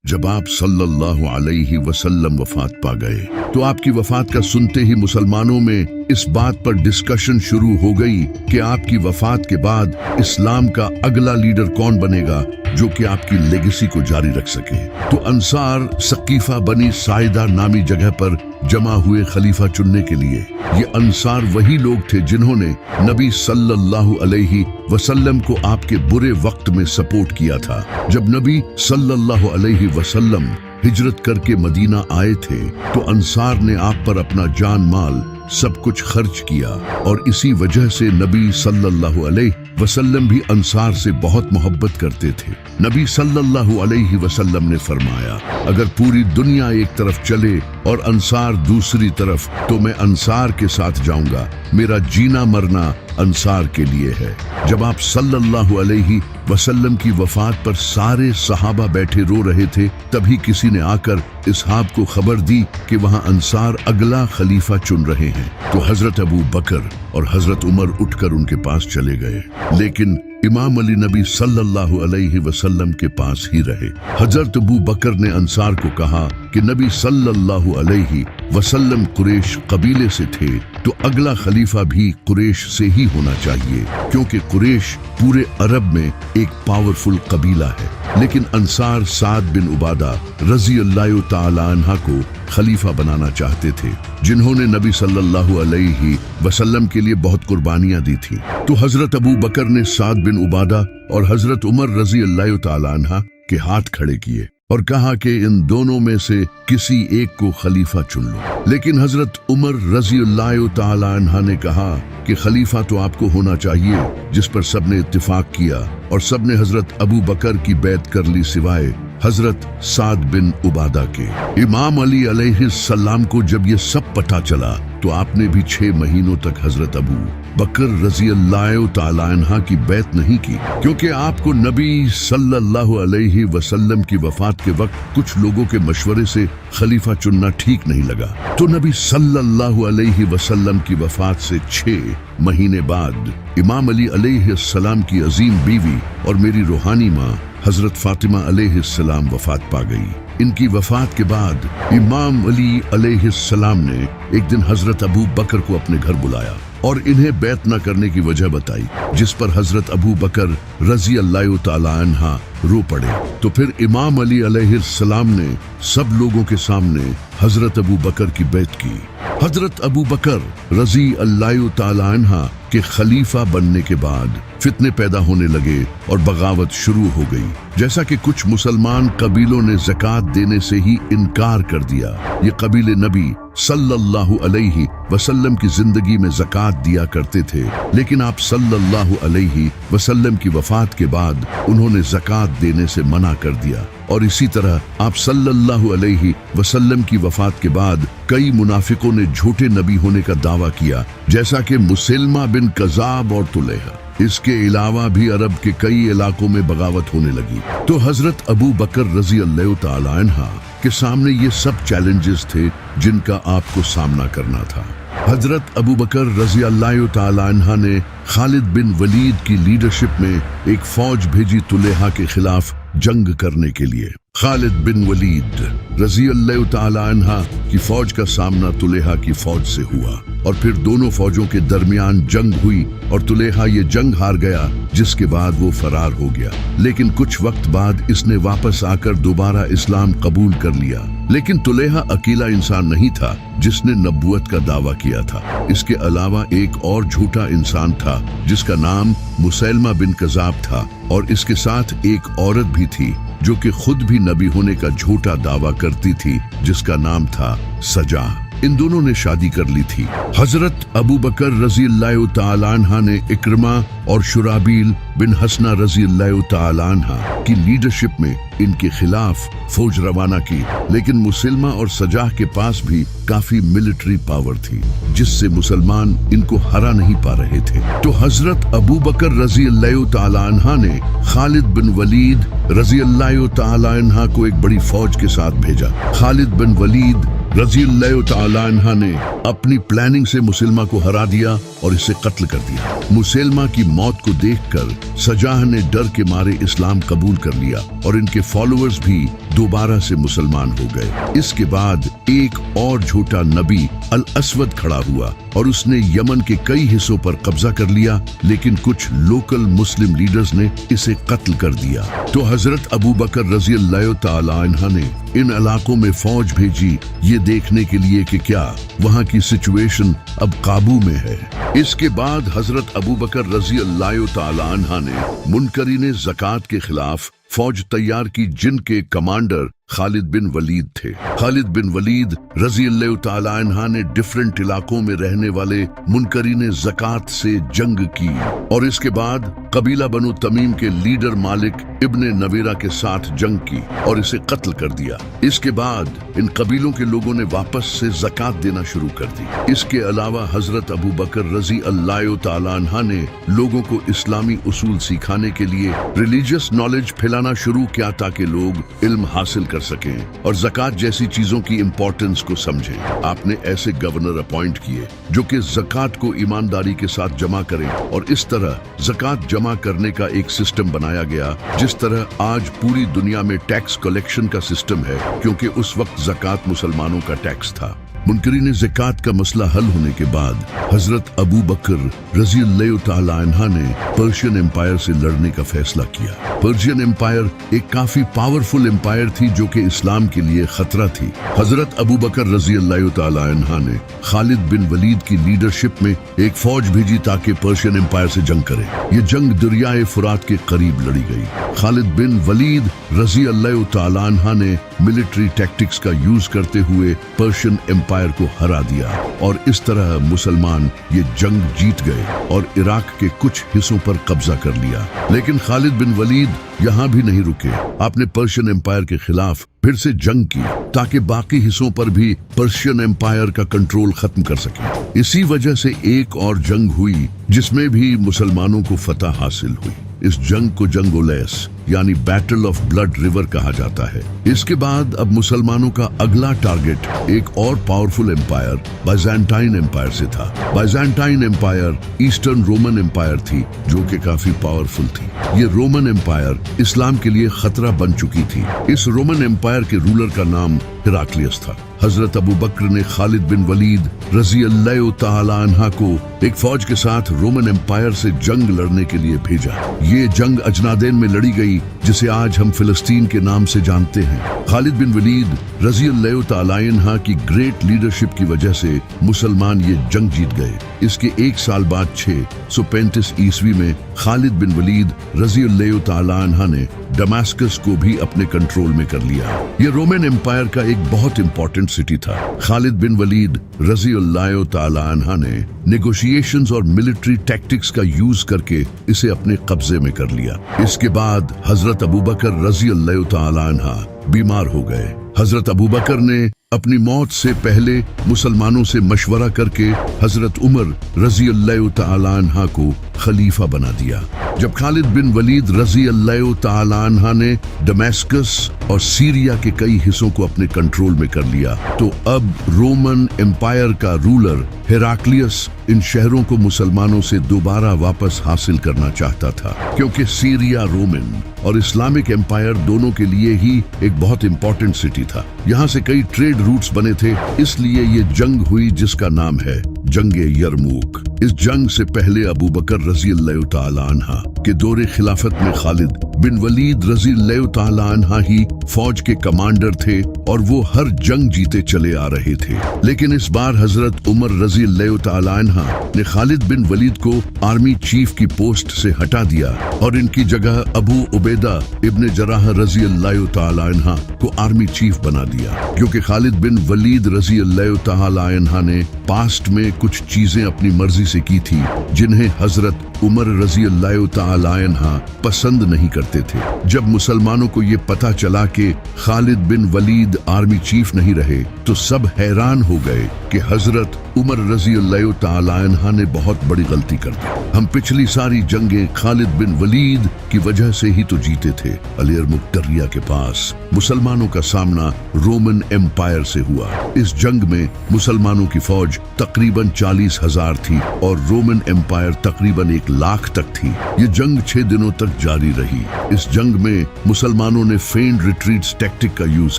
जब आप सल्लल्लाहु अलैहि वसल्लम वफात पा गए तो आपकी वफात का सुनते ही मुसलमानों में इस बात पर डिस्कशन शुरू हो गई कि आपकी वफात के बाद इस्लाम का अगला लीडर कौन बनेगा जो कि आपकी लेगेसी को जारी रख सके। तो अंसार सकीफा बनी साइदा नामी जगह पर जमा हुए खलीफा चुनने के लिए। ये अंसार वही लोग थे जिन्होंने नबी सल्लल्लाहु अलैहि वसल्लम को आपके बुरे वक्त में सपोर्ट किया था। जब नबी सल्लल्लाहु अलैहि वसल्लम हिजरत करके मदीना आए थे तो अंसार ने आप पर अपना जान माल सब कुछ खर्च किया और इसी वजह से नबी सल्लल्लाहु अलैहि वसल्लम भी अंसार से बहुत मोहब्बत करते थे। नबी सल्लल्लाहु अलैहि वसल्लम ने फरमाया, अगर पूरी दुनिया एक तरफ चले और अंसार दूसरी तरफ तो मैं अंसार के साथ जाऊंगा। मेरा जीना मरना अंसार के लिए है। जब आप सल्लल्लाहु अलैहि वसल्लम की वफात पर सारे सहाबा बैठे रो रहे थे, तभी किसी ने आकर इसहाब को खबर दी कि वहां अंसार अगला खलीफा चुन रहे हैं। तो हजरत अबू बकर और हजरत उमर उठकर उनके पास चले गए, लेकिन इमाम अली नबी सल्लल्लाहु अलैहि वसल्लम के पास ही रहे। हजरत अबू बकर ने अंसार को कहा कि नबी सल्लल्लाहु अलैहि वसल्लम कुरैश कबीले से थे तो अगला खलीफा भी कुरैश से ही होना चाहिए, क्योंकि कुरैश पूरे अरब में एक पावरफुल कबीला है। लेकिन अंसार साद बिन उबादा रजी अल्लाह ताला अन्हा को खलीफा बनाना चाहते थे, जिन्होंने नबी सल्लल्लाहु अलैहि वसल्लम के लिए बहुत कुर्बानियां दी थी। तो हजरत अबू बकर ने साद बिन उबादा और हजरत उमर रजी अल्लाह ताला अन्हा के हाथ खड़े किए और कहा कि इन दोनों में से किसी एक को खलीफा चुन लो। लेकिन हजरत उमर रजी अल्लाह ताला अन्हा ने कहा कि खलीफा तो आपको होना चाहिए, जिस पर सबने इत्तिफाक किया और सबने हजरत अबू बकर की बैत कर ली सिवाय हजरत साद बिन उबादा के। इमाम अली अलैहिस्सलाम को जब ये सब पता चला तो आपने भी 6 महीनों तक हजरत अबू बकर रजी अल्लाह ताला अन्हा की बैत नहीं की, क्योंकि आपको नबी सल्लल्लाहु अलैहि वसल्लम की वफात के वक्त कुछ लोगों के मशवरे से खलीफा चुनना ठीक नहीं लगा। तो नबी सल्लल्लाहु अलैहि वसल्लम की वफात से 6 महीने बाद इमाम अली अलैहिस्सलाम की अजीम बीवी और मेरी रूहानी माँ हजरत फातिमा अलैहिस्सलाम वफात पा गई। इनकी वफात के बाद इमाम अली अलैहिस्सलाम ने एक दिन हजरत अबू बकर को अपने घर बुलाया और इन्हें बैत न करने की वजह बताई, जिस पर हजरत अबू बकर रजी अल्लाह ताला अन्हा रो पड़े। तो फिर इमाम अली अलैहिस्सलाम ने सब लोगों के सामने हजरत अबू बकर की बैत की। हजरत अबू बकर रजी अल्लाह ताला अन्हा के खलीफा बनने के बाद फितने पैदा होने लगे और बगावत शुरू हो गई। जैसा कि कुछ मुसलमान कबीलों ने ज़कात देने से ही इनकार कर दिया। ये कबीले नबी सल्लल्लाहु अलैहि वसल्लम की जिंदगी में ज़कात दिया करते थे, लेकिन आप सल्लल्लाहु अलैहि वसल्लम की वफात के बाद उन्होंने ज़कात देने से मना कर दिया। और इसी तरह आप सल्लल्लाहु अलैहि वसल्लम की वफात के बाद कई मुनाफिकों ने झूठे नबी होने का दावा किया, जैसा कि मुसैलमा बिन कज़ाब और तुलैहा। इसके अलावा भी अरब के कई इलाकों में बगावत होने लगी। तो हजरत अबू बकर रजी अल्लाह ताला अन्हा के सामने ये सब चैलेंजेस थे जिनका आपको सामना करना था। हजरत अबू बकर रजी अल्लाह ताला अन्हा ने खालिद बिन वलीद की लीडरशिप में एक फौज भेजी तुलैहा के खिलाफ जंग करने के लिए। खालिद बिन वलीद रजी अल्लाह ताला अन्हा की फौज का सामना तुलैहा की फौज से हुआ और फिर दोनों फौजों के दरमियान जंग हुई और तुलैहा ये जंग हार गया, जिसके बाद वो फरार हो गया। लेकिन कुछ वक्त बाद इसने वापस आकर दोबारा इस्लाम कबूल कर लिया। लेकिन तुलैहा अकेला इंसान नहीं था जिसने नबूवत का दावा किया था। इसके अलावा एक और झूठा इंसान था जिसका नाम मुसैलमा बिन कज़ाब था, और इसके साथ एक औरत भी थी जो कि खुद भी नबी होने का झूठा दावा करती थी, जिसका नाम था सजा। इन दोनों ने शादी कर ली थी। हजरत अबू बकर रजी अल्लाह ताला अन्हा ने इक्रमा और शुराबील बिन हसना रजी अल्लाह ताला अन्हा की लीडरशिप में इनके खिलाफ फौज रवाना की, लेकिन मुसैलमा और सजाह के पास भी काफी मिलिट्री पावर थी, जिससे मुसलमान इनको हरा नहीं पा रहे थे। तो हजरत अबू बकर रजी अल्लाह ताला अन्हा ने खालिद बिन वलीद रजी अल्लाह ताला अन्हा को एक बड़ी फौज के साथ भेजा। खालिद बिन वलीद रजी अल्लाह तआला अन्हा ने अपनी प्लानिंग से मुसलमा को हरा दिया और इसे कत्ल कर दिया। मुसलमा की मौत को देखकर सजाह ने डर के मारे इस्लाम कबूल कर लिया और इनके फॉलोअर्स भी दोबारा से मुसलमान हो गए। इसके बाद एक और झूठा नबी अल असवद खड़ा हुआ और उसने यमन के कई हिस्सों पर कब्जा कर लिया, लेकिन कुछ लोकल मुस्लिम लीडर्स ने इसे कत्ल कर दिया। तो हजरत अबू बकर रजी अल्लाह तआला अन्हा ने इन इलाकों में फौज भेजी, ये देखने के लिए कि क्या वहाँ की सिचुएशन अब काबू में है। इसके बाद हजरत अबू बकर रजी अल्लाह तआला अन्हा ने मुनकरीने ज़कात के खिलाफ फौज तैयार की, जिनके कमांडर खालिद बिन वलीद थे। खालिद बिन वलीद रजी अल्लाह तआला अन्हा ने डिफरेंट इलाकों में रहने वाले मुनकरीने ज़कात से जंग की और इसके बाद कबीला बनु तमीम के लीडर मालिक इब्ने नवीरा के साथ जंग की और इसे कत्ल कर दिया। इसके बाद इन कबीलों के लोगों ने वापस से ज़कात देना शुरू कर दी। इसके अलावा हजरत अबू बकर रजी अल्लाह तआला अन्हा ने लोगों को इस्लामी उसूल सिखाने के लिए रिलीजियस नॉलेज फैलाना शुरू किया ताकि लोग इल्म हासिल कर सकें और ज़कात जैसी चीजों की इंपॉर्टेंस को समझें। आपने ऐसे गवर्नर अपॉइंट किए जो कि ज़कात को ईमानदारी के साथ जमा करें और इस तरह ज़कात जमा करने का एक सिस्टम बनाया गया, जिस तरह आज पूरी दुनिया में टैक्स कलेक्शन का सिस्टम है, क्योंकि उस वक्त ज़कात मुसलमानों का टैक्स था। मुनकरीन ज़कात का मसला हल होने के बाद हजरत अबू बकर रजी अल्लाह तआला अन्हा ने पर्शियन एम्पायर से लड़ने का फैसला किया। पर्शियन एम्पायर एक काफी पावरफुल एम्पायर थी जो कि इस्लाम के लिए खतरा थी। हजरत अबू बकर रजी अल्लाह तआला अन्हा ने खालिद बिन वलीद की लीडरशिप में एक फौज भेजी ताकि पर्शियन एम्पायर से जंग करे। ये जंग दरियाए फुरात के करीब लड़ी गई। खालिद बिन वलीद रजी अल्लाह तआला अन्हा ने मिलिट्री टैक्टिक्स का यूज करते हुए पर्शियन एम्पायर को हरा दिया और इस तरह मुसलमान ये जंग जीत गए और इराक के कुछ हिस्सों पर कब्जा कर लिया। लेकिन खालिद बिन वलीद यहाँ भी नहीं रुके। आपने पर्शियन एम्पायर के खिलाफ फिर से जंग की ताकि बाकी हिस्सों पर भी पर्शियन एम्पायर का कंट्रोल खत्म कर सके। इसी वजह से एक और जंग हुई जिसमें भी मुसलमानों को फतह हासिल हुई। इस जंग को जंग उलैस यानी बैटल ऑफ ब्लड रिवर कहा जाता है। इसके बाद अब मुसलमानों का अगला टारगेट एक और पावरफुल एम्पायर बाइजेंटाइन एम्पायर से था। Byzantine empire eastern Roman empire थी जो कि काफी पावरफुल थी। ये रोमन एम्पायर इस्लाम के लिए खतरा बन चुकी थी। इस रोमन एम्पायर के रूलर का नाम हेराक्लियस था। हजरत अबू बकर ने खालिद बिन वलीद रजी अल्लाह तआला अन्हा को एक फौज के साथ रोमन एम्पायर से जंग लड़ने के लिए भेजा। ये जंग अजनादेन में लड़ी गई, जिसे आज हम फिलिस्तीन के नाम से जानते हैं। खालिद बिन वलीद रजी अल्लाह तआला अन्हा की ग्रेट लीडरशिप की वजह से मुसलमान ये जंग जीत गए। इसके एक साल बाद 635 ईस्वी में खालिद बिन वलीद रजी अल्लाह तआला अन्हा ने दमास्कस को भी अपने कंट्रोल में कर लिया। ये रोमन एम्पायर का एक बहुत इंपॉर्टेंट सिटी था। खालिद बिन वलीद रजी अल्लाह तआला अन्हा ने नेगोशिएशंस और मिलिट्री टैक्टिक्स का यूज करके इसे अपने कब्जे में कर लिया। इसके बाद हजरत अबू बकर रजी अल्लाह तआला अन्हा बीमार हो गए। हजरत अबू बकर ने अपनी मौत से पहले मुसलमानों से मशवरा करके हजरत उमर रजी अल्लाह तआला अन्हा को खलीफा बना दिया। जब खालिद बिन वलीद रजी अल्लाह तआला अन्हा ने दमास्कस और सीरिया के कई हिस्सों को अपने कंट्रोल में कर लिया, तो अब रोमन एम्पायर का रूलर हेराक्लियस इन शहरों को मुसलमानों से दोबारा वापस हासिल करना चाहता था, क्योंकि सीरिया रोमन और इस्लामिक एम्पायर दोनों के लिए ही एक बहुत इंपॉर्टेंट सिटी था। यहाँ से कई ट्रेड रूट्स बने थे, इसलिए ये जंग हुई जिसका नाम है जंगे यरमूक। इस जंग से पहले अबू बकर रजी अल्लाह तआला अन्हा के दौरे खिलाफत में खालिद बिन वलीद रजी अल्लाह तआला अन्हा ही फौज के कमांडर थे और वो हर जंग जीते चले आ रहे थे। लेकिन इस बार हजरत उमर रजी अल्लाह तआला अन्हा ने खालिद बिन वलीद को आर्मी चीफ की पोस्ट से हटा दिया और इनकी जगह अबू उबैदा इब्ने जराह रजी अल्लाह तआला अन्हा को आर्मी चीफ बना दिया, क्योंकि खालिद बिन वलीद रजी अल्लाह तआला अन्हा ने पास्ट में कुछ चीजें अपनी मर्जी से की थी जिन्हें हजरत उमर रजी अल्लाह तआला अन्हा पसंद नहीं करते थे। जब मुसलमानों को ये पता चला कि खालिद बिन वलीद आर्मी चीफ नहीं रहे, तो सब हैरान हो गए कि हजरत उमर रजी अल्लाह ताला अन्हा ने बहुत बड़ी गलती कर दी। हम पिछली सारी जंगें खालिद बिन वलीद की वजह से ही तो जीते थे। अलीर मुक्तरिया के पास मुसलमानों का सामना रोमन एम्पायर से हुआ। इस जंग में मुसलमानों की फौज तकरीबन 40,000 थी और रोमन एम्पायर तकरीबन 1 लाख तक थी। ये जंग 6 दिनों तक जारी रही। इस जंग में मुसलमानों ने फेंड रिट्रीट टैक्टिक का यूज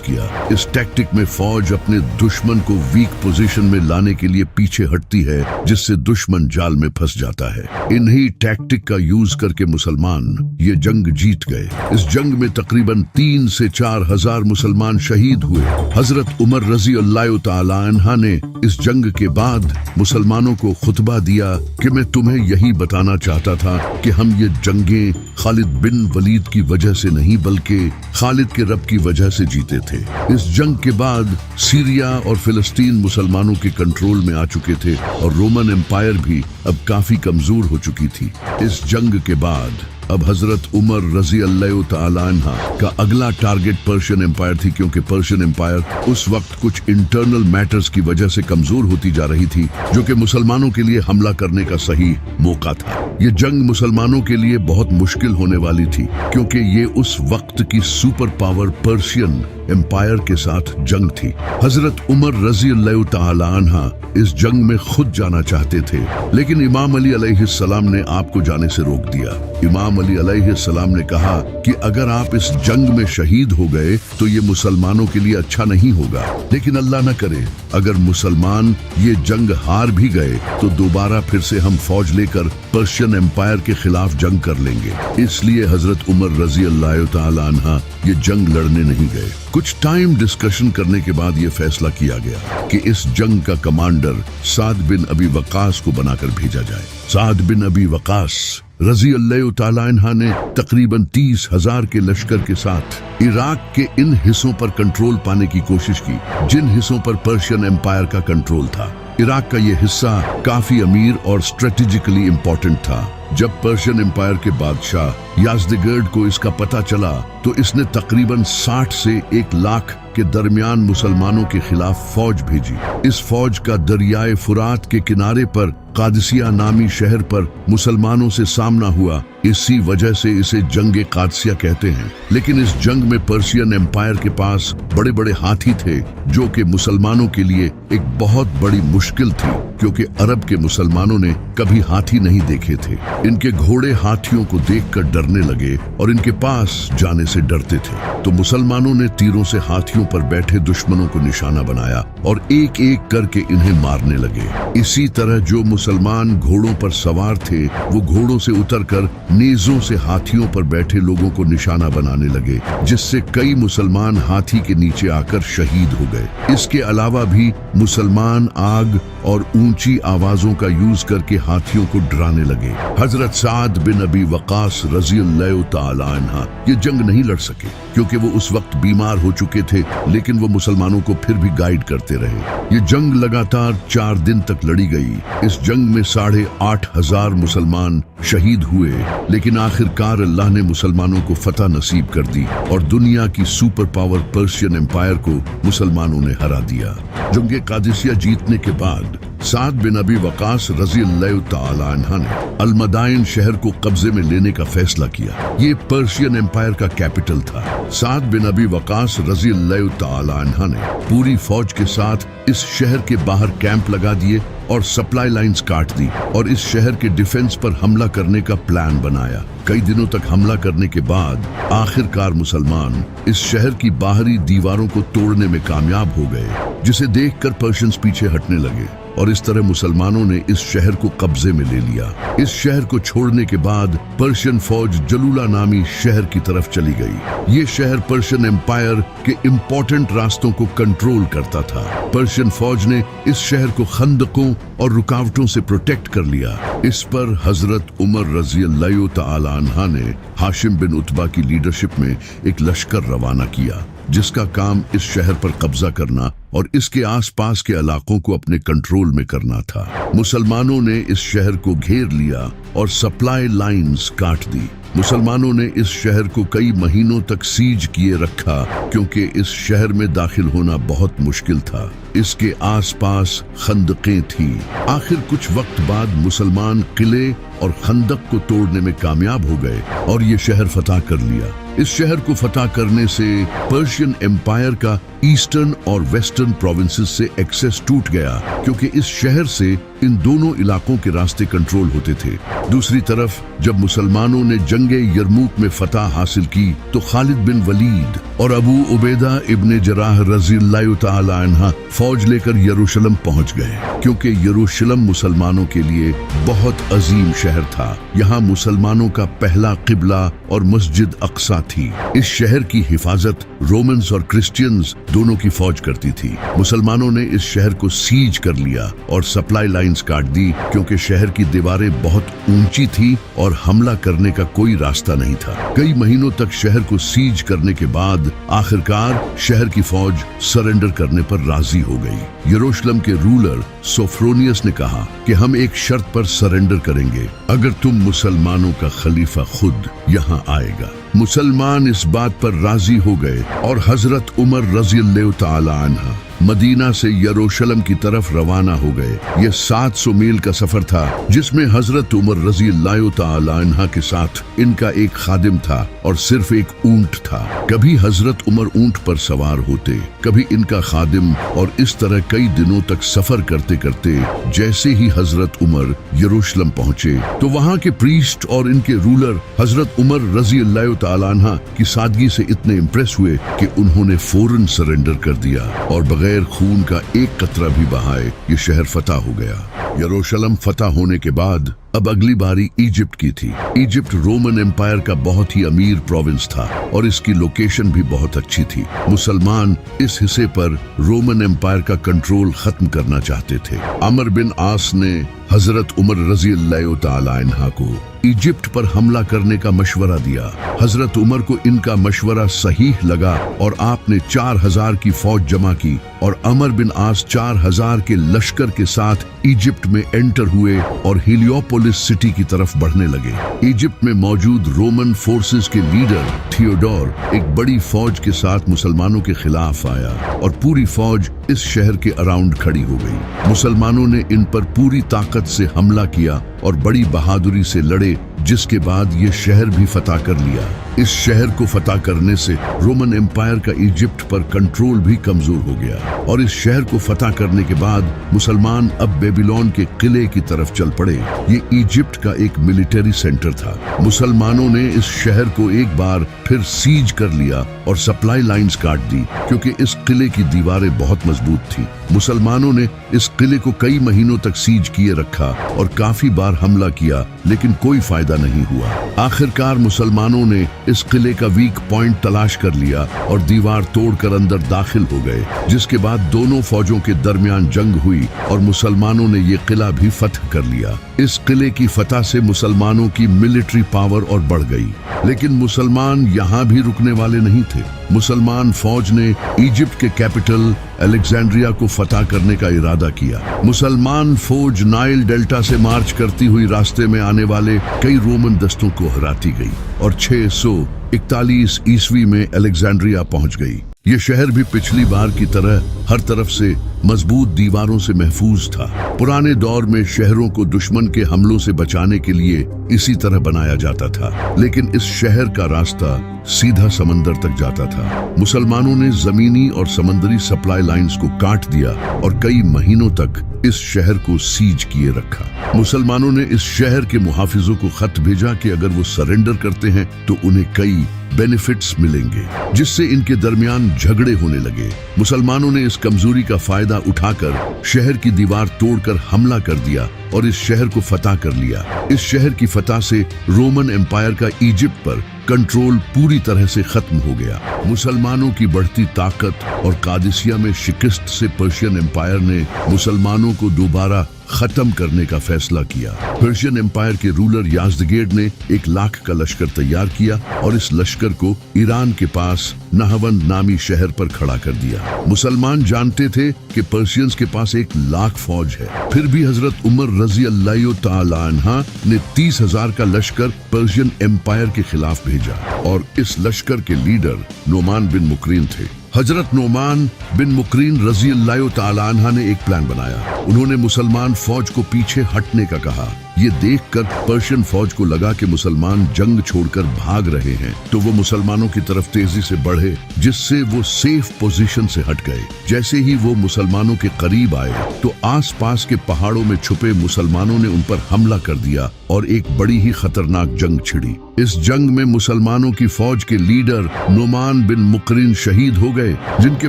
किया। इस टैक्टिक में फौज अपने दुश्मन को वीक पोजीशन में लाने के लिए पीछे हटती है, जिससे दुश्मन जाल में फंस जाता है। इन्हीं टैक्टिक का यूज करके मुसलमान ये जंग जीत गए। इस जंग में तकरीबन 3 से 4 हजार मुसलमान शहीद हुए। हजरत उमर रजी अल्लाह ताला अन्हा ने इस जंग के बाद मुसलमानों को खुतबा दिया कि मैं तुम्हें यही बताना चाहता था कि हम ये जंगें खालिद बिन वलीद की वजह से नहीं बल्कि खालिद के रब की वजह से जीते थे। इस जंग के बाद सीरिया और फिलिस्तीन मुसलमानों के कंट्रोल में आ चुके थे और रोमन एम्पायर भी अब काफी कमजोर हो चुकी थी। इस जंग के बाद अब हजरत उमर रजी अल्लाह ताला अन्हा का अगला टारगेट पर्शियन एम्पायर थी, क्योंकि पर्शियन एम्पायर उस वक्त कुछ इंटरनल मैटर्स की वजह से कमजोर होती जा रही थी, जो कि मुसलमानों के लिए हमला करने का सही मौका था। ये जंग मुसलमानों के लिए बहुत मुश्किल होने वाली थी, क्योंकि ये उस वक्त की सुपर पावर पर्शियन एम्पायर के साथ जंग थी। हजरत उमर रजी अल्लाह ताला अन्हा इस जंग में खुद जाना चाहते थे, लेकिन इमाम अली अलैहिस्सलाम ने आपको जाने से रोक दिया। इमाम अली अलैहिस्सलाम ने कहा कि अगर आप इस जंग में शहीद हो गए तो ये मुसलमानों के लिए अच्छा नहीं होगा, लेकिन अल्लाह न करे अगर मुसलमान ये जंग हार भी गए तो दोबारा फिर से हम फौज लेकर पर्शियन एम्पायर के खिलाफ जंग कर लेंगे। इसलिए हजरत उमर रजी अल्लाह ताला अन्हा ये जंग लड़ने नहीं गए। कुछ टाइम डिस्कशन करने के बाद ये फैसला किया गया कि इस जंग का कमांडर साद बिन अबी वकास को बनाकर भेजा जाए। साद बिन अबी वकास रजी अल्लाह ताला अन्हा ने तकरीबन 30,000 के लश्कर के साथ इराक के इन हिस्सों पर कंट्रोल पाने की कोशिश की जिन हिस्सों पर पर्शियन एम्पायर का कंट्रोल था। इराक का ये हिस्सा काफी अमीर और स्ट्रेटेजिकली इम्पोर्टेंट था। जब पर्शियन एम्पायर के बादशाह याज़दगर्द को इसका पता चला तो इसने तकरीबन 60 से 1 लाख के दरमियान मुसलमानों के खिलाफ फौज भेजी। इस फौज का दरियाए फुरात के किनारे पर कादसिया नामी शहर पर मुसलमानों से सामना हुआ। इसी वजह से इसे जंग कादसिया कहते हैं। लेकिन इस जंग में पर्शियन एम्पायर के पास बड़े बड़े हाथी थे, जो कि मुसलमानों के लिए एक बहुत बड़ी मुश्किल थी, क्योंकि अरब के मुसलमानों ने कभी हाथी नहीं देखे थे। इनके घोड़े हाथियों को देखकर डरने लगे और इनके पास जाने से डरते थे। तो मुसलमानों ने तीरों से हाथियों पर बैठे दुश्मनों को निशाना बनाया और एक एक करके इन्हें मारने लगे। इसी तरह जो मुसलमान घोड़ों पर सवार थे वो घोड़ों से उतरकर नेज़ों से हाथियों पर बैठे लोगों को निशाना बनाने लगे, जिससे कई मुसलमान हाथी के नीचे आकर शहीद हो गए। इसके अलावा भी मुसलमान आग और ऊंची आवाजों का यूज करके हाथियों को डराने लगे। हजरत साद बिन अबी वकास रजी अल्लाह ताला अन्हा ये जंग नहीं लड़ सके, क्योंकि वो उस वक्त बीमार हो चुके थे, लेकिन वो मुसलमानों को फिर भी गाइड करते रहे। ये जंग लगातार 4 दिन तक लड़ी गई। इस जंग में 8,500 मुसलमान शहीद हुए, लेकिन आखिरकार अल्लाह ने मुसलमानों को फतह नसीब कर दी और दुनिया की सुपर पावर पर्शियन एम्पायर को मुसलमानों ने हरा दिया। जंग कादिसिया जीतने के बाद साद बिन अबी वकास रजी अल्लाह ताला अन्हा ने अल-मदाइन शहर को कब्जे में लेने का फैसला किया। ये पर्शियन एम्पायर का कैपिटल था। साद बिन अबी वकास रजी अल्लाह ताला अन्हा ने पूरी फौज के साथ इस शहर के बाहर कैंप लगा दिए और सप्लाई लाइंस काट दी और इस शहर के डिफेंस पर हमला करने का प्लान बनाया। कई दिनों तक हमला करने के बाद आखिरकार मुसलमान इस शहर की बाहरी दीवारों को तोड़ने में कामयाब हो गए, जिसे देखकर पर्शियंस पीछे हटने लगे और इस तरह मुसलमानों ने इस शहर को कब्जे में ले लिया। इस शहर को छोड़ने के बाद पर्शियन फौज जलूला नामी शहर की तरफ चली गई। ये शहर पर्शियन एम्पायर के इम्पोर्टेंट रास्तों को कंट्रोल करता था। पर्शियन फौज ने इस शहर को खंदकों और रुकावटों से प्रोटेक्ट कर लिया। इस पर हजरत उमर रजी अल्लाह ताला अन्हा ने हाशिम बिन उतबा की लीडरशिप में एक लश्कर रवाना किया, जिसका काम इस शहर पर कब्जा करना और इसके आसपास के इलाकों को अपने कंट्रोल में करना था। मुसलमानों ने इस शहर को घेर लिया और सप्लाई लाइंस काट दी। मुसलमानों ने इस शहर को कई महीनों तक सीज किए रखा क्योंकि इस शहर में दाखिल होना बहुत मुश्किल था। इसके आसपास खंदकें थी। आखिर कुछ वक्त बाद मुसलमान किले और खंदक को तोड़ने में कामयाब हो गए और ये शहर फतह कर लिया। इस शहर को फतह करने से पर्शियन एम्पायर का ईस्टर्न और वेस्टर्न प्रोविंसेस से एक्सेस टूट गया क्योंकि इस शहर से इन दोनों इलाकों के रास्ते कंट्रोल होते थे। दूसरी तरफ जब मुसलमानों ने जंगे यरमूक में फतह हासिल की तो खालिद बिन वलीद और अबू उबैदा इब्ने जराह रज़ियल्लाहु तआला अन्हा फौज लेकर यरूशलेम पहुंच गए क्योंकि यरूशलेम मुसलमानों के लिए बहुत अजीम शहर था। यहाँ मुसलमानों का पहला किबला और मस्जिद अक्सा थी। इस शहर की हिफाजत रोमन्स और क्रिश्चियंस दोनों की फौज करती थी। मुसलमानों ने इस शहर को सीज कर लिया और सप्लाई लाइंस काट दी क्योंकि शहर की दीवारें बहुत ऊंची थी और हमला करने का कोई रास्ता नहीं था। कई महीनों तक शहर को सीज करने के बाद आखिरकार शहर की फौज सरेंडर करने पर राजी हो गई। यरूशलेम के रूलर सोफ्रोनियस ने कहा कि हम एक शर्त पर सरेंडर करेंगे, अगर तुम मुसलमानों का खलीफा खुद यहाँ आएगा। मुसलमान इस बात पर राजी हो गए और हजरत उमर रज़ियल्लाहु तआला अन्हा मदीना से यरूशलेम की तरफ रवाना हो गए। यह 700 मील का सफर था जिसमें हजरत उमर रज़ियल्लाहु तआला अन्हा के साथ इनका एक खादिम था और सिर्फ एक ऊंट था। कभी हजरत उमर ऊंट पर सवार होते, कभी इनका खादिम, और इस तरह कई दिनों तक सफर करते करते जैसे ही हजरत उमर यरूशलेम पहुंचे तो वहां के प्रीस्ट और इनके रूलर हजरत उमर रज़ियल्लाहु तआला अन्हा की सादगी से इतने इम्प्रेस हुए कि उन्होंने फौरन सरेंडर कर दिया और बगैर खून का एक कतरा भी बहाए ये शहर फतह हो गया। यरूशलेम फतह होने के बाद अब अगली बारी इजिप्ट की थी। इजिप्ट रोमन एम्पायर का बहुत ही अमीर प्रोविंस था और इसकी लोकेशन भी बहुत अच्छी थी। मुसलमान इस हिस्से पर रोमन एम्पायर का कंट्रोल खत्म करना चाहते थे। अमर बिन आस ने हजरत उमर रज़ियल्लाहु तआला अन्हा को इजिप्ट पर हमला करने का मशवरा दिया। हजरत उमर को इनका मशवरा सही लगा और आपने 4000 की फौज जमा की और अमर बिन आस 4000 के लश्कर के साथ इजिप्ट में एंटर हुए और हिलियोपोलिस सिटी की तरफ बढ़ने लगे। इजिप्ट में मौजूद रोमन फोर्सेस के लीडर थियोडोर एक बड़ी फौज के साथ मुसलमानों के खिलाफ आया और पूरी फौज इस शहर के अराउंड खड़ी हो गई। मुसलमानों ने इन पर पूरी ताकत से हमला किया और बड़ी बहादुरी से लड़े, जिसके बाद ये शहर भी फतह कर लिया। इस शहर को फतह करने से रोमन एम्पायर का इजिप्ट पर कंट्रोल भी कमजोर हो गया और इस शहर को फतह करने के बाद मुसलमान अब बेबीलोन के किले की तरफ चल पड़े। ये इजिप्ट का एक मिलिट्री सेंटर था। मुसलमानों ने इस शहर को एक बार फिर सीज कर लिया और सप्लाई लाइंस काट दी क्योंकि इस किले की दीवारें बहुत मजबूत थी। मुसलमानों ने इस किले को कई महीनों तक सीज किए रखा और काफी बार हमला किया, लेकिन कोई फायदा नहीं हुआ। आखिरकार मुसलमानों ने इस किले का वीक पॉइंट तलाश कर लिया और दीवार तोड़कर अंदर दाखिल हो गए, जिसके बाद दोनों फौजों के दरमियान जंग हुई और मुसलमानों ने ये किला भी फतह कर लिया। इस किले की फतह से मुसलमानों की मिलिट्री पावर और बढ़ गई, लेकिन मुसलमान यहाँ भी रुकने वाले नहीं थे। मुसलमान फौज ने इजिप्ट के कैपिटल अलेक्जेंड्रिया को फतह करने का इरादा किया। मुसलमान फौज नाइल डेल्टा से मार्च करती हुई रास्ते में आने वाले कई रोमन दस्तों को हराती गई और 641 ईस्वी में अलेक्जेंड्रिया पहुंच गई। ये शहर भी पिछली बार की तरह हर तरफ से मजबूत दीवारों से महफूज था। पुराने दौर में शहरों को दुश्मन के हमलों से बचाने के लिए इसी तरह बनाया जाता था, लेकिन इस शहर का रास्ता सीधा समंदर तक जाता था। मुसलमानों ने जमीनी और समंदरी सप्लाई लाइंस को काट दिया और कई महीनों तक इस शहर को सीज किए रखा। मुसलमानों ने इस शहर के मुहाफिजों को खत भेजा कि अगर वो सरेंडर करते हैं तो उन्हें कई बेनिफिट्स मिलेंगे, जिससे इनके दरमियान झगड़े होने लगे। मुसलमानों ने इस कमजोरी का फायदा उठाकर शहर की दीवार तोड़कर हमला कर दिया और इस शहर को फतह कर लिया। इस शहर की फतह से रोमन एम्पायर का इजिप्ट पर कंट्रोल पूरी तरह से खत्म हो गया। मुसलमानों की बढ़ती ताकत और कादिसिया में शिकस्त से पर्शियन एम्पायर ने मुसलमानों को दोबारा खत्म करने का फैसला किया। पर्शियन एम्पायर के रूलर याज़दगेर्ड ने 1 लाख का लश्कर तैयार किया और इस लश्कर को ईरान के पास नहवंद नामी शहर पर खड़ा कर दिया। मुसलमान जानते थे कि पर्शियंस के पास 1 लाख फौज है, फिर भी हजरत उमर रजी अल्लाह तआला अन्हा ने 30,000 का लश्कर पर्शियन एम्पायर के खिलाफ भेजा और इस लश्कर के लीडर नोमान बिन मुकरीन थे। हजरत नोमान बिन मुकरीन रजी अल्लाह तआला अन्हा ने एक प्लान बनाया। उन्होंने मुसलमान फौज को पीछे हटने का कहा। ये देखकर पर्शियन फौज को लगा कि मुसलमान जंग छोड़कर भाग रहे हैं, तो वो मुसलमानों की तरफ तेजी से बढ़े, जिससे वो सेफ पोजीशन से हट गए। जैसे ही वो मुसलमानों के करीब आए तो आसपास के पहाड़ों में छुपे मुसलमानों ने उन पर हमला कर दिया और एक बड़ी ही खतरनाक जंग छिड़ी। इस जंग में मुसलमानों की फौज के लीडर नोमान बिन मुकरीन शहीद हो गए, जिनके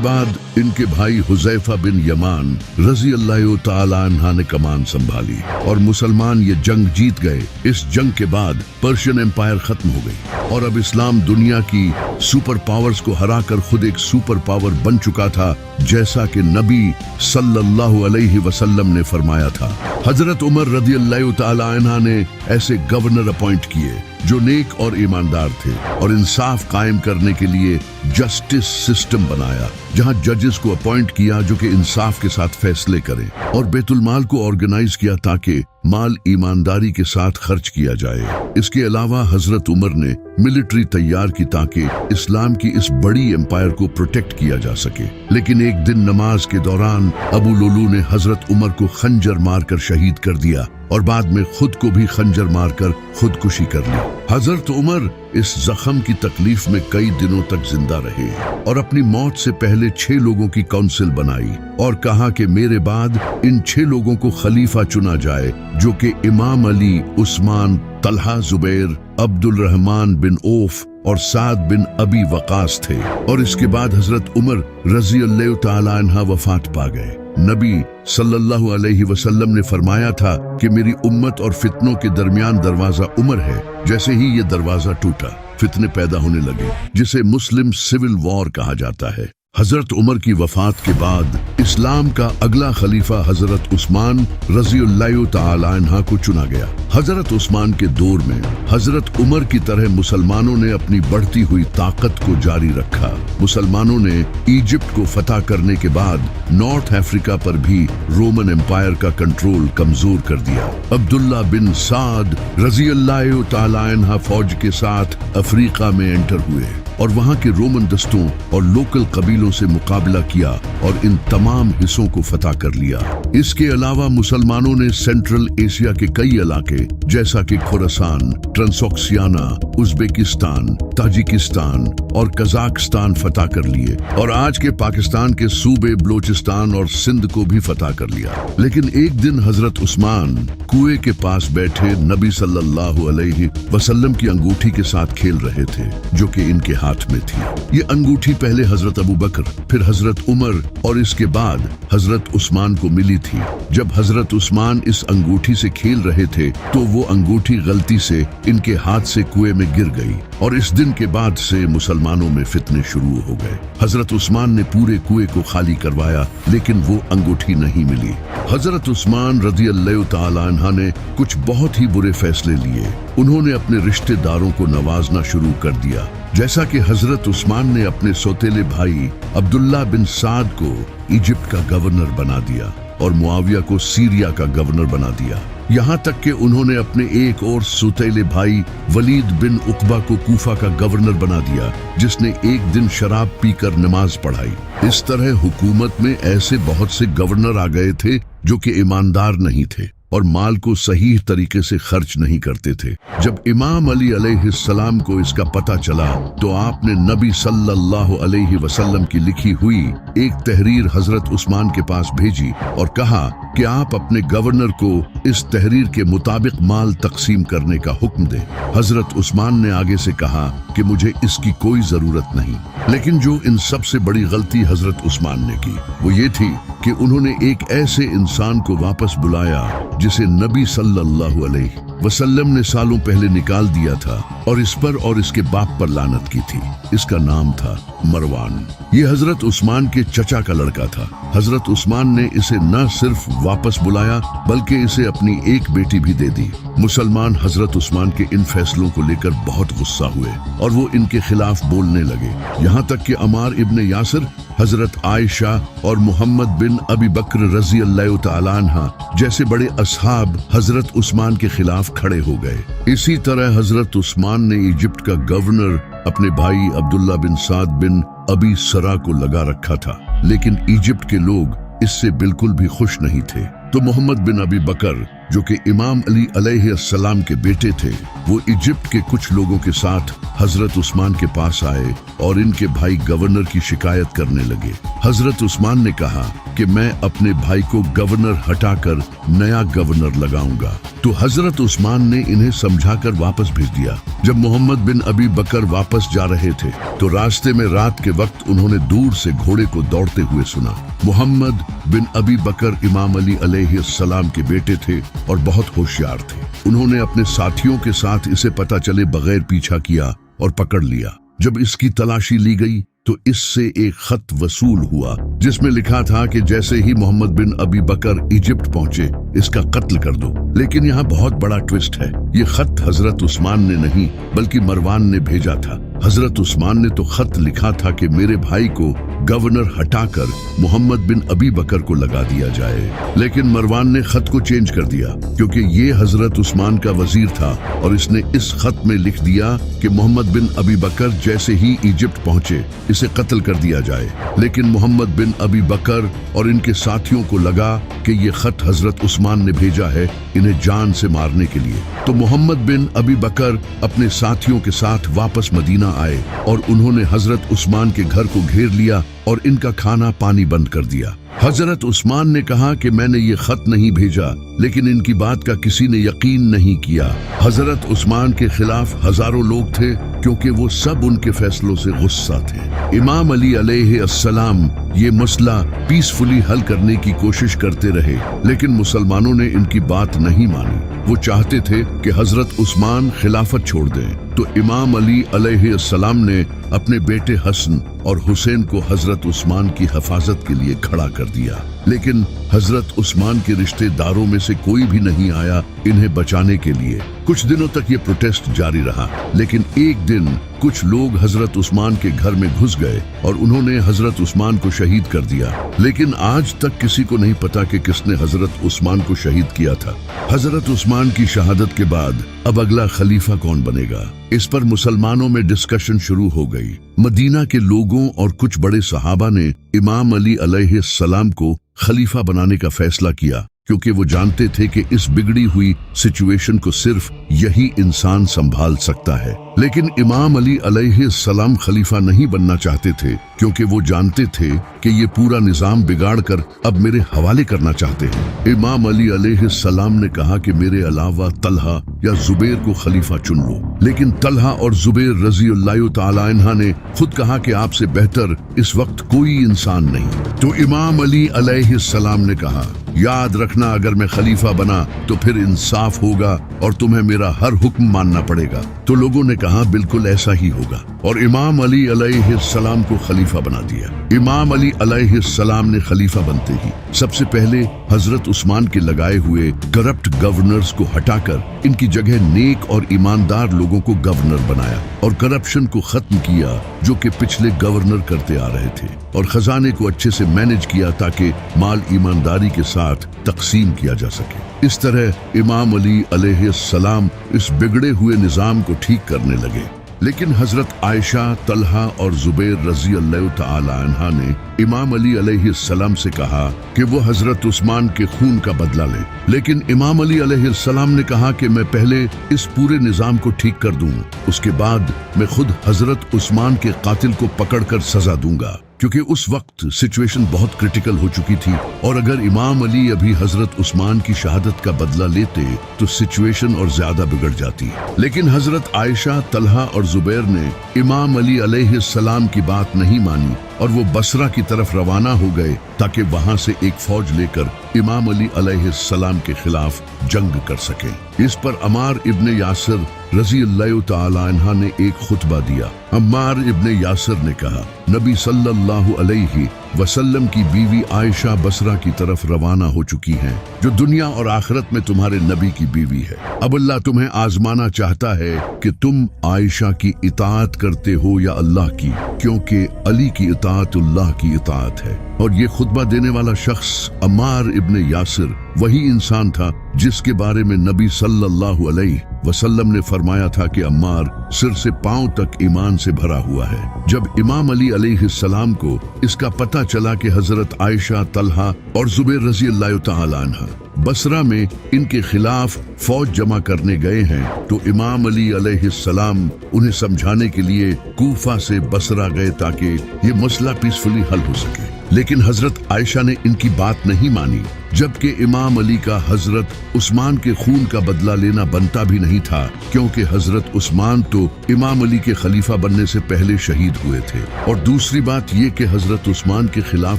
बाद इनके भाई हुज़ैफा बिन यमान रजी अल्लाह तआला अन्हा ने कमान संभाली और मुसलमान ये जंग जीत गए। इस जंग के बाद पर्शियन एम्पायर खत्म हो गई और अब इस्लाम दुनिया की सुपर पावर्स को हराकर खुद एक सुपर पावर बन चुका था, जैसा कि नबी सल्लल्लाहु अलैहि वसल्लम ने फरमाया था। हजरत उमर रज़ी अल्लाह तआला अन्हा ने ऐसे गवर्नर अपॉइंट किए जो नेक और ईमानदार थे और इंसाफ कायम करने के लिए जस्टिस सिस्टम बनाया, जहां जजेस को अपॉइंट किया जो कि इंसाफ के साथ फैसले करें, और बैतुल माल को ऑर्गेनाइज किया ताकि माल ईमानदारी के साथ खर्च किया जाए। इसके अलावा हजरत उमर ने मिलिट्री तैयार की ताकि इस्लाम की इस बड़ी एम्पायर को प्रोटेक्ट किया जा सके। लेकिन एक दिन नमाज के दौरान अबू लुलू ने हजरत उमर को खंजर मारकर शहीद कर दिया और बाद में खुद को भी खंजर मारकर खुदकुशी कर ली। हजरत उमर इस जख्म की तकलीफ में कई दिनों तक जिंदा रहे और अपनी मौत से पहले 6 लोगों की काउंसिल बनाई और कहा कि मेरे बाद इन 6 लोगों को खलीफा चुना जाए, जो कि इमाम अली, उस्मान, तलहा, जुबैर, अब्दुल रहमान बिन औफ और साद बिन अबी वकास थे। और इसके बाद हजरत उमर रजी अल्लाह तआला अन्हा वफात पा गए। नबी सल्लल्लाहु अलैहि वसल्लम ने फरमाया था कि मेरी उम्मत और फितनों के दरमियान दरवाजा उमर है। जैसे ही ये दरवाजा टूटा, फितने पैदा होने लगे, जिसे मुस्लिम सिविल वॉर कहा जाता है। हजरत उमर की वफात के बाद इस्लाम का अगला खलीफा हजरत उस्मान रज़ी अल्लाह तआला अन्हा को चुना गया। हजरत उस्मान के दौर में हजरत उमर की तरह मुसलमानों ने अपनी बढ़ती हुई ताकत को जारी रखा। मुसलमानों ने इजिप्ट को फतह करने के बाद नॉर्थ अफ्रीका पर भी रोमन एम्पायर का कंट्रोल कमजोर कर दिया। अब्दुल्ला बिन साद रज़ी अल्लाह तआला अन्हा फौज के साथ अफ्रीका में एंटर हुए और वहां के रोमन दस्तों और लोकल कबीलों से मुकाबला किया और इन तमाम हिस्सों को फतह कर लिया। इसके अलावा मुसलमानों ने सेंट्रल एशिया के कई इलाके जैसा कि खुरासान, ट्रांसोक्सियाना, उज्बेकिस्तान, ताजिकिस्तान और कजाकिस्तान फतह कर लिए और आज के पाकिस्तान के सूबे बलोचिस्तान और सिंध को भी फतह कर लिया। लेकिन एक दिन हजरत उस्मान कुएं के पास बैठे नबी सल्लल्लाहु अलैहि वसल्लम की अंगूठी के साथ खेल रहे थे, जो कि इनके हाथ में थी। ये अंगूठी पहले हजरत अबू बकर, फिर हजरत उमर और इसके बाद हजरत उस्मान को मिली थी। जब हजरत उस्मान इस अंगूठी से खेल रहे थे तो वो अंगूठी गलती से इनके हाथ से कुएं में गिर गई और इस दिन के बाद से मुसलमानों में फितने शुरू हो गए। हजरत उस्मान ने पूरे कुएं को खाली करवाया, लेकिन वो अंगूठी नहीं मिली। हजरत उस्मान रज़ी अल्लाह तआला अन्हा ने कुछ बहुत ही बुरे फैसले लिए। उन्होंने अपने रिश्तेदारों को नवाजना शुरू कर दिया, जैसा कि हजरत उस्मान ने अपने सौतेले भाई अब्दुल्ला बिन साद को इजिप्ट का गवर्नर बना दिया और मुआविया को सीरिया का गवर्नर बना दिया। यहाँ तक कि उन्होंने अपने एक और सौतेले भाई वलीद बिन उकबा को कूफा का गवर्नर बना दिया, जिसने एक दिन शराब पीकर नमाज पढ़ाई। इस तरह हुकूमत में ऐसे बहुत से गवर्नर आ गए थे जो कि ईमानदार नहीं थे और माल को सही तरीके से खर्च नहीं करते थे। जब इमाम अली अलैहिस्सलाम को इसका पता चला तो आपने नबी सल्लल्लाहु अलैहि वसल्लम की लिखी हुई एक तहरीर हजरत उस्मान के पास भेजी और कहा कि आप अपने गवर्नर को इस तहरीर के मुताबिक माल तकसीम करने का हुक्म दें। हजरत उस्मान ने आगे से कहा कि मुझे इसकी कोई जरूरत नहीं, लेकिन जो इन सबसे बड़ी गलती हजरत उस्मान ने की वो ये थी कि उन्होंने एक ऐसे इंसान को वापस बुलाया जिसे नबी सल्लल्लाहु अलैहि वसल्लम ने सालों पहले निकाल दिया था और इस पर और इसके बाप पर लानत की थी। इसका नाम था मरवान। ये हजरत उस्मान के चचा का लड़का था। हजरत उस्मान ने इसे न सिर्फ वापस बुलाया बल्कि इसे अपनी एक बेटी भी दे दी। मुसलमान हजरत उस्मान के इन फैसलों को लेकर बहुत गुस्सा हुए और वो इनके खिलाफ बोलने लगे। यहाँ तक कि अमार इब्न यासिर, हजरत आयशा और मोहम्मद बिन अबी बकर रजी अल्लाह तआला अन्हा जैसे बड़े असहाब हजरत उस्मान के खिलाफ खड़े हो गए। इसी तरह हजरत उस्मान ने इजिप्ट का गवर्नर अपने भाई अब्दुल्ला बिन साद बिन अबी सरा को लगा रखा था, लेकिन इजिप्ट के लोग इससे बिल्कुल भी खुश नहीं थे। तो मोहम्मद बिन अबी बकर, जो कि इमाम अली अलैहिस्सलाम के बेटे थे, वो इजिप्ट के कुछ लोगों के साथ हजरत उस्मान के पास आए और इनके भाई गवर्नर की शिकायत करने लगे। हजरत उस्मान ने कहा कि मैं अपने भाई को गवर्नर हटाकर नया गवर्नर लगाऊंगा। तो हजरत उस्मान ने इन्हें समझाकर वापस भेज दिया। जब मोहम्मद बिन अबी बकर वापस जा रहे थे तो रास्ते में रात के वक्त उन्होंने दूर से घोड़े को दौड़ते हुए सुना। मोहम्मद बिन अबी बकर इमाम अली अलैहिस्सलाम के बेटे थे और बहुत होशियार थे। उन्होंने अपने साथियों के साथ इसे पता चले बगैर पीछा किया और पकड़ लिया। जब इसकी तलाशी ली गई तो इससे एक खत वसूल हुआ जिसमें लिखा था कि जैसे ही मोहम्मद बिन अबी बकर इजिप्ट पहुंचे इसका कत्ल कर दो। लेकिन यहाँ बहुत बड़ा ट्विस्ट है। ये खत हजरत उस्मान ने नहीं बल्कि मरवान ने भेजा था। हजरत उस्मान ने तो खत लिखा था कि मेरे भाई को गवर्नर हटाकर मोहम्मद बिन अबी बकर को लगा दिया जाए, लेकिन मरवान ने खत को चेंज कर दिया क्योंकि ये हजरत उस्मान का वजीर था और इसने इस खत में लिख दिया कि मोहम्मद बिन अबी बकर जैसे ही इजिप्ट पहुंचे इसे कत्ल कर दिया जाए। लेकिन मोहम्मद बिन अबी बकर और इनके साथियों को लगा कि ये खत हजरत उस्मान ने भेजा है इन्हें जान से मारने के लिए। तो मोहम्मद बिन अबी बकर अपने साथियों के साथ वापस मदीना आए और उन्होंने हजरत उस्मान के घर को घेर लिया और इनका खाना पानी बंद कर दिया। हजरत उस्मान ने कहा कि मैंने ये खत नहीं भेजा, लेकिन इनकी बात का किसी ने यकीन नहीं किया। हजरत उस्मान के खिलाफ हजारों लोग थे क्योंकि वो सब उनके फैसलों से गुस्सा थे। इमाम अली अलैहिस्सलाम ये मसला पीसफुली हल करने की कोशिश करते रहे, लेकिन मुसलमानों ने इनकी बात नहीं मानी। वो चाहते थे कि हजरत उस्मान खिलाफत छोड़ दें। तो इमाम अली अलैहिस्सलाम ने अपने बेटे हसन और हुसैन को हजरत उस्मान की हिफाजत के लिए खड़ा कर दिया, लेकिन हजरत उस्मान के रिश्तेदारों में से कोई भी नहीं आया इन्हें बचाने के लिए। कुछ दिनों तक ये प्रोटेस्ट जारी रहा, लेकिन एक दिन कुछ लोग हजरत उस्मान के घर में घुस गए और उन्होंने हजरत उस्मान को शहीद कर दिया। लेकिन आज तक किसी को नहीं पता कि किसने हजरत उस्मान को शहीद किया था। हजरत उस्मान की शहादत के बाद अब अगला खलीफा कौन बनेगा, इस पर मुसलमानों में डिस्कशन शुरू हो गई। मदीना के लोगों और कुछ बड़े सहाबा ने इमाम अली अलैहिस्सलाम को खलीफा बनाने का फैसला किया क्योंकि वो जानते थे कि इस बिगड़ी हुई सिचुएशन को सिर्फ यही इंसान संभाल सकता है। लेकिन इमाम अली अलैहिस्सलाम खलीफा नहीं बनना चाहते थे क्योंकि वो जानते थे कि ये पूरा निजाम बिगाड़कर अब मेरे हवाले करना चाहते हैं। इमाम अली अलैहिस्सलाम ने कहा कि मेरे अलावा तलहा या जुबैर को खलीफा चुन लो, लेकिन तलहा और जुबैर रजी अल्लाह तआला अन्हा ने खुद कहा कि आपसे बेहतर इस वक्त कोई इंसान नहीं। तो इमाम अली अलैहिस्सलाम ने कहा, याद रखना अगर मैं खलीफा बना तो फिर इंसाफ होगा और तुम्हें मेरा हर हुक्म मानना पड़ेगा। तो लोगों ने कहा बिल्कुल ऐसा ही होगा और इमाम अली अलैहिस्सलाम को खलीफा बना दिया। इमाम अली अलैहिस्सलाम ने खलीफा बनते ही सबसे पहले हजरत उस्मान के लगाए हुए करप्ट गवर्नर्स को हटाकर इनकी जगह नेक और ईमानदार लोगों को गवर्नर बनाया और करप्शन को खत्म किया जो कि पिछले गवर्नर करते आ रहे थे, और खजाने को अच्छे से मैनेज किया ताकि माल ईमानदारी के साथ तकसीम किया जा सके। इस तरह इमाम अली अलैहिस्सलाम इस बिगड़े हुए निजाम को ठीक करने लगे। लेकिन हजरत आयशा, तलहा और जुबैर रजी अल्लाह तआला अन्हा ने इमाम अली अलैहिस्सलाम से कहा कि वो हजरत उस्मान के खून का बदला ले। लेकिन इमाम अली अलैहिस्सलाम ने कहा कि मैं पहले इस पूरे निजाम को ठीक कर दूं, उसके बाद मैं खुद हजरत उस्मान के कातिल को पकड़कर सजा दूंगा, क्योंकि उस वक्त सिचुएशन बहुत क्रिटिकल हो चुकी थी और अगर इमाम अली अभी हजरत उस्मान की शहादत का बदला लेते तो सिचुएशन और ज्यादा बिगड़ जाती। लेकिन हजरत आयशा, तलहा और जुबैर ने इमाम अली अलैहिस्सलाम की बात नहीं मानी اور وہ بصرہ کی طرف روانہ ہو گئے تاکہ وہاں سے ایک فوج لے کر امام علی علیہ السلام کے خلاف جنگ کر سکیں۔ اس پر عمار ابن یاسر رضی اللہ تعالی عنہ نے ایک خطبہ دیا۔ عمار ابن یاسر نے کہا، نبی صلی اللہ علیہ وسلم کی بیوی عائشہ بصرہ کی طرف روانہ ہو چکی ہیں، جو دنیا اور آخرت میں تمہارے نبی کی بیوی ہے۔ اب اللہ تمہیں آزمانا چاہتا ہے کہ تم عائشہ کی اطاعت کرتے ہو یا اللہ کی، کیونکہ علی کی اطاعت اللہ کی اطاعت ہے۔ اور یہ خطبہ دینے والا شخص عمار ابن یاسر وہی انسان تھا جس کے بارے میں نبی صلی اللہ علیہ وسلم نے فرمایا تھا کہ عمار سر سے پاؤں تک ایمان سے بھرا ہوا ہے۔ جب امام علی علیہ السلام کو اس کا پتہ چلا کہ حضرت عائشہ، طلحہ اور زبیر رضی اللہ تعالی عنہ بصرہ میں ان کے خلاف فوج جمع کرنے گئے ہیں، تو امام علی علیہ السلام انہیں سمجھانے کے لیے کوفہ سے بصرہ گئے تاکہ یہ مسئلہ پیسفلی حل ہو سکے۔ لیکن حضرت عائشہ نے ان کی بات نہیں مانی، جبکہ امام علی کا حضرت عثمان کے خون کا بدلہ لینا بنتا بھی نہیں تھا، کیونکہ حضرت عثمان تو امام علی کے خلیفہ بننے سے پہلے شہید ہوئے تھے۔ اور دوسری بات یہ کہ حضرت عثمان کے خلاف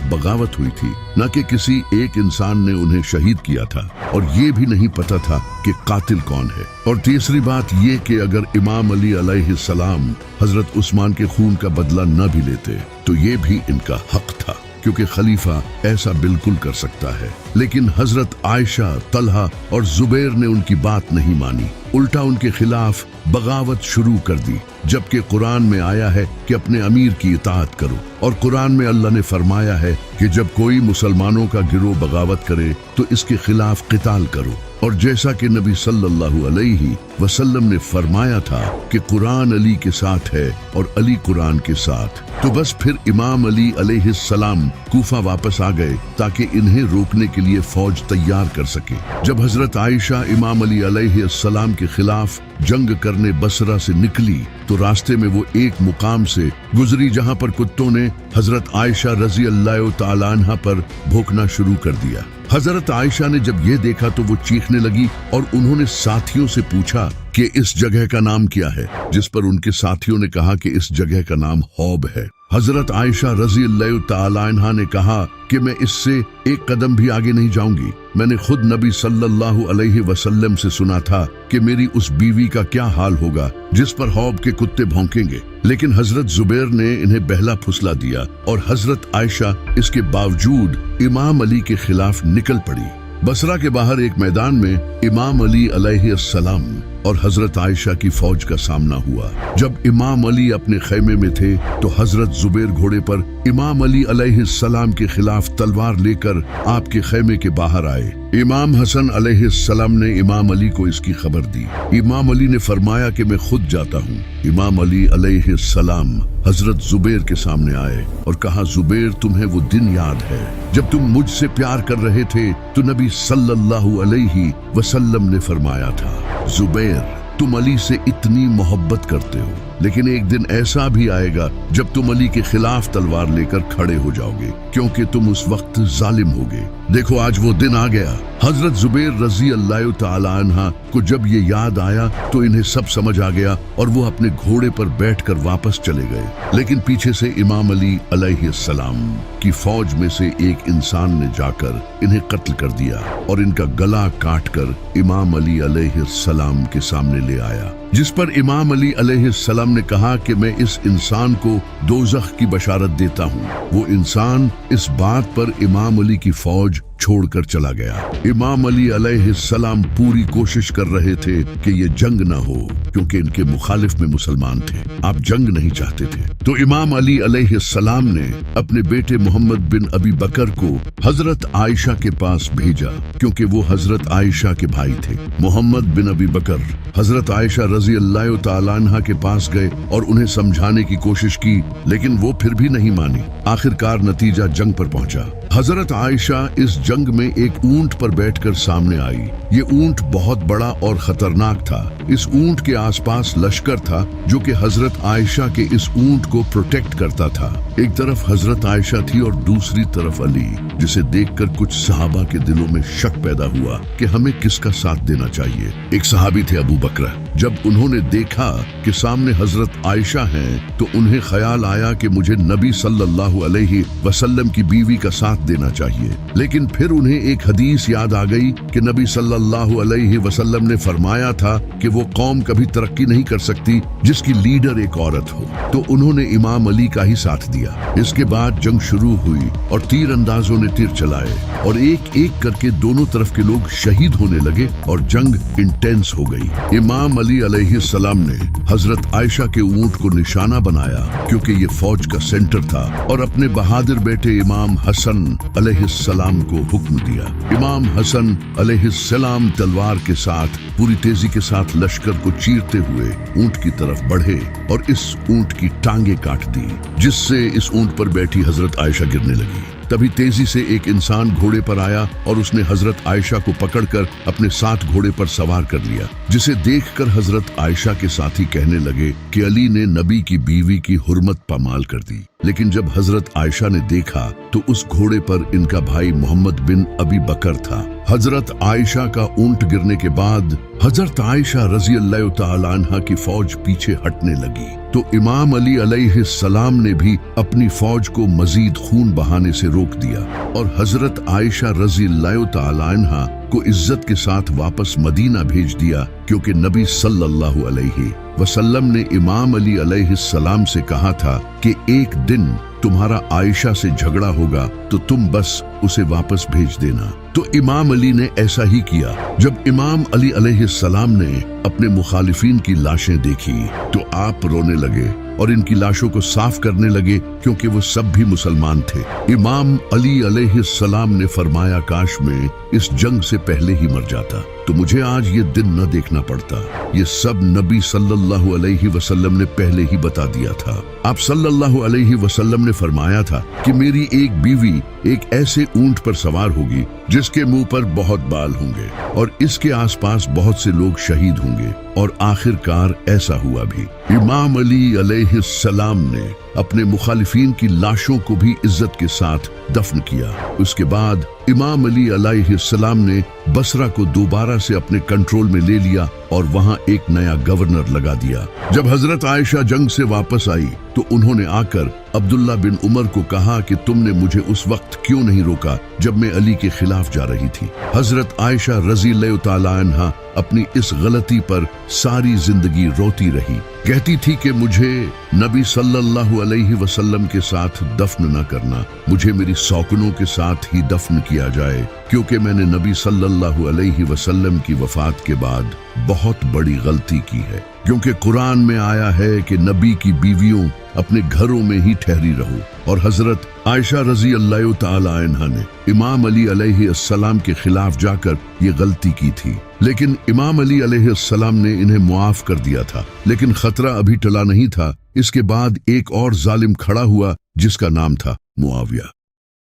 بغاوت ہوئی تھی، نہ کہ کسی ایک انسان نے انہیں شہید کیا تھا، اور یہ بھی نہیں پتا تھا کہ قاتل کون ہے۔ اور تیسری بات یہ کہ اگر امام علی علیہ السلام حضرت عثمان کے خون کا بدلہ نہ بھی لیتے تو یہ بھی ان کا حق تھا، کیونکہ خلیفہ ایسا بالکل کر سکتا ہے۔ لیکن حضرت عائشہ، طلحہ اور زبیر نے ان کی بات نہیں مانی، الٹا ان کے خلاف بغاوت شروع کر دی، جبکہ قرآن میں آیا ہے کہ اپنے امیر کی اطاعت کرو، اور قرآن میں اللہ نے فرمایا ہے کہ جب کوئی مسلمانوں کا گروہ بغاوت کرے تو اس کے خلاف قتال کرو۔ اور جیسا کہ نبی صلی اللہ علیہ وسلم نے فرمایا تھا کہ قرآن علی کے ساتھ ہے اور علی قرآن کے ساتھ، تو بس پھر امام علی علیہ السلام کوفہ واپس آ گئے تاکہ انہیں روکنے کے لیے فوج تیار کر سکے۔ جب حضرت عائشہ امام علی علیہ السلام کے خلاف جنگ کرنے بصرہ سے نکلی تو راستے میں وہ ایک مقام سے گزری جہاں پر کتوں نے حضرت عائشہ رضی اللہ تعالی عنہ پر بھونکنا شروع کر دیا۔ حضرت عائشہ نے جب یہ دیکھا تو وہ چیخنے لگی اور انہوں نے ساتھیوں سے پوچھا کہ اس جگہ کا نام کیا ہے، جس پر ان کے ساتھیوں نے کہا کہ اس جگہ کا نام حوب ہے۔ حضرت عائشہ رضی اللہ تعالی عنہ نے کہا کہ میں اس سے ایک قدم بھی آگے نہیں جاؤں گی، میں نے خود نبی صلی اللہ علیہ وسلم سے سنا تھا کہ میری اس بیوی کا کیا حال ہوگا جس پر حوب کے کتے بھونکیں گے۔ لیکن حضرت زبیر نے انہیں بہلا پھسلا دیا اور حضرت عائشہ اس کے باوجود امام علی کے خلاف نکل پڑی۔ بصرہ کے باہر ایک میدان میں امام علی علیہ السلام اور حضرت عائشہ کی فوج کا سامنا ہوا۔ جب امام علی اپنے خیمے میں تھے تو حضرت زبیر گھوڑے پر امام علی علیہ السلام کے خلاف تلوار لے کر آپ کے خیمے کے باہر آئے۔ امام حسن علیہ السلام نے امام علی کو اس کی خبر دی۔ امام علی نے فرمایا کہ میں خود جاتا ہوں۔ امام علی علیہ السلام حضرت زبیر کے سامنے آئے اور کہا، زبیر تمہیں وہ دن یاد ہے جب تم مجھ سے پیار کر رہے تھے تو نبی صلی اللہ علیہ وسلم نے فرمایا تھا، زبیر تم علی سے اتنی محبت کرتے ہو، لیکن ایک دن ایسا بھی آئے گا جب تم علی کے خلاف تلوار لے کر کھڑے ہو جاؤ گے، کیونکہ تم اس وقت ظالم ہوگے۔ دیکھو آج وہ دن آ گیا۔ حضرت زبیر رضی اللہ تعالی عنہ کو جب یہ یاد آیا تو انہیں سب سمجھ آ گیا اور وہ اپنے گھوڑے پر بیٹھ کر واپس چلے گئے۔ لیکن پیچھے سے امام علی علیہ السلام کی فوج میں سے ایک انسان نے جا کر انہیں قتل کر دیا اور ان کا گلا کاٹ کر امام علی علیہ السلام کے سامنے لے آیا، جس پر امام علی علیہ السلام نے کہا کہ میں اس انسان کو دوزخ کی بشارت دیتا ہوں۔ وہ انسان اس بات پر امام علی کی فوج چھوڑ کر چلا گیا۔ امام علی علیہ السلام پوری کوشش کر رہے تھے کہ یہ جنگ نہ ہو، کیونکہ ان کے مخالف میں مسلمان تھے، آپ جنگ نہیں چاہتے تھے۔ تو امام علی علیہ السلام نے اپنے بیٹے محمد بن ابی بکر کو حضرت عائشہ کے پاس بھیجا، کیونکہ وہ حضرت عائشہ کے بھائی تھے۔ محمد بن ابی بکر حضرت عائشہ رضی اللہ تعالی عنہ کے پاس گئے اور انہیں سمجھانے کی کوشش کی، لیکن وہ پھر بھی نہیں مانی۔ آخرکار نتیجہ جنگ پر پہنچا۔ हजरत आयशा इस जंग में एक ऊंट पर बैठकर सामने आई। ये ऊंट बहुत बड़ा और खतरनाक था। इस ऊंट के आसपास लश्कर था जो कि हजरत आयशा के इस ऊंट को प्रोटेक्ट करता था। एक तरफ हजरत आयशा थी और दूसरी तरफ अली, जिसे देखकर कुछ सहाबा के दिलों में शक पैदा हुआ कि हमें किसका साथ देना चाहिए। एक सहाबी थे अबू बकर। जब उन्होंने देखा कि सामने हजरत आयशा हैं, तो उन्हें ख्याल आया कि मुझे नबी सल्लल्लाहु अलैहि वसल्लम की बीवी का साथ देना चाहिए। लेकिन फिर उन्हें एक हदीस याद आ गई कि नबी सल्लल्लाहु अलैहि वसल्लम ने फरमाया था कि वो कौम कभी तरक्की नहीं कर सकती जिसकी लीडर एक औरत हो। तो उन्होंने इमाम अली का ही साथ दिया। इसके बाद जंग शुरू हुई और तीर अंदाजों ने तीर चलाए और एक एक करके दोनों तरफ के लोग शहीद होने लगे और जंग इंटेंस हो गई। इमाम अली अलैहिस्सलाम ने हजरत आयशा के ऊंट को निशाना बनाया क्योंकि ये फौज का सेंटर था और अपने बहादुर बेटे इमाम हसन अलैहिस्सलाम को हुक्म दिया। इमाम हसन अलैहिस्सलाम तलवार के साथ पूरी तेजी के साथ लश्कर को चीरते हुए ऊंट की तरफ बढ़े और इस ऊंट की टांगे काट दी, जिससे इस ऊंट पर बैठी हजरत आयशा गिरने लगी। तभी तेजी से एक इंसान घोड़े पर आया और उसने हजरत आयशा को पकड़कर अपने साथ घोड़े पर सवार कर लिया, जिसे देखकर हजरत आयशा के साथी कहने लगे कि अली ने नबी की बीवी की हुर्मत पामाल कर दी। लेकिन जब हजरत आयशा ने देखा तो उस घोड़े पर इनका भाई मोहम्मद बिन अबी बकर था। हजरत आयशा का ऊंट गिरने के बाद हजरत आयशा रजी अल्लाह तआला अन्हा की फौज पीछे हटने लगी, तो इमाम अली अलैहिस्सलाम ने भी अपनी फौज को मजीद खून बहाने से रोक दिया और हजरत आयशा रजी अल्लाह तआला अन्हा को इज्जत के साथ वापस मदीना भेज दिया, क्योंकि नबी सल्लल्लाहु अलैहि वसल्लम ने इमाम अली अलैहिस्सलाम से कहा था कि एक दिन तुम्हारा आयशा से झगड़ा होगा तो तुम बस उसे वापस भेज देना। तो इमाम अली ने ऐसा ही किया। जब इमाम अली अलैहिस्सलाम ने अपने मुखालिफिन की लाशें देखी तो आप रोने लगे और इनकी लाशों को साफ करने लगे, क्योंकि वो सब भी मुसलमान थे। इमाम अली अलैहिस्सलाम ने फरमाया, काश में इस जंग से पहले ही मर जाता तो मुझे आज ये दिन न देखना पड़ता। ये सब नबी सल्लल्लाहु अलैहि वसल्लम ने पहले ही बता दिया था। आप सल्लल्लाहु अलैहि वसल्लम ने फरमाया था कि मेरी एक बीवी एक ऐसे ऊंट पर सवार होगी जिसके मुंह पर बहुत बाल होंगे और इसके आसपास बहुत से लोग शहीद होंगे, और आखिरकार ऐसा हुआ भी। इमाम अली अलैहिस्सलाम ने अपने मुखालिफिन की लाशों को भी इज्जत के साथ दफन किया। उसके बाद इमाम अली अलैहिस्सलाम ने बसरा को दोबारा से अपने कंट्रोल में ले लिया और वहां एक नया गवर्नर लगा दिया। जब हजरत आयशा जंग से वापस आई तो उन्होंने आकर अब्दुल्ला बिन उमर को कहा कि तुमने मुझे उस वक्त क्यों नहीं रोका जब मैं अली के खिलाफ जा रही थी। हजरत आयशा रज़ी अल्लाह तआला अन्हा अपनी इस गलती पर सारी जिंदगी रोती रही, कहती थी कि मुझे नबी सल्लल्लाहु अलैहि वसल्लम के साथ दफन न करना, मुझे मेरी सौकनों के साथ ही दफन किया जाए, क्योंकि मैंने नबी सल्लल्लाहु अलैहि वसल्लम की वफात के बाद बहुत बड़ी गलती की है। क्योंकि कुरान में आया है कि नबी की बीवियों अपने घरों में ही ठहरी रहो, और हजरत आयशा रजी अल्लाह तआला अन्हा ने इमाम अली अलैहिस्सलाम के खिलाफ जाकर ये गलती की थी। लेकिन इमाम अली अलैहिस्सलाम ने इन्हें मुआफ कर दिया था। लेकिन खतरा अभी टला नहीं था। इसके बाद एक और जालिम खड़ा हुआ जिसका नाम था मुआविया।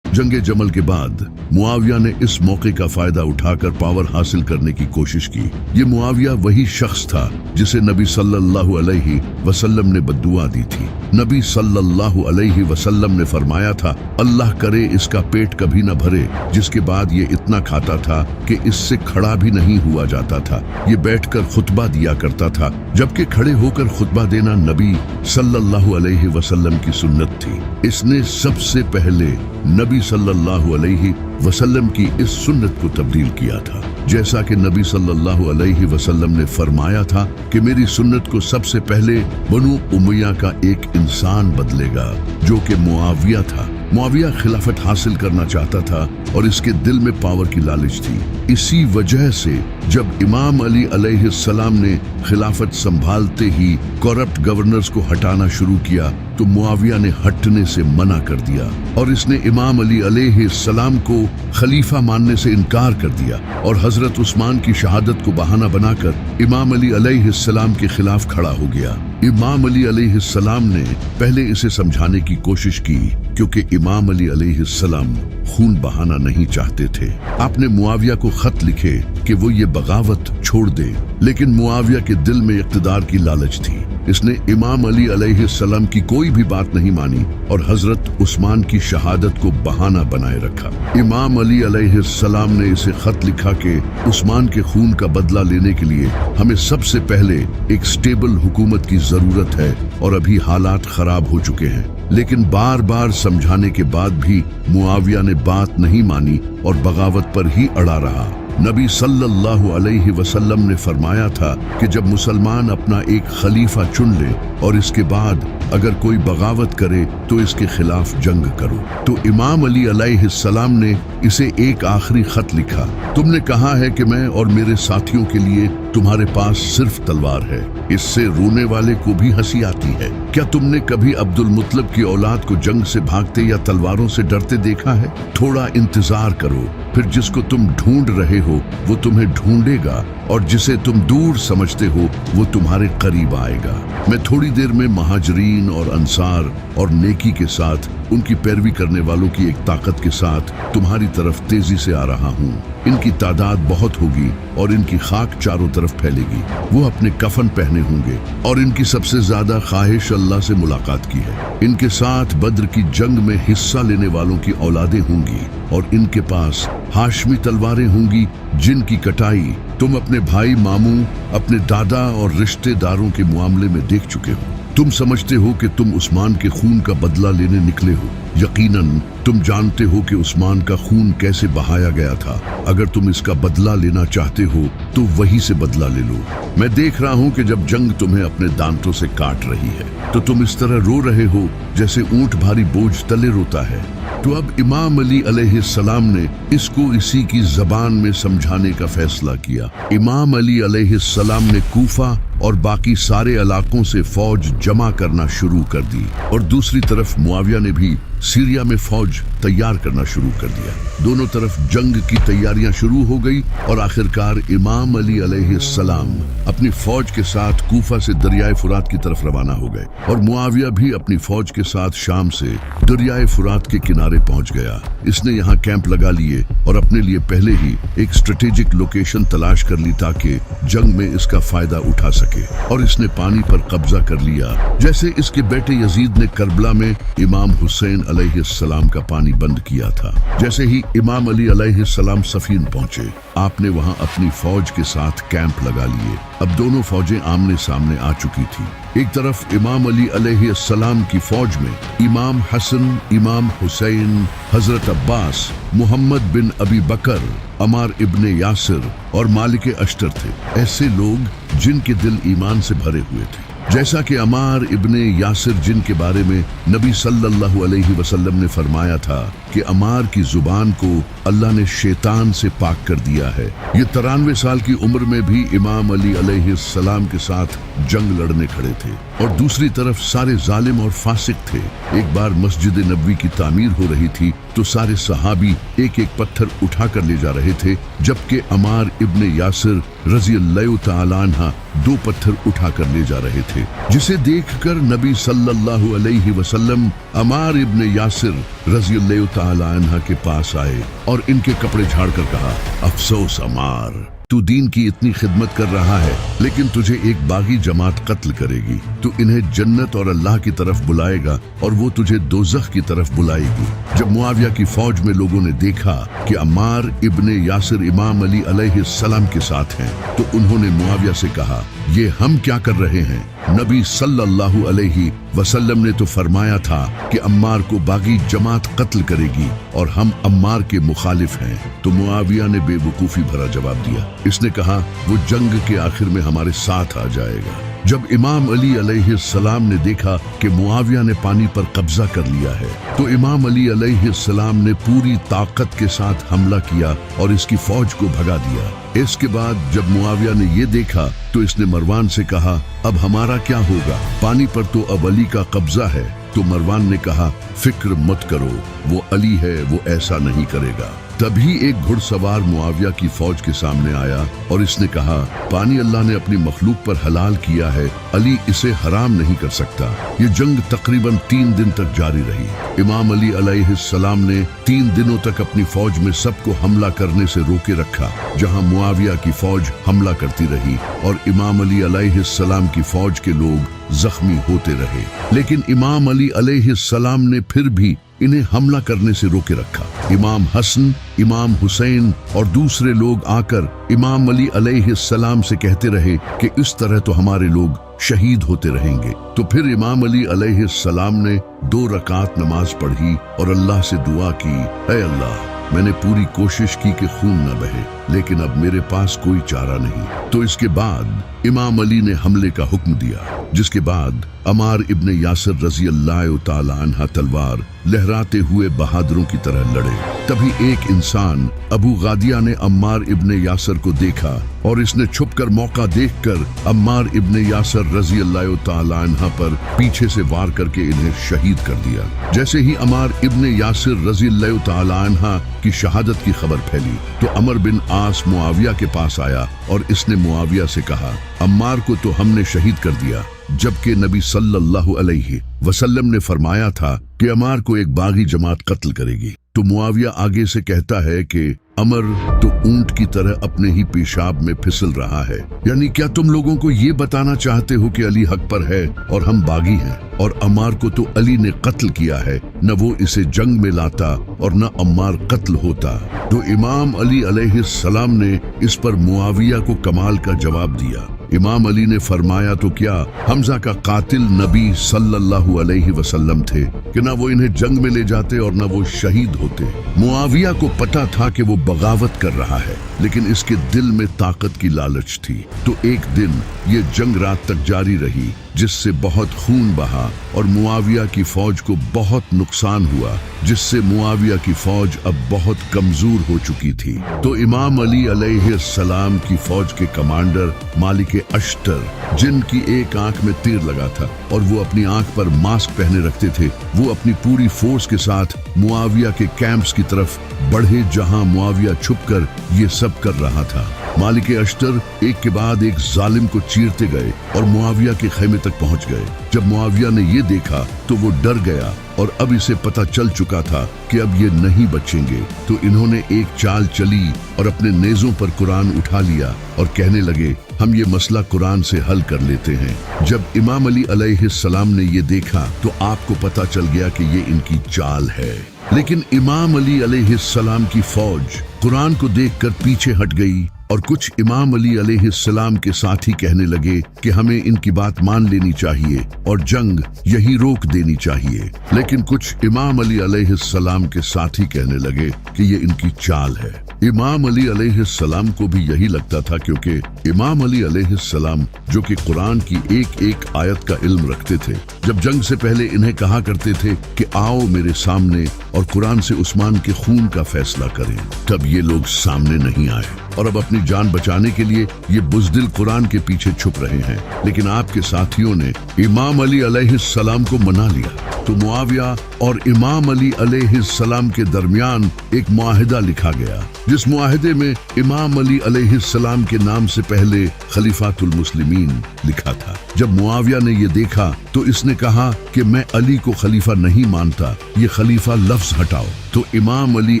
जंगे जमल के बाद मुआविया ने इस मौके का फायदा उठाकर पावर हासिल करने की कोशिश की। ये मुआविया वही शख्स था जिसे नबी सल्लल्लाहु अलैहि वसल्लम ने बद्दुआ दी थी। नबी सल्लल्लाहु अलैहि वसल्लम ने फरमाया था, अल्लाह करे इसका पेट कभी न भरे। जिसके बाद ये इतना खाता था कि इससे खड़ा भी नहीं हुआ जाता था। ये बैठकर खुतबा दिया करता था, जबकि खड़े होकर खुतबा देना नबी सल्लल्लाहु अलैहि वसल्लम की सुन्नत थी। इसने सबसे पहले नबी सल्लल्लाहु अलैहि वसल्लम की इस सुन्नत को तब्दील किया था। जैसा कि नबी सल्लल्लाहु अलैहि वसल्लम ने फरमाया था कि मेरी सुन्नत को सबसे पहले बनु उमैया का एक इंसान बदलेगा, जो कि मुआविया था। मुआविया खिलाफत हासिल करना चाहता था और इसके दिल में पावर की लालच थी। इसी वजह से जब इमाम अली अलैहिस्सलाम ने खिलाफत संभालते ही करप्ट गवर्नर्स को हटाना शुरू किया तो मुआविया ने हटने से मना कर दिया और इसने इमाम अली अलैहिस्सलाम को खलीफा मानने से इनकार कर दिया और हजरत उस्मान की शहादत को बहाना बनाकर इमाम अली अलैहिस्सलाम के खिलाफ खड़ा हो गया। इमाम अली अलैहिस्सलाम ने पहले इसे समझाने की कोशिश की क्योंकि इमाम अली अलैहिस्सलाम खून बहाना नहीं चाहते थे। आपने मुआविया को खत लिखे कि वो ये बगावत छोड़ दे, लेकिन मुआविया के दिल में इक़्तिदार की लालच थी। इसने इमाम अली अलैहिस्सलाम की कोई भी बात नहीं मानी और हजरत उस्मान की शहादत को बहाना बनाए रखा। इमाम अली अलैहिस्सलाम ने इसे खत लिखा कि उस्मान के खून का बदला लेने के लिए हमें सबसे पहले एक स्टेबल हुकूमत की जरूरत है और अभी हालात खराब हो चुके हैं। लेकिन बार बार समझाने के बाद भी मुआविया ने बात नहीं मानी और बगावत पर ही अड़ा रहा। नबी सल्लल्लाहु अलैहि वसल्लम ने फरमाया था कि जब मुसलमान अपना एक खलीफा चुन ले और इसके बाद अगर कोई बगावत करे तो इसके खिलाफ जंग करो। तो इमाम अली अलैहिस्सलाम ने इसे एक आखिरी खत लिखा, तुमने कहा है कि मैं और मेरे साथियों के लिए तुम्हारे पास सिर्फ तलवार है, इससे रोने वाले को भी हंसी आती है। क्या तुमने कभी अब्दुल मुत्तलिब की औलाद को जंग से भागते या तलवारों से डरते देखा है? थोड़ा इंतजार करो, फिर जिसको तुम ढूंढ रहे हो वो तुम्हें ढूंढेगा और जिसे तुम दूर समझते हो वो तुम्हारे करीब आएगा। मैं थोड़ी देर में महाजरीन और अंसार और नेकी के साथ उनकी पैरवी करने वालों की एक ताकत के साथ तुम्हारी तरफ तेजी से आ रहा हूँ। इनकी तादाद बहुत होगी और इनकी खाक चारों तरफ फैलेगी। वो अपने कफन पहने होंगे और इनकी सबसे ज्यादा ख्वाहिश अल्लाह से मुलाकात की है। इनके साथ बद्र की जंग में हिस्सा लेने वालों की औलादें होंगी और इनके पास हाशमी तलवारें होंगी जिनकी कटाई तुम अपने भाई मामू, अपने दादा और रिश्तेदारों के मामले में देख चुके हो। तुम समझते हो कि तुम उस्मान के खून का बदला लेने निकले हो। यकीनन तुम जानते हो कि उस्मान का खून कैसे बहाया गया था। अगर तुम इसका बदला लेना चाहते हो तो वहीं से बदला ले लो। मैं देख रहा हूँ कि जब जंग तुम्हें अपने दांतों से काट रही है तो तुम इस तरह रो रहे हो जैसे ऊंट भारी बोझ तले रोता है। तो अब इमाम अली अलैहिस्सलाम ने इसको इसी की जबान में समझाने का फैसला किया। इमाम अली अलैहिस्सलाम ने कूफा और बाकी सारे इलाकों से फौज जमा करना शुरू कर दी और दूसरी तरफ मुआविया ने भी सीरिया में फौज तैयार करना शुरू कर दिया। दोनों तरफ जंग की तैयारियां शुरू हो गई और आखिरकार इमाम अली अलैहिस्सलाम अपनी फौज के साथ कूफा से दरियाए फुरात की तरफ रवाना हो गए और मुआविया भी अपनी फौज के साथ शाम से दरियाए फुरात के किनारे पहुंच गया। इसने यहाँ कैंप लगा लिए और अपने लिए पहले ही एक स्ट्रेटेजिक लोकेशन तलाश कर ली ताकि जंग में इसका फायदा उठा सके और इसने पानी पर कब्जा कर लिया। जैसे इसके बेटे यजीद ने करबला में इमाम हुसैन अलैहिस्सलाम का पानी बंद किया था। जैसे ही इमाम अली अलैहिस्सलाम सफीन पहुंचे, आपने वहां अपनी फौज के साथ कैंप लगा लिए। अब दोनों फौजें आमने सामने आ चुकी थी। एक तरफ इमाम अली अलैहिस्सलाम की फौज में इमाम हसन, इमाम हुसैन, हजरत अब्बास, मोहम्मद बिन अबी बकर, अमार इब्ने यासिर और मालिक अश्तर थे। ऐसे लोग जिनके दिल ईमान से भरे हुए थे। जैसा कि अमार इब्ने यासिर जिनके बारे में नबी सल्लल्लाहु अलैहि वसल्लम ने फरमाया था कि अमार की जुबान को अल्लाह ने शैतान से पाक कर दिया है। ये 93 साल की उम्र में भी इमाम अली अलैहिस्सलाम के साथ जंग लड़ने खड़े थे और दूसरी तरफ सारे जालिम और फासिक थे। एक बार मस्जिद नबवी की तामीर हो रही थी तो सारे सहाबी एक एक पत्थर उठा कर ले जा रहे थे, जबकि अमार इब्ने यासिर रज़ियल्लाहु तआला अन्हा 2 पत्थर उठा कर ले जा रहे थे, जिसे देखकर नबी सल्लल्लाहु अलैहि वसल्लम अमार इब्ने यासिर रज़ियल्लाहु तआला अन्हा के पास आए और इनके कपड़े झाड़कर कहा, अफसोस अमार, तू दीन की इतनी खिदमत कर रहा है लेकिन तुझे एक बागी जमात कत्ल करेगी। तू इन्हें जन्नत और अल्लाह की तरफ बुलाएगा और वो तुझे दोज़ख की तरफ बुलाएगी। जब मुआविया की फौज में लोगों ने देखा कि अमार इब्ने यासिर इमाम अली अलैहिस्सलाम के साथ हैं तो उन्होंने मुआविया से कहा, ये हम क्या कर रहे हैं? नबी सल्लल्लाहु अलैहि वसल्लम ने तो फरमाया था कि अम्मार को बागी जमात कत्ल करेगी और हम अम्मार के मुखालिफ हैं। तो मुआविया ने बेवकूफ़ी भरा जवाब दिया। इसने कहा, वो जंग के आखिर में हमारे साथ आ जाएगा। जब इमाम अली अलैहिस्सलाम ने देखा कि मुआविया ने पानी पर कब्जा कर लिया है तो इमाम अली अलैहिस्सलाम ने पूरी ताकत के साथ हमला किया और इसकी फौज को भगा दिया। इसके बाद जब मुआविया ने ये देखा तो इसने मरवान से कहा, अब हमारा क्या होगा? पानी पर तो अब अली का कब्जा है। तो मरवान ने कहा, फिक्र मत करो, वो अली है वो ऐसा नहीं करेगा। तभी एक घुड़सवार मुआविया की फौज के सामने आया और इसने कहा, पानी अल्लाह ने अपनी मखलूक पर हलाल किया है, अली इसे हराम नहीं कर सकता। ये जंग तकरीबन 3 दिन तक जारी रही। इमाम अली अलैहिस्सलाम ने 3 दिनों तक अपनी फौज में सबको हमला करने से रोके रखा, जहां मुआविया की फौज हमला करती रही और इमाम अली अलैहिस्सलाम की फौज के लोग जख्मी होते रहे। लेकिन इमाम अली अलैहिस्सलाम ने फिर भी इन्हें हमला करने से रोके रखा। इमाम हसन, इमाम हुसैन और दूसरे लोग आकर इमाम अली अलैहिस्सलाम से कहते रहे कि इस तरह तो हमारे लोग शहीद होते रहेंगे। तो फिर इमाम अली अलैहिस्सलाम ने 2 रकात नमाज पढ़ी और अल्लाह से दुआ की, ऐ अल्लाह, मैंने पूरी कोशिश की कि खून न बहे, लेकिन अब मेरे पास कोई चारा नहीं। तो इसके बाद इमाम अली ने हमले का हुक्म दिया, जिसके बाद अमार इब्ने यासिर रजी अल्लाह तआला अन्हा तलवार लहराते हुए बहादुरों की तरह लड़े। तभी एक इंसान अबू गादिया ने अम्मार इब्ने यासिर को देखा और इसने छुपकर मौका देखकर अम्मार इब्ने यासिर रजी अल्लाह तआला अन्हा पर पीछे से वार करके इन्हें शहीद कर दिया। जैसे ही अम्मार इब्ने यासिर रजी अल्लाह तआला अन्हा की शहादत की खबर फैली तो अमर बिन आस मुआविया के पास आया और इसने मुआविया से कहा, अम्मार को तो हमने शहीद कर दिया, जबकि नबी सल्लल्लाहु अलैहि वसल्लम ने फरमाया था कि अमार को एक बागी जमात कत्ल करेगी। तो मुआविया आगे से कहता है कि अमर तो ऊंट की तरह अपने ही पेशाब में फिसल रहा है। यानी क्या तुम लोगों को ये बताना चाहते हो कि अली हक पर है और हम बागी हैं, और अम्मार को तो अली ने कत्ल किया है, न वो इसे जंग में लाता और न अम्मार कत्ल होता। तो इमाम अली अलैहिस्सलाम ने इस पर मुआविया को कमाल का जवाब दिया। इमाम अली ने फरमाया, तो क्या हमजा का कातिल नबी सल्लल्लाहु अलैहि वसल्लम थे कि ना वो इन्हें जंग में ले जाते और ना वो शहीद होते। मुआविया को पता था कि वो बगावत कर रहा है, लेकिन इसके दिल में ताकत की लालच थी। तो एक दिन ये जंग रात तक जारी रही, जिससे बहुत खून बहा और मुआविया की फौज को बहुत नुकसान हुआ, जिससे मुआविया की फौज अब बहुत कमजोर हो चुकी थी। तो इमाम अली अलैहिस्सलाम की फौज के कमांडर मालिक अश्तर, जिनकी एक आंख में तीर लगा था और वो अपनी आंख पर मास्क पहने रखते थे, वो अपनी पूरी फोर्स के साथ मुआविया के कैंप्स की तरफ बढ़े, जहां मुआविया छुपकर ये सब कर रहा था। मालिक अश्तर एक के बाद एक जालिम को चीरते गए और मुआविया के खेमे तक पहुंच गए। जब मुआविया ने ये देखा तो वो डर गया और अब इसे पता चल चुका था कि अब ये नहीं बचेंगे। तो इन्होंने एक चाल चली और अपने नेज़ों पर कुरान उठा लिया और कहने लगे, हम ये मसला कुरान से हल कर लेते हैं। जब इमाम अली अलैहिस्सलाम ने ये देखा तो आपको पता चल गया कि ये इनकी चाल है। लेकिन इमाम अली अलैहिस्सलाम की फौज कुरान को देखकर पीछे हट गई और कुछ इमाम अली अलैहिस्सलाम के साथी कहने लगे कि हमें इनकी बात मान लेनी चाहिए और जंग यही रोक देनी चाहिए। लेकिन कुछ इमाम अली अलैहिस्सलाम के साथी कहने लगे कि ये इनकी चाल है। इमाम अली अलैहिस्सलाम को भी यही लगता था, क्योंकि इमाम अली अलैहिस्सलाम जो कि कुरान की एक एक आयत का इल्म रखते थे, जब जंग से पहले इन्हें कहा करते थे कि आओ मेरे सामने और कुरान से उस्मान के खून का फैसला करें। तब ये लोग सामने नहीं आए और अब अपनी जान बचाने के लिए ये बुज़दिल कुरान के पीछे छुप रहे हैं। लेकिन आपके साथियों ने इमाम अली अलैहिस्सलाम को मना लिया। तो मुआविया और इमाम अली अलैहिस्सलाम के दरमियान एक मुआहिदा लिखा गया, जिस मुआहिदे में इमाम अली अलैहिस्सलाम के नाम से पहले खलीफातुल मुस्लिमीन लिखा था। जब मुआविया ने ये देखा तो इसने कहा कि मैं अली को खलीफा नहीं मानता, ये खलीफा लफ्ज हटाओ। तो इमाम अली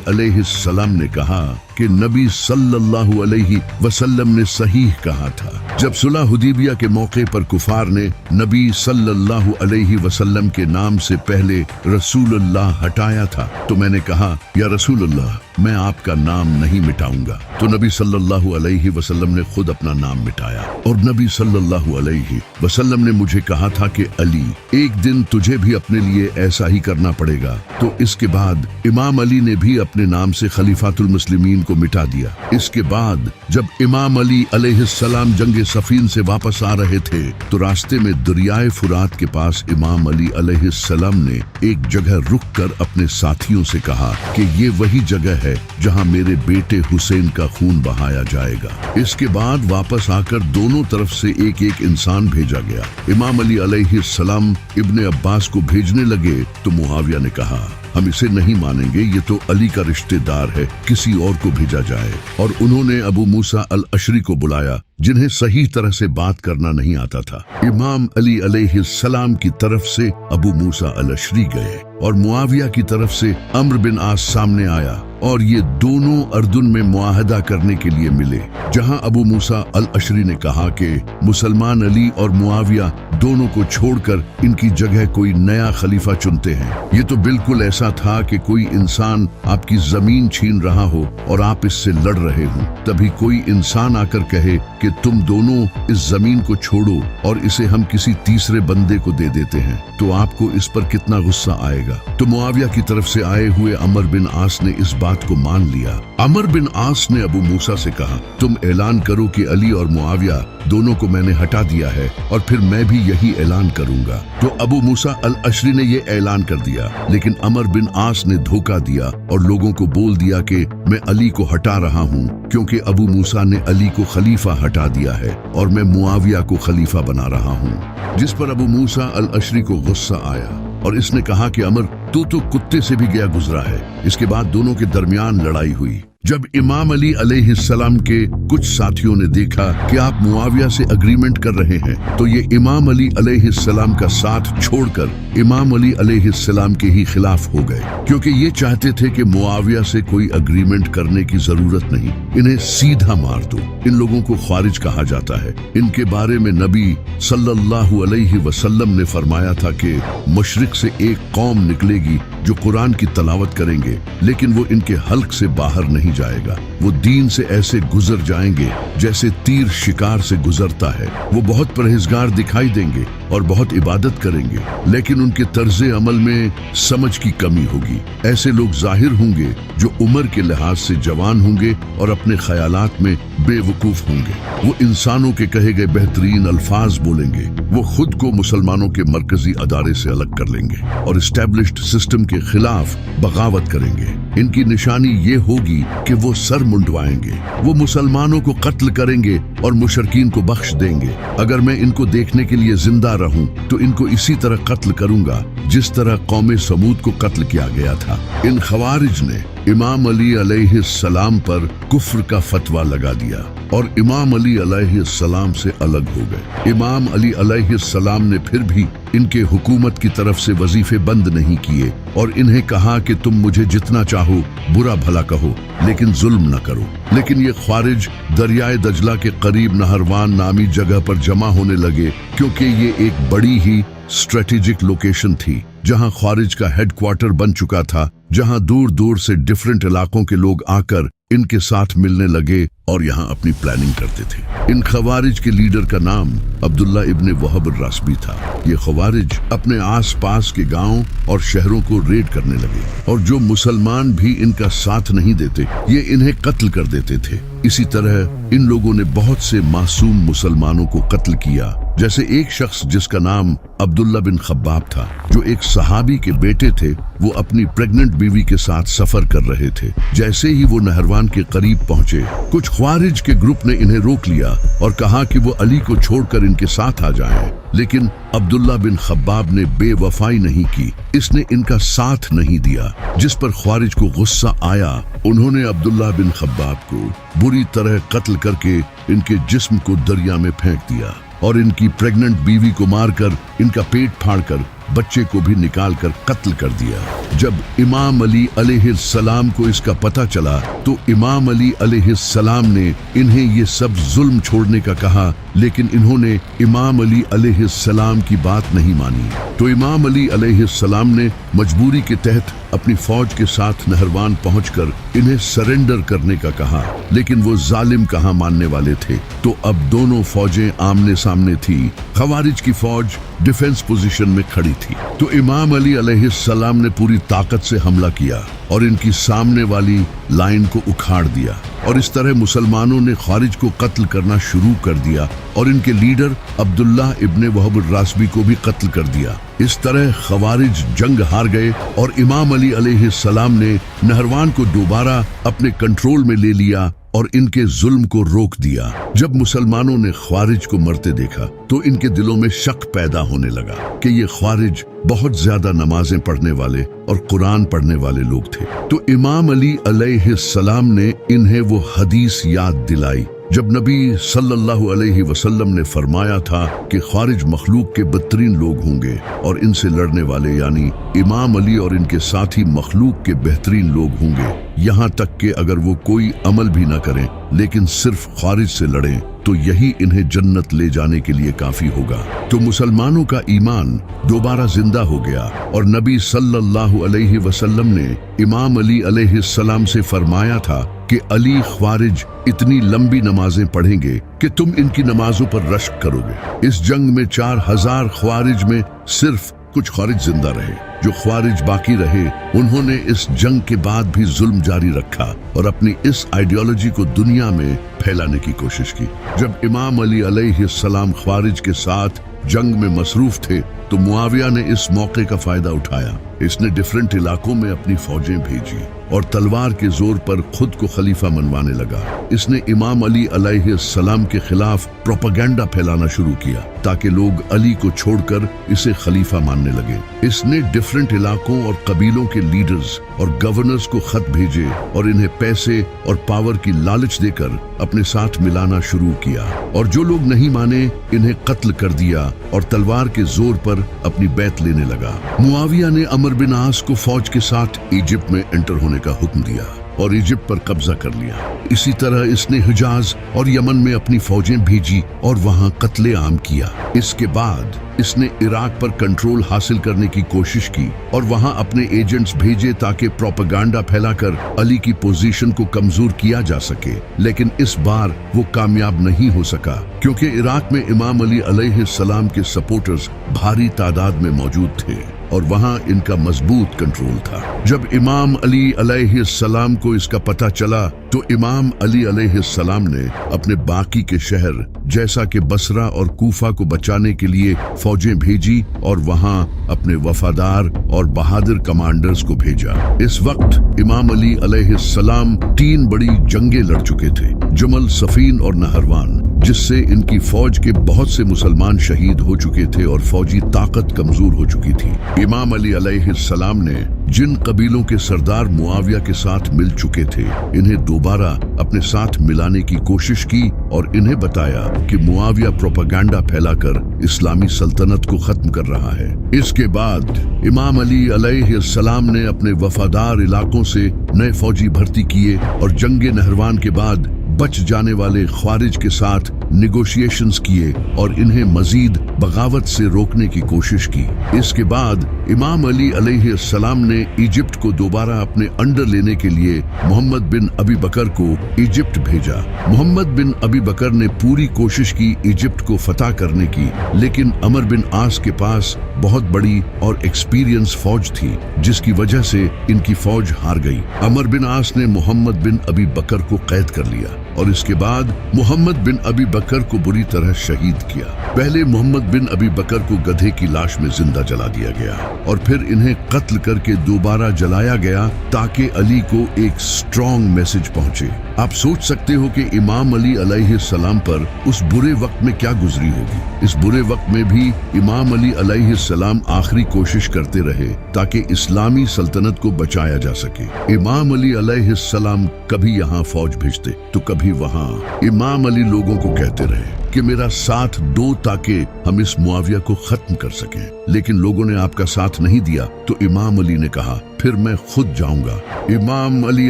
अलैहिस्सलाम ने कहा कि नबी सल्लल्लाहु अलैहि वसल्लम ने सही कहा था। जब सुलह हुदैबिया के मौके पर कुफार ने नबी सल्लल्लाहु अलैहि वसल्लम के नाम से पहले रसूलुल्लाह हटाया था, तो मैंने कहा, या रसूलुल्लाह, मैं आपका नाम नहीं मिटाऊंगा। तो नबी सल्लल्लाहु अलैहि वसल्लम ने खुद अपना नाम मिटाया और नबी सल्लल्लाहु अलैहि वसल्लम ने मुझे कहा था कि अली, एक दिन तुझे भी अपने लिए ऐसा ही करना पड़ेगा। तो इसके बाद इमाम अली ने भी अपने नाम से खलीफातुल मुस्लिमीन को मिटा दिया। इसके बाद जब इमाम अली अलैहिस्सलाम जंगे सफीन से वापस आ रहे थे तो रास्ते में दरियाए फुरात के पास इमाम अली अलैहिस्सलाम ने एक जगह रुककर अपने साथियों से कहा कि ये वही जगह है जहां मेरे बेटे हुसैन का खून बहाया जाएगा। इसके बाद वापस आकर दोनों तरफ से एक एक इंसान भेजा गया। इमाम अली अलैहिस्सलाम इब्ने अब्बास को भेजने लगे तो मुआविया ने कहा हम इसे नहीं मानेंगे, ये तो अली का रिश्तेदार है, किसी और को भेजा जाए। और उन्होंने अबू मूसा अल अशरी को बुलाया, जिन्हें सही तरह से बात करना नहीं आता था। इमाम अली अलैहिस्सलाम की तरफ से अबू मूसा अल अशरी गए और मुआविया की तरफ से अम्र बिन आस सामने आया और ये दोनों अर्दुन में मुआहदा करने के लिए मिले, जहां अबू मूसा अल अशरी ने कहा कि मुसलमान अली और मुआविया दोनों को छोड़कर इनकी जगह कोई नया खलीफा चुनते हैं। ये तो बिल्कुल ऐसा था कि कोई इंसान आपकी जमीन छीन रहा हो और आप इससे लड़ रहे हो, तभी कोई इंसान आकर कहे कि तुम दोनों इस जमीन को छोड़ो और इसे हम किसी तीसरे बंदे को दे देते हैं, तो आपको इस पर कितना गुस्सा आएगा। तो मुआविया की तरफ से आए हुए अमर बिन आस ने इस बात को मान लिया। अमर बिन आस ने अबू मूसा से कहा, तुम ऐलान करो कि अली और मुआविया दोनों को मैंने हटा दिया है और फिर मैं भी यही ऐलान करूंगा। तो अबू मूसा अल अशरी ने ये ऐलान कर दिया, लेकिन अमर बिन आस ने धोखा दिया और लोगों को बोल दिया कि मैं अली को हटा रहा हूँ, क्योंकि अबू मूसा ने अली को खलीफा हटा दिया है और मैं मुआविया को खलीफा बना रहा हूँ। जिस पर अबू मूसा अल अशरी को गुस्सा आया और इसने कहा कि अमर, तू तो कुत्ते से भी गया गुजरा है। इसके बाद दोनों के दरमियान लड़ाई हुई। जब इमाम अली अलैहिस्सलाम के कुछ साथियों ने देखा कि आप मुआविया से अग्रीमेंट कर रहे हैं, तो ये इमाम अली अलैहिस्सलाम का साथ छोड़कर इमाम अली अलैहिस्सलाम के ही खिलाफ हो गए, क्योंकि ये चाहते थे कि मुआविया से कोई अग्रीमेंट करने की जरूरत नहीं, इन्हें सीधा मार दो। इन लोगों को ख्वारिज कहा जाता है। इनके बारे में नबी सल्लल्लाहु अलैहि वसल्लम ने फरमाया था कि मशरिक से एक कौम निकलेगी जो कुरान की तलावत करेंगे, लेकिन वो इनके हल्क से बाहर नहीं जाएगा। वो दीन से ऐसे गुजर जाएंगे जैसे तीर शिकार से गुजरता है। वो बहुत परहेजगार दिखाई देंगे और बहुत इबादत करेंगे, लेकिन उनके तर्जे अमल में समझ की कमी होगी। ऐसे लोग जाहिर होंगे जो उम्र के लिहाज से जवान होंगे और अपने ख्यालात में बेवकूफ होंगे। वो इंसानों के कहे गए बेहतरीन अल्फाज बोलेंगे। वो खुद को मुसलमानों के मरकजी अदारे से अलग कर लेंगे और एस्टेब्लिश्ड सिस्टम के खिलाफ बगावत करेंगे। इनकी निशानी ये होगी कि वो सर मुंडवाएंगे। वो मुसलमानों को कत्ल करेंगे और मुशरकीन को बख्श देंगे। अगर मैं इनको देखने के लिए जिंदा रहूं तो इनको इसी तरह कत्ल करूंगा जिस तरह कौमे समूद को कत्ल किया गया था। इन खवारिज ने इमाम अली अलैहिस्सलाम पर कुफ्र का फतवा लगा दिया और इमाम अली अलैहिस्सलाम से अलग हो गए। इमाम अली अलैहिस्सलाम ने फिर भी इनके हुकूमत की तरफ से वजीफे बंद नहीं किए और इन्हें कहा कि तुम मुझे जितना चाहो बुरा भला कहो, लेकिन जुल्म न करो। लेकिन ये ख्वारिज दरियाए दजला के करीब नहरवान नामी जगह पर जमा होने लगे, क्योंकि ये एक बड़ी ही स्ट्रेटेजिक लोकेशन थी जहां ख्वारिज का हेडक्वार्टर बन चुका था, जहां दूर दूर से डिफरेंट इलाकों के लोग आकर इनके साथ मिलने लगे और यहाँ अपनी प्लानिंग करते थे। इन खवारिज के लीडर का नाम अब्दुल्ला इब्ने वहब रासबी था। ये खवारिज अपने आसपास के गांव और शहरों को रेड करने लगे और जो मुसलमान भी इनका साथ नहीं देते ये इन्हें कत्ल कर देते थे। इसी तरह इन लोगों ने बहुत से मासूम मुसलमानों को कत्ल किया, जैसे एक शख्स जिसका नाम अब्दुल्ला बिन खब्बाब था, जो एक सहाबी के बेटे थे। वो अपनी प्रेग्नेंट बीवी के साथ सफर कर रहे थे। जैसे ही वो नहरवान के करीब पहुंचे, कुछ ख्वारिज के ग्रुप ने इन्हें रोक लिया और कहा कि वो अली को छोड़कर इनके साथ आ जाएं। लेकिन अब्दुल्ला बिन खब्बाब ने बेवफाई नहीं की, इसने इनका साथ नहीं दिया, जिस पर ख्वारिज को गुस्सा आया। उन्होंने अब्दुल्ला बिन खब्बाब को बुरी तरह कत्ल करके इनके जिस्म को दरिया में फेंक दिया और इनकी प्रेग्नेंट बीवी को मारकर इनका पेट फाड़कर बच्चे को भी निकाल कर कत्ल कर दिया। जब इमाम अली अलैहिस्सलाम को इसका पता चला तो इमाम अली अलैहिस्सलाम ने इन्हें ये सब जुल्म छोड़ने का कहा, लेकिन इन्होंने इमाम अली अलैहिस्सलाम की बात नहीं मानी। तो इमाम अली अलैहिस्सलाम ने मजबूरी के तहत अपनी फौज के साथ नहरवान पहुंचकर इन्हें सरेंडर करने का कहा, लेकिन वो जालिम कहाँ मानने वाले थे। तो अब दोनों फौजें आमने सामने थी। खवारिज की फौज डिफेंस पोजीशन में खड़ी थी, तो इमाम अली अलैहिस्सलाम ने पूरी ताकत से हमला किया और इनकी सामने वाली लाइन को उखाड़ दिया और इस तरह मुसलमानों ने ख्वारिज को कत्ल करना शुरू कर दिया और इनके लीडर अब्दुल्ला इब्ने वहब रासबी को भी कत्ल कर दिया। इस तरह खवारिज जंग हार गए और इमाम अली अलैहिस्सलाम ने नहरवान को दोबारा अपने कंट्रोल में ले लिया और इनके जुल्म को रोक दिया। जब मुसलमानों ने ख्वारिज को मरते देखा तो इनके दिलों में शक पैदा होने लगा कि ये ख्वारिज बहुत ज्यादा नमाजें पढ़ने वाले और कुरान पढ़ने वाले लोग थे। तो इमाम अली अलैहिस्सलाम ने इन्हें वो हदीस याद दिलाई जब नबी सल्लल्लाहु अलैहि वसल्लम ने फरमाया था कि ख्वारिज मखलूक के बदतरीन लोग होंगे और इनसे लड़ने वाले यानी इमाम अली और इनके साथी मखलूक के बेहतरीन लोग होंगे, यहाँ तक कि अगर वो कोई अमल भी न करें लेकिन सिर्फ ख्वारिज से लड़ें तो यही इन्हें जन्नत ले जाने के लिए काफी होगा। तो मुसलमानों का ईमान दोबारा जिंदा हो गया और नबी सल्लल्लाहु अलैहि वसल्लम ने इमाम अली अलैहिस्सलाम से फरमाया था कि अली ख्वारिज इतनी लंबी नमाजें पढ़ेंगे कि तुम इनकी नमाजों पर रश्क करोगे। इस जंग में 4000 ख्वारिज में सिर्फ कुछ ख्वारिज जिंदा रहे। जो ख्वारिज बाकी रहे उन्होंने इस जंग के बाद भी जुल्म जारी रखा और अपनी इस आइडियोलॉजी को दुनिया में फैलाने की कोशिश की। जब इमाम अली अलैहिस्सलाम ख्वारिज के साथ जंग में मसरूफ थे तो मुआविया ने इस मौके का फायदा उठाया। इसने डिफरेंट इलाकों में अपनी फौजें भेजी और तलवार के जोर पर खुद को खलीफा मनवाने लगा। इसने इमाम अली अलैहिस्सलाम के खिलाफ प्रोपेगेंडा फैलाना शुरू किया ताकि लोग अली को छोड़कर इसे खलीफा मानने लगे। इसने डिफरेंट इलाकों और कबीलों के लीडर्स और गवर्नर्स को खत भेजे और इन्हें पैसे और पावर की लालच देकर अपने साथ मिलाना शुरू किया और जो लोग नहीं माने इन्हें कत्ल कर दिया और तलवार के जोर पर अपनी बैत लेने लगा। मुआविया ने अमर बिन आस को फौज के साथ इजिप्ट में एंटर होने का हुक्म दिया और इजिप्ट पर कब्जा कर लिया। इसी तरह इसने हिजाज और यमन में अपनी फौजें भेजी और वहां कत्ले आम किया। इसके बाद इसने इराक पर कंट्रोल हासिल करने की कोशिश की और वहां अपने एजेंट्स भेजे ताकि प्रोपेगेंडा फैलाकर अली की पोजीशन को कमजोर किया जा सके, लेकिन इस बार वो कामयाब नहीं हो सका क्योंकि इराक में इमाम अली अलैहिस्सलाम के सपोर्टर्स भारी तादाद में मौजूद थे और वहां इनका मजबूत कंट्रोल था। जब इमाम अली अलैहिस्सलाम को इसका पता चला तो इमाम अली अलैहिस्सलाम ने अपने बाकी के शहर जैसा कि बसरा और कूफा को बचाने के लिए फौजें भेजी और वहां अपने वफादार और बहादुर कमांडर्स को भेजा। इस वक्त इमाम अली अलैहिस्सलाम 3 बड़ी जंगें लड़ चुके थे, जमल, सफीन और नहरवान, जिससे इनकी फौज के बहुत से मुसलमान शहीद हो चुके थे और फौजी ताकत कमजोर हो चुकी थी। इमाम अली अलैहिस्सलाम ने जिन कबीलों के सरदार मुआविया के साथ मिल चुके थे इन्हें दोबारा अपने साथ मिलाने की कोशिश की और इन्हें बताया कि मुआविया प्रोपेगेंडा फैलाकर इस्लामी सल्तनत को खत्म कर रहा है। इसके बाद इमाम अली अलैहिस्सलाम ने अपने वफादार इलाकों से नए फौजी भर्ती किए और जंगे नहरवान के बाद बच जाने वाले ख्वारिज के साथ निगोशिएशंस किए और इन्हें मजीद बगावत से रोकने की कोशिश की। इसके बाद इमाम अली अलैहिस्सलाम ने इजिप्ट को दोबारा अपने अंडर लेने के लिए मोहम्मद बिन अबी बकर को इजिप्ट भेजा। मोहम्मद बिन अबी बकर ने पूरी कोशिश की इजिप्ट को फतह करने की, लेकिन अमर बिन आस के पास बहुत बड़ी और एक्सपीरियंस फौज थी जिसकी वजह से इनकी फौज हार गई। अमर बिन आस ने मोहम्मद बिन अबी बकर को कैद कर लिया और इसके बाद मोहम्मद बिन अबी बकर को बुरी तरह शहीद किया। पहले मोहम्मद बिन अबी बकर को गधे की लाश में जिंदा जला दिया गया और फिर इन्हें कत्ल करके दोबारा जलाया गया ताकि अली को एक स्ट्रॉन्ग मैसेज पहुंचे। आप सोच सकते हो कि इमाम अली अलैहिस्सलाम पर उस बुरे वक्त में क्या गुजरी होगी। इस बुरे वक्त में भी इमाम अली अलैहिस्सलाम आखिरी कोशिश करते रहे ताकि इस्लामी सल्तनत को बचाया जा सके। इमाम अली अलैहिस्सलाम कभी यहाँ फौज भेजते तो कभी वहाँ। इमाम अली लोगों को कहते रहे कि मेरा साथ दो ताकि हम इस मुआविया को खत्म कर सकें, लेकिन लोगों ने आपका साथ नहीं दिया तो इमाम अली ने कहा फिर मैं खुद जाऊंगा। इमाम अली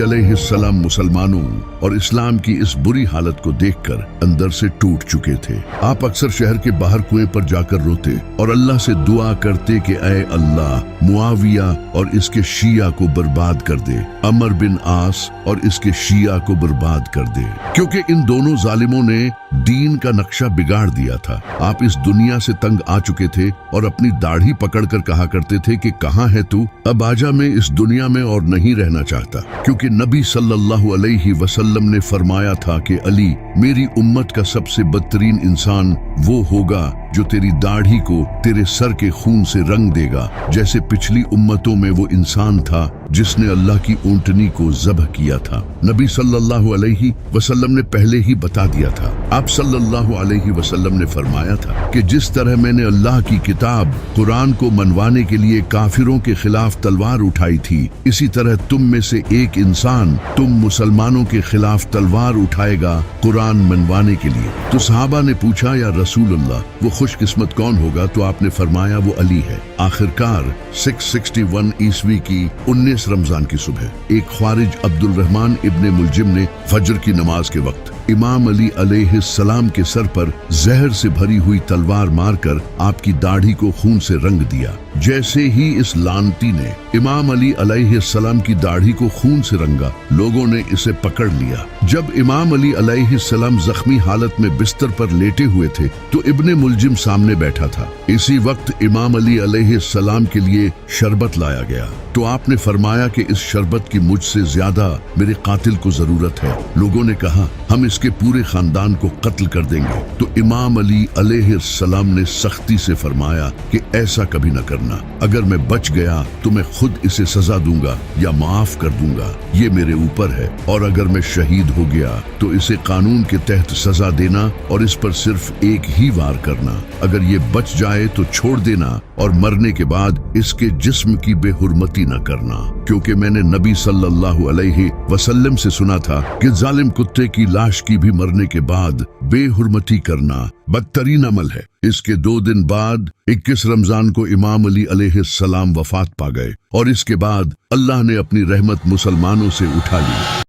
अलैहिस्सलाम मुसलमानों और इस्लाम की इस बुरी हालत को देखकर अंदर से टूट चुके थे। आप अक्सर शहर के बाहर कुएं पर जाकर रोते और अल्लाह से दुआ करते कि ऐ अल्लाह मुआविया और इसके शिया को बर्बाद कर दे, अमर बिन आस और इसके शिया को बर्बाद कर दे, क्योंकि इन दोनों जालिमों ने दीन का नक्शा बिगाड़ दिया था। आप इस दुनिया से तंग आ चुके थे और अपनी दाढ़ी पकड़कर कहा करते थे कि कहाँ है तू, अब आजा, मैं इस दुनिया में और नहीं रहना चाहता, क्योंकि नबी सल्लल्लाहु अलैहि वसल्लम ने फरमाया था कि अली मेरी उम्मत का सबसे बदतरीन इंसान वो होगा जो तेरी दाढ़ी को तेरे सर के खून से रंग देगा, जैसे पिछली उम्मतों में वो इंसान था जिसने अल्लाह की ऊंटनी को ज़ब्ह किया था। नबी सल्लल्लाहु अलैहि वसल्लम ने पहले ही बता दिया था। आप सल्लल्लाहु अलैहि वसल्लम ने फरमाया था कि जिस तरह मैंने अल्लाह की किताब कुरान को मनवाने के लिए काफिरों के खिलाफ तलवार उठाई थी, इसी तरह तुम में से एक इंसान तुम मुसलमानों के खिलाफ तलवार उठाएगा कुरान मनवाने के लिए। तो सहाबा ने पूछा, या रसूल अल्लाह, वो खुशकिस्मत कौन होगा? तो आपने फरमाया, वो अली है। आखिरकार 661 ईस्वी की 19 रमजान की सुबह एक ख्वारिज अब्दुल रहमान इब्ने मुलजिम ने फजर की नमाज के वक्त इमाम अली अलैहिस्सलाम के सर पर जहर से भरी हुई तलवार मारकर आपकी दाढ़ी को खून से रंग दिया। जैसे ही इस लानती ने इमाम अली अलैहिस्सलाम की दाढ़ी को खून से रंगा, लोगों ने इसे पकड़ लिया। जब इमाम अली अलैहिस्सलाम जख्मी हालत में बिस्तर पर लेटे हुए थे तो इब्ने मुलजिम सामने बैठा था। इसी वक्त इमाम अली अलैहिस्सलाम के लिए शरबत लाया गया तो आपने फरमाया कि इस शरबत की मुझसे ज्यादा मेरे कातिल को जरूरत है। लोगों ने कहा, हम इसके पूरे खानदान को कत्ल कर देंगे। तो इमाम अली अलैहिस्सलाम ने सख्ती से फरमाया कि ऐसा कभी न करना। अगर मैं बच गया तो मैं खुद इसे सजा दूंगा या माफ कर दूंगा, ये मेरे ऊपर है। और अगर मैं शहीद हो गया तो इसे कानून के तहत सजा देना और इस पर सिर्फ एक ही वार करना। अगर ये बच जाए तो छोड़ देना और मरने के बाद इसके जिस्म की बेहुरमती न करना, क्योंकि मैंने नबी सल्लल्लाहु अलैहि वसल्लम से सुना था कि जालिम कुत्ते की लाश की भी मरने के बाद बेहुरमती करना बदतरीन अमल है। इसके 2 दिन बाद 21 रमजान को इमाम अली अलैहिस्सलाम वफात पा गए और इसके बाद अल्लाह ने अपनी रहमत मुसलमानों से उठा ली।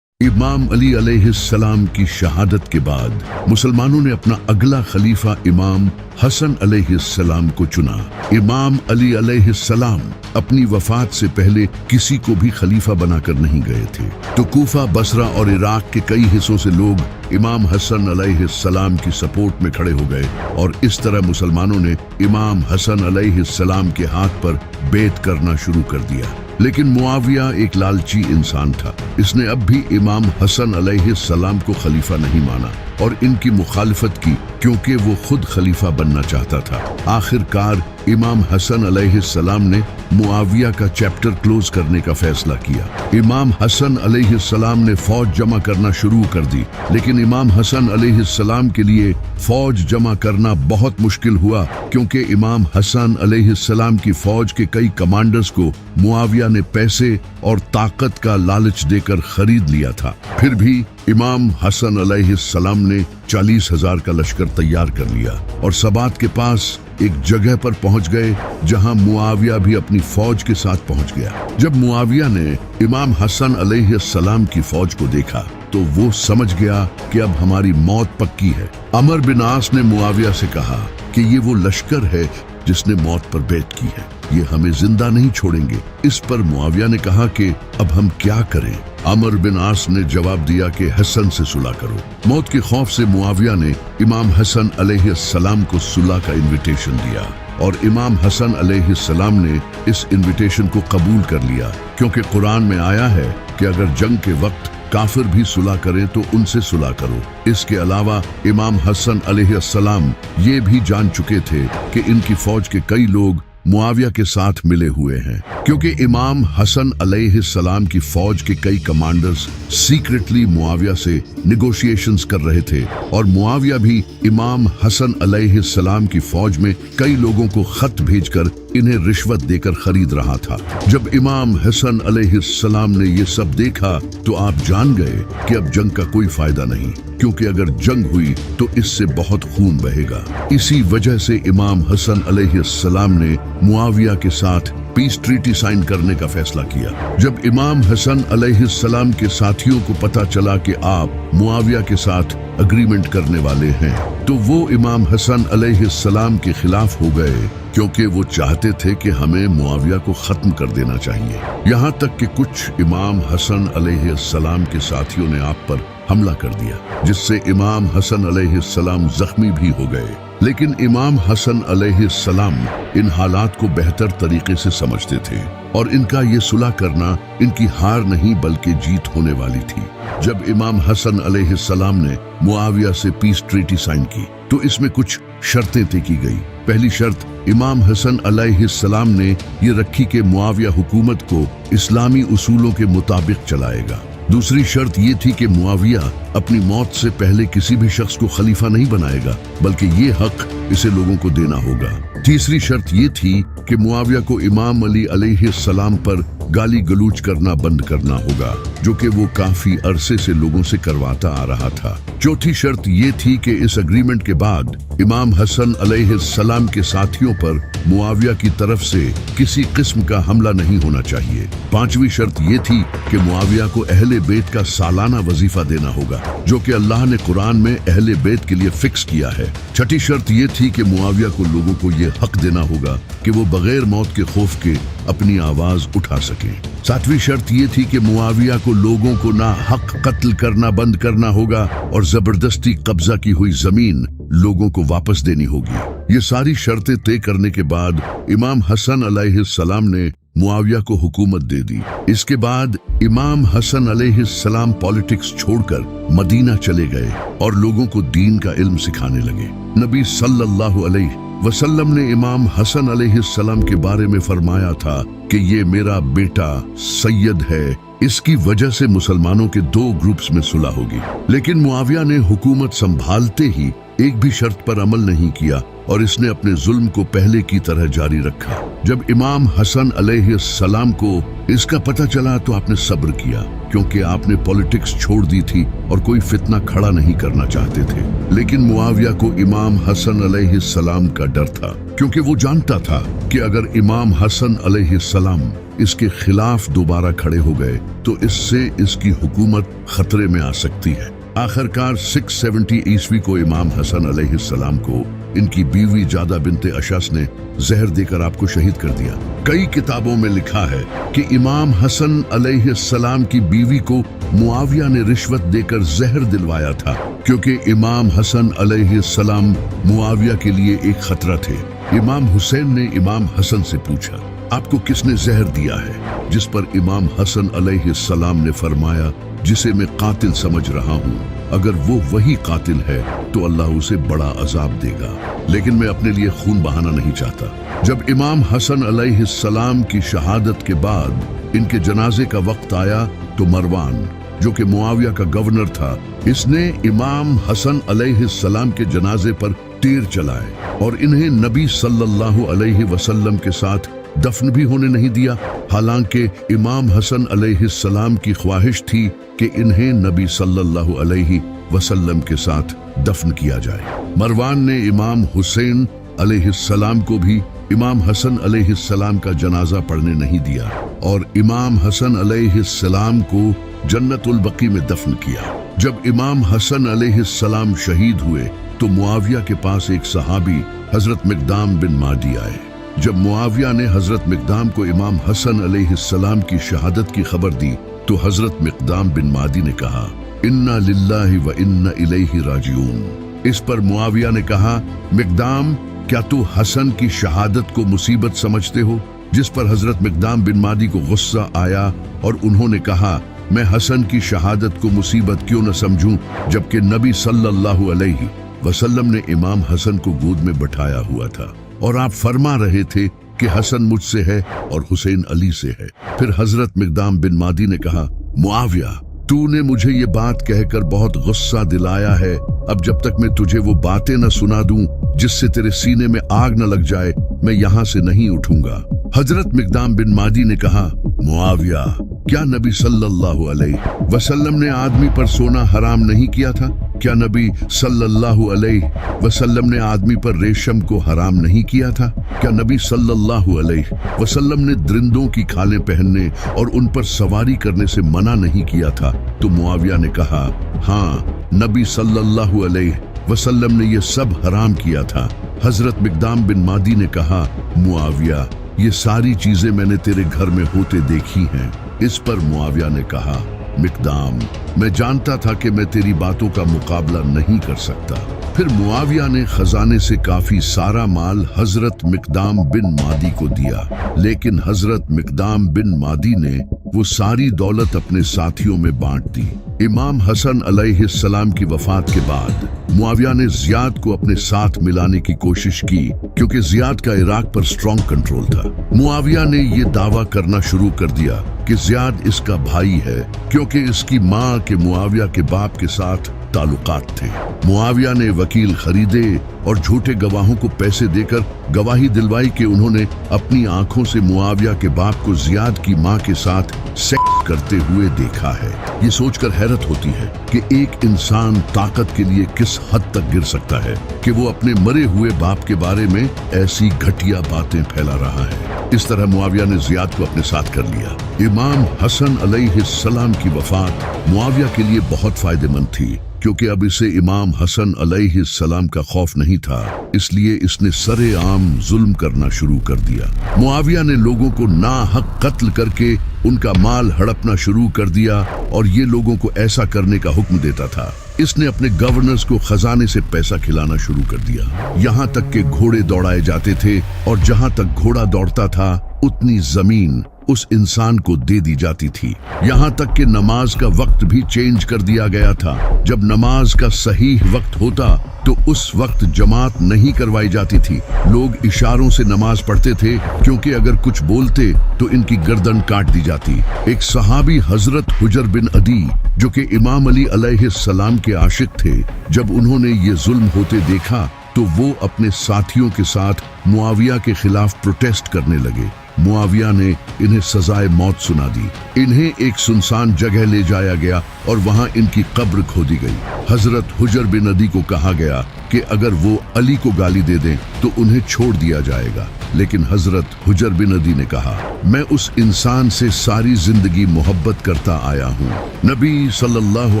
इमाम अली अलैहिस्सलाम की शहादत के बाद मुसलमानों ने अपना अगला खलीफा इमाम हसन अलैहिस्सलाम को चुना। इमाम अली अलैहिस्सलाम अपनी वफात से पहले किसी को भी खलीफा बनाकर नहीं गए थे, तो कूफा, बसरा और इराक के कई हिस्सों से लोग इमाम हसन अलैहिस्सलाम की सपोर्ट में खड़े हो गए और इस तरह मुसलमानों ने इमाम हसन अलैहिस्सलाम के हाथ पर बैत करना शुरू कर दिया। लेकिन मुआविया एक लालची इंसान था। इसने अब भी इमाम हसन अलैहिस्सलाम को खलीफा नहीं माना और इनकी मुखालिफत की, क्योंकि वो खुद खलीफा बनना चाहता था। आखिरकार इमाम हसन अलैहिस्सलाम ने मुआविया का चैप्टर क्लोज करने का फैसला किया। इमाम हसन अलैहिस्सलाम ने फौज जमा करना शुरू कर दी, लेकिन इमाम हसन अलैहिस्सलाम के लिए फौज जमा करना बहुत मुश्किल हुआ, क्योंकि इमाम हसन अलैहिस्सलाम की फौज के कई कमांडर्स को मुआविया ने पैसे और ताकत का लालच देकर खरीद लिया था। फिर भी इमाम हसन अलैहिस्सलाम ने 40,000 का लश्कर तैयार कर लिया और सबात के पास एक जगह पर पहुंच गए जहां मुआविया भी अपनी फौज के साथ पहुंच गया। जब मुआविया ने इमाम हसन अलैहिस्सलाम की फौज को देखा तो वो समझ गया कि अब हमारी मौत पक्की है। अमर बिन आस ने मुआविया से कहा कि ये वो लश्कर है जिसने मौत पर बैत की है, ये हमें जिंदा नहीं छोड़ेंगे। इस पर मुआविया ने कहा कि अब हम क्या करें? अमर बिन आस ने जवाब दिया कि हसन से सुलह करो। मौत के खौफ से मुआविया ने इमाम हसन अलैहिस्सलाम को सुलह का इनविटेशन दिया और इमाम हसन अलैहिस्सलाम ने इस इनविटेशन को कबूल कर लिया, क्योंकि कुरान में आया है कि अगर जंग के वक्त काफिर भी सुलह करें तो उनसे सुलह करो। इसके अलावा इमाम हसन अलैहिस्सलाम ये भी जान चुके थे कि इनकी फौज के कई लोग मुआविया के साथ मिले हुए हैं, क्योंकि इमाम हसन अलैहिस्सलाम की फौज के कई कमांडर्स सीक्रेटली मुआविया से निगोशिएशंस कर रहे थे और मुआविया भी इमाम हसन अलैहिस्सलाम की फौज में कई लोगों को खत भेजकर इन्हें रिश्वत देकर खरीद रहा था। जब इमाम हसन अलैहिस्सलाम ने ये सब देखा तो आप जान गए कि अब जंग का कोई फायदा नहीं, क्योंकि अगर जंग हुई तो इससे बहुत खून बहेगा। इसी वजह से इमाम हसन अलैहिस्सलाम ने मुआविया के साथ पीस ट्रीटी साइन करने का फैसला किया। जब इमाम हसन अलैहिस्सलाम के साथियों को पता चला कि आप मुआविया के साथ अग्रीमेंट करने वाले हैं, तो वो इमाम हसन अलैहिस्सलाम के खिलाफ हो गए, क्योंकि वो चाहते थे कि हमें मुआविया को खत्म कर देना चाहिए। यहाँ तक कि कुछ इमाम हसन अलैहिस्सलाम के साथियों ने आप पर हमला कर दिया, जिससे इमाम हसन अलैहिस्सलाम जख्मी भी हो गए। लेकिन इमाम हसन अलैहिस्सलाम इन हालात को बेहतर तरीके से समझते थे और इनका ये सुलह करना इनकी हार नहीं बल्कि जीत होने वाली थी। जब इमाम हसन अलैहिस्सलाम ने मुआविया से पीस ट्रीटी साइन की तो इसमें कुछ शर्तें तय की गई। पहली शर्त इमाम हसन अलैहिस्सलाम ने ये रखी कि मुआविया हुकूमत को इस्लामी उसूलों के मुताबिक चलाएगा। दूसरी शर्त ये थी कि मुआविया अपनी मौत से पहले किसी भी शख्स को खलीफा नहीं बनाएगा बल्कि ये हक इसे लोगों को देना होगा। तीसरी शर्त ये थी कि मुआविया को इमाम अली अलैहिस्सलाम पर गाली गलूच करना बंद करना होगा, जो कि वो काफी अरसे से लोगों से करवाता आ रहा था। चौथी शर्त ये थी कि इस एग्रीमेंट के बाद इमाम हसन अलैहिस्सलाम के साथियों पर मुआविया की तरफ से किसी किस्म का हमला नहीं होना चाहिए। पांचवी शर्त ये थी कि मुआविया को अहले बैत का सालाना वजीफा देना होगा, जो कि अल्लाह ने कुरान में अहले बैत के लिए फिक्स किया है। छठी शर्त ये थी कि मुआविया को लोगों को ये हक देना होगा कि वो बगैर मौत के खौफ के अपनी आवाज उठा सके। सातवीं शर्त ये थी कि मुआविया को लोगों को ना हक कत्ल करना बंद करना होगा और जबरदस्ती कब्जा की हुई जमीन लोगों को वापस देनी होगी। ये सारी शर्तें तय करने के बाद इमाम हसन अलैहिस्सलाम ने मुआविया को हुकूमत दे दी। इसके बाद इमाम हसन अलैहिस्सलाम पॉलिटिक्स छोड़कर मदीना चले गए और लोगों को दीन का इल्म सिखाने लगे। नबी सल्लल्लाहु अलैहि वसल्लम ने इमाम हसन अलैहिस्सलाम के बारे में फरमाया था कि ये मेरा बेटा सैयद है, इसकी वजह से मुसलमानों के दो ग्रुप्स में सुलह होगी। लेकिन मुआविया ने हुकूमत संभालते ही एक भी शर्त पर अमल नहीं किया और इसने अपने जुल्म को पहले की तरह जारी रखा। जब इमाम हसन अलैहिस्सलाम को इसका पता चला तो आपने सब्र किया, क्योंकि आपने पॉलिटिक्स छोड़ दी थी और कोई फितना खड़ा नहीं करना चाहते थे। लेकिन मुआविया को इमाम हसन अलैहिस्सलाम का डर था, क्योंकि वो जानता था कि अगर इमाम हसन अलैहिस्सलाम इसके खिलाफ दोबारा खड़े हो गए तो इससे इसकी हुकूमत खतरे में आ सकती है। आखिरकार 670 ईस्वी को इमाम हसन अलैहिस्सलाम को इनकी बीवी जादा बिनते अशस ने जहर देकर आपको शहीद कर दिया। कई किताबों में लिखा है कि इमाम हसन अलैहिस्सलाम की बीवी को मुआविया ने रिश्वत देकर जहर दिलवाया था, क्योंकि इमाम हसन अलैहिस्सलाम मुआविया के लिए एक खतरा थे। इमाम हुसैन ने इमाम हसन से पूछा, आपको किसने जहर दिया है? जिस पर इमाम हसन अलैहिस्सलाम ने फरमाया, जिसे मैं कातिल समझ रहा हूँ, अगर वो वही कातिल है तो अल्लाह उसे बड़ा अजाब देगा, लेकिन मैं अपने लिए खून बहाना नहीं चाहता। जब इमाम हसन अलैहिस्सलाम की शहादत के बाद इनके जनाजे का वक्त आया तो मरवान, जो कि मुआविया का गवर्नर था, इसने इमाम हसन अलैहिस्सलाम के जनाजे पर तीर चलाए और इन्हें नबी सल्लल्लाहु अलैहि वसल्लम के साथ दफन भी होने नहीं दिया। हालांकि इमाम हसन अलैहिस्सलाम की ख्वाहिश थी कि इन्हें नबी सल्लल्लाहु अलैहि वसल्लम के साथ दफन किया जाए। मरवान ने इमाम हुसैन अलैहिस्सलाम को भी इमाम हसन अलैहिस्सलाम का जनाजा पढ़ने नहीं दिया और इमाम हसन अलैहिस्सलाम को जन्नतुल बकी में दफन किया। जब इमाम हसन अलैहिस्सलाम शहीद हुए तो मुआविया के पास एक सहाबी हजरत मिकदाम बिन मादी आए। जब मुआविया ने हजरत मिकदाम को इमाम हसन अलैहिस्सलाम की शहादत की खबर दी तो हजरत मिकदाम बिन मादी ने कहा, इन्ना लिल्लाहि व इन्ना इलैहि राजिऊन। इस पर मुआविया ने कहा, मिकदाम, क्या तू हसन की शहादत को मुसीबत समझते हो? जिस पर हजरत मिकदाम बिन मादी को गुस्सा आया और उन्होंने कहा, मैं हसन की शहादत को मुसीबत क्यों न समझूं, जबकि नबी सल्लल्लाहु अलैहि वसल्लम ने इमाम हसन को गोद में बैठाया हुआ था और आप फरमा रहे थे कि हसन मुझसे है और हुसैन अली से है। फिर हजरत मिकदाम बिन मादी ने कहा, मुआविया, तूने मुझे ये बात कहकर बहुत गुस्सा दिलाया है। अब जब तक मैं तुझे वो बातें न सुना दूं जिससे तेरे सीने में आग न लग जाए, मैं यहाँ से नहीं उठूंगा। हजरत मिकदाम बिन मादी ने कहा, मुआविया, क्या नबी सल्लल्लाहु अलैहि वसल्लम ने आदमी पर सोना हराम नहीं किया था? क्या नबी सल्लल्लाहु अलैहि वसल्लम ने आदमी पर रेशम को हराम नहीं किया था? क्या नबी सल्लल्लाहु अलैहि वसल्लम ने दरिंदों की खालें पहनने और उन पर सवारी करने से मना नहीं किया था? तो मुआविया ने कहा, हाँ, नबी सल्लल्लाहु अलैहि वसल्लम ने ये सब हराम किया था। हजरत मिकदाम बिन मादी ने कहा, मुआविया, ये सारी चीजें मैंने तेरे घर में होते देखी हैं। इस पर मुआविया ने कहा, मिकदाम, मैं जानता था कि मैं तेरी बातों का मुकाबला नहीं कर सकता। फिर मुआविया ने खजाने से काफी सारा माल हजरत मिकदाम बिन मादी को दिया, लेकिन हजरत मिकदाम बिन मादी ने वो सारी दौलत अपने साथियों में बांट दी। इमाम हसन अलैहिस्सलाम की वफात के बाद मुआविया ने जियाद को अपने साथ मिलाने की कोशिश की, क्योंकि जियाद का इराक पर स्ट्रॉन्ग कंट्रोल था। मुआविया ने ये दावा करना शुरू कर दिया कि जियाद इसका भाई है, क्योंकि इसकी माँ के मुआविया के बाप के साथ ताल्लुकात थे। मुआविया ने वकील खरीदे और झूठे गवाहों को पैसे देकर गवाही दिलवाई कि उन्होंने अपनी आंखों से मुआविया के बाप को जियाद की मां के साथ सेक्स करते हुए देखा है। ये सोचकर हैरत होती है कि एक इंसान ताकत के लिए किस हद तक गिर सकता है कि वो अपने मरे हुए बाप के बारे में ऐसी घटिया बातें फैला रहा है। इस तरह मुआविया ने जियाद को अपने साथ कर लिया। इमाम हसन अलैहिस्सलाम की वफात मुआविया के लिए बहुत फायदेमंद थी, क्योंकि अब इसे इमाम हसन अलैहिस्सलाम का खौफ नहीं था, इसलिए इसने सरेआम जुल्म करना शुरू कर दिया। मुआविया ने लोगों को नाहक कत्ल करके उनका माल हड़पना शुरू कर दिया और ये लोगों को ऐसा करने का हुक्म देता था। इसने अपने गवर्नर्स को खजाने से पैसा खिलाना शुरू कर दिया। यहाँ तक के घोड़े दौड़ाए जाते थे और जहाँ तक घोड़ा दौड़ता था उतनी जमीन उस इंसान को दे दी जाती थी। यहाँ तक कि नमाज का वक्त भी चेंज कर दिया गया था। जब नमाज का सही वक्त होता तो उस वक्त जमात नहीं करवाई जाती थी। लोग इशारों से नमाज पढ़ते थे, क्योंकि अगर कुछ बोलते तो इनकी गर्दन काट दी जाती। एक सहाबी हजरत हुजर बिन अदी, जो कि इमाम अली अलैहिस्सलाम के आशिक थे, जब उन्होंने ये जुल्म होते देखा तो वो अपने साथियों के साथ मुआविया के खिलाफ प्रोटेस्ट करने लगे। मुआविया ने इन्हें सजाए मौत सुना दी। इन्हें एक सुनसान जगह ले जाया गया और वहां इनकी कब्र खोदी गई। हजरत हुजर बिन अदी को कहा गया कि अगर वो अली को गाली दे दें तो उन्हें छोड़ दिया जाएगा, लेकिन हजरत हुजर बिन अदी ने कहा, मैं उस इंसान से सारी जिंदगी मोहब्बत करता आया हूँ। नबी सल्लल्लाहु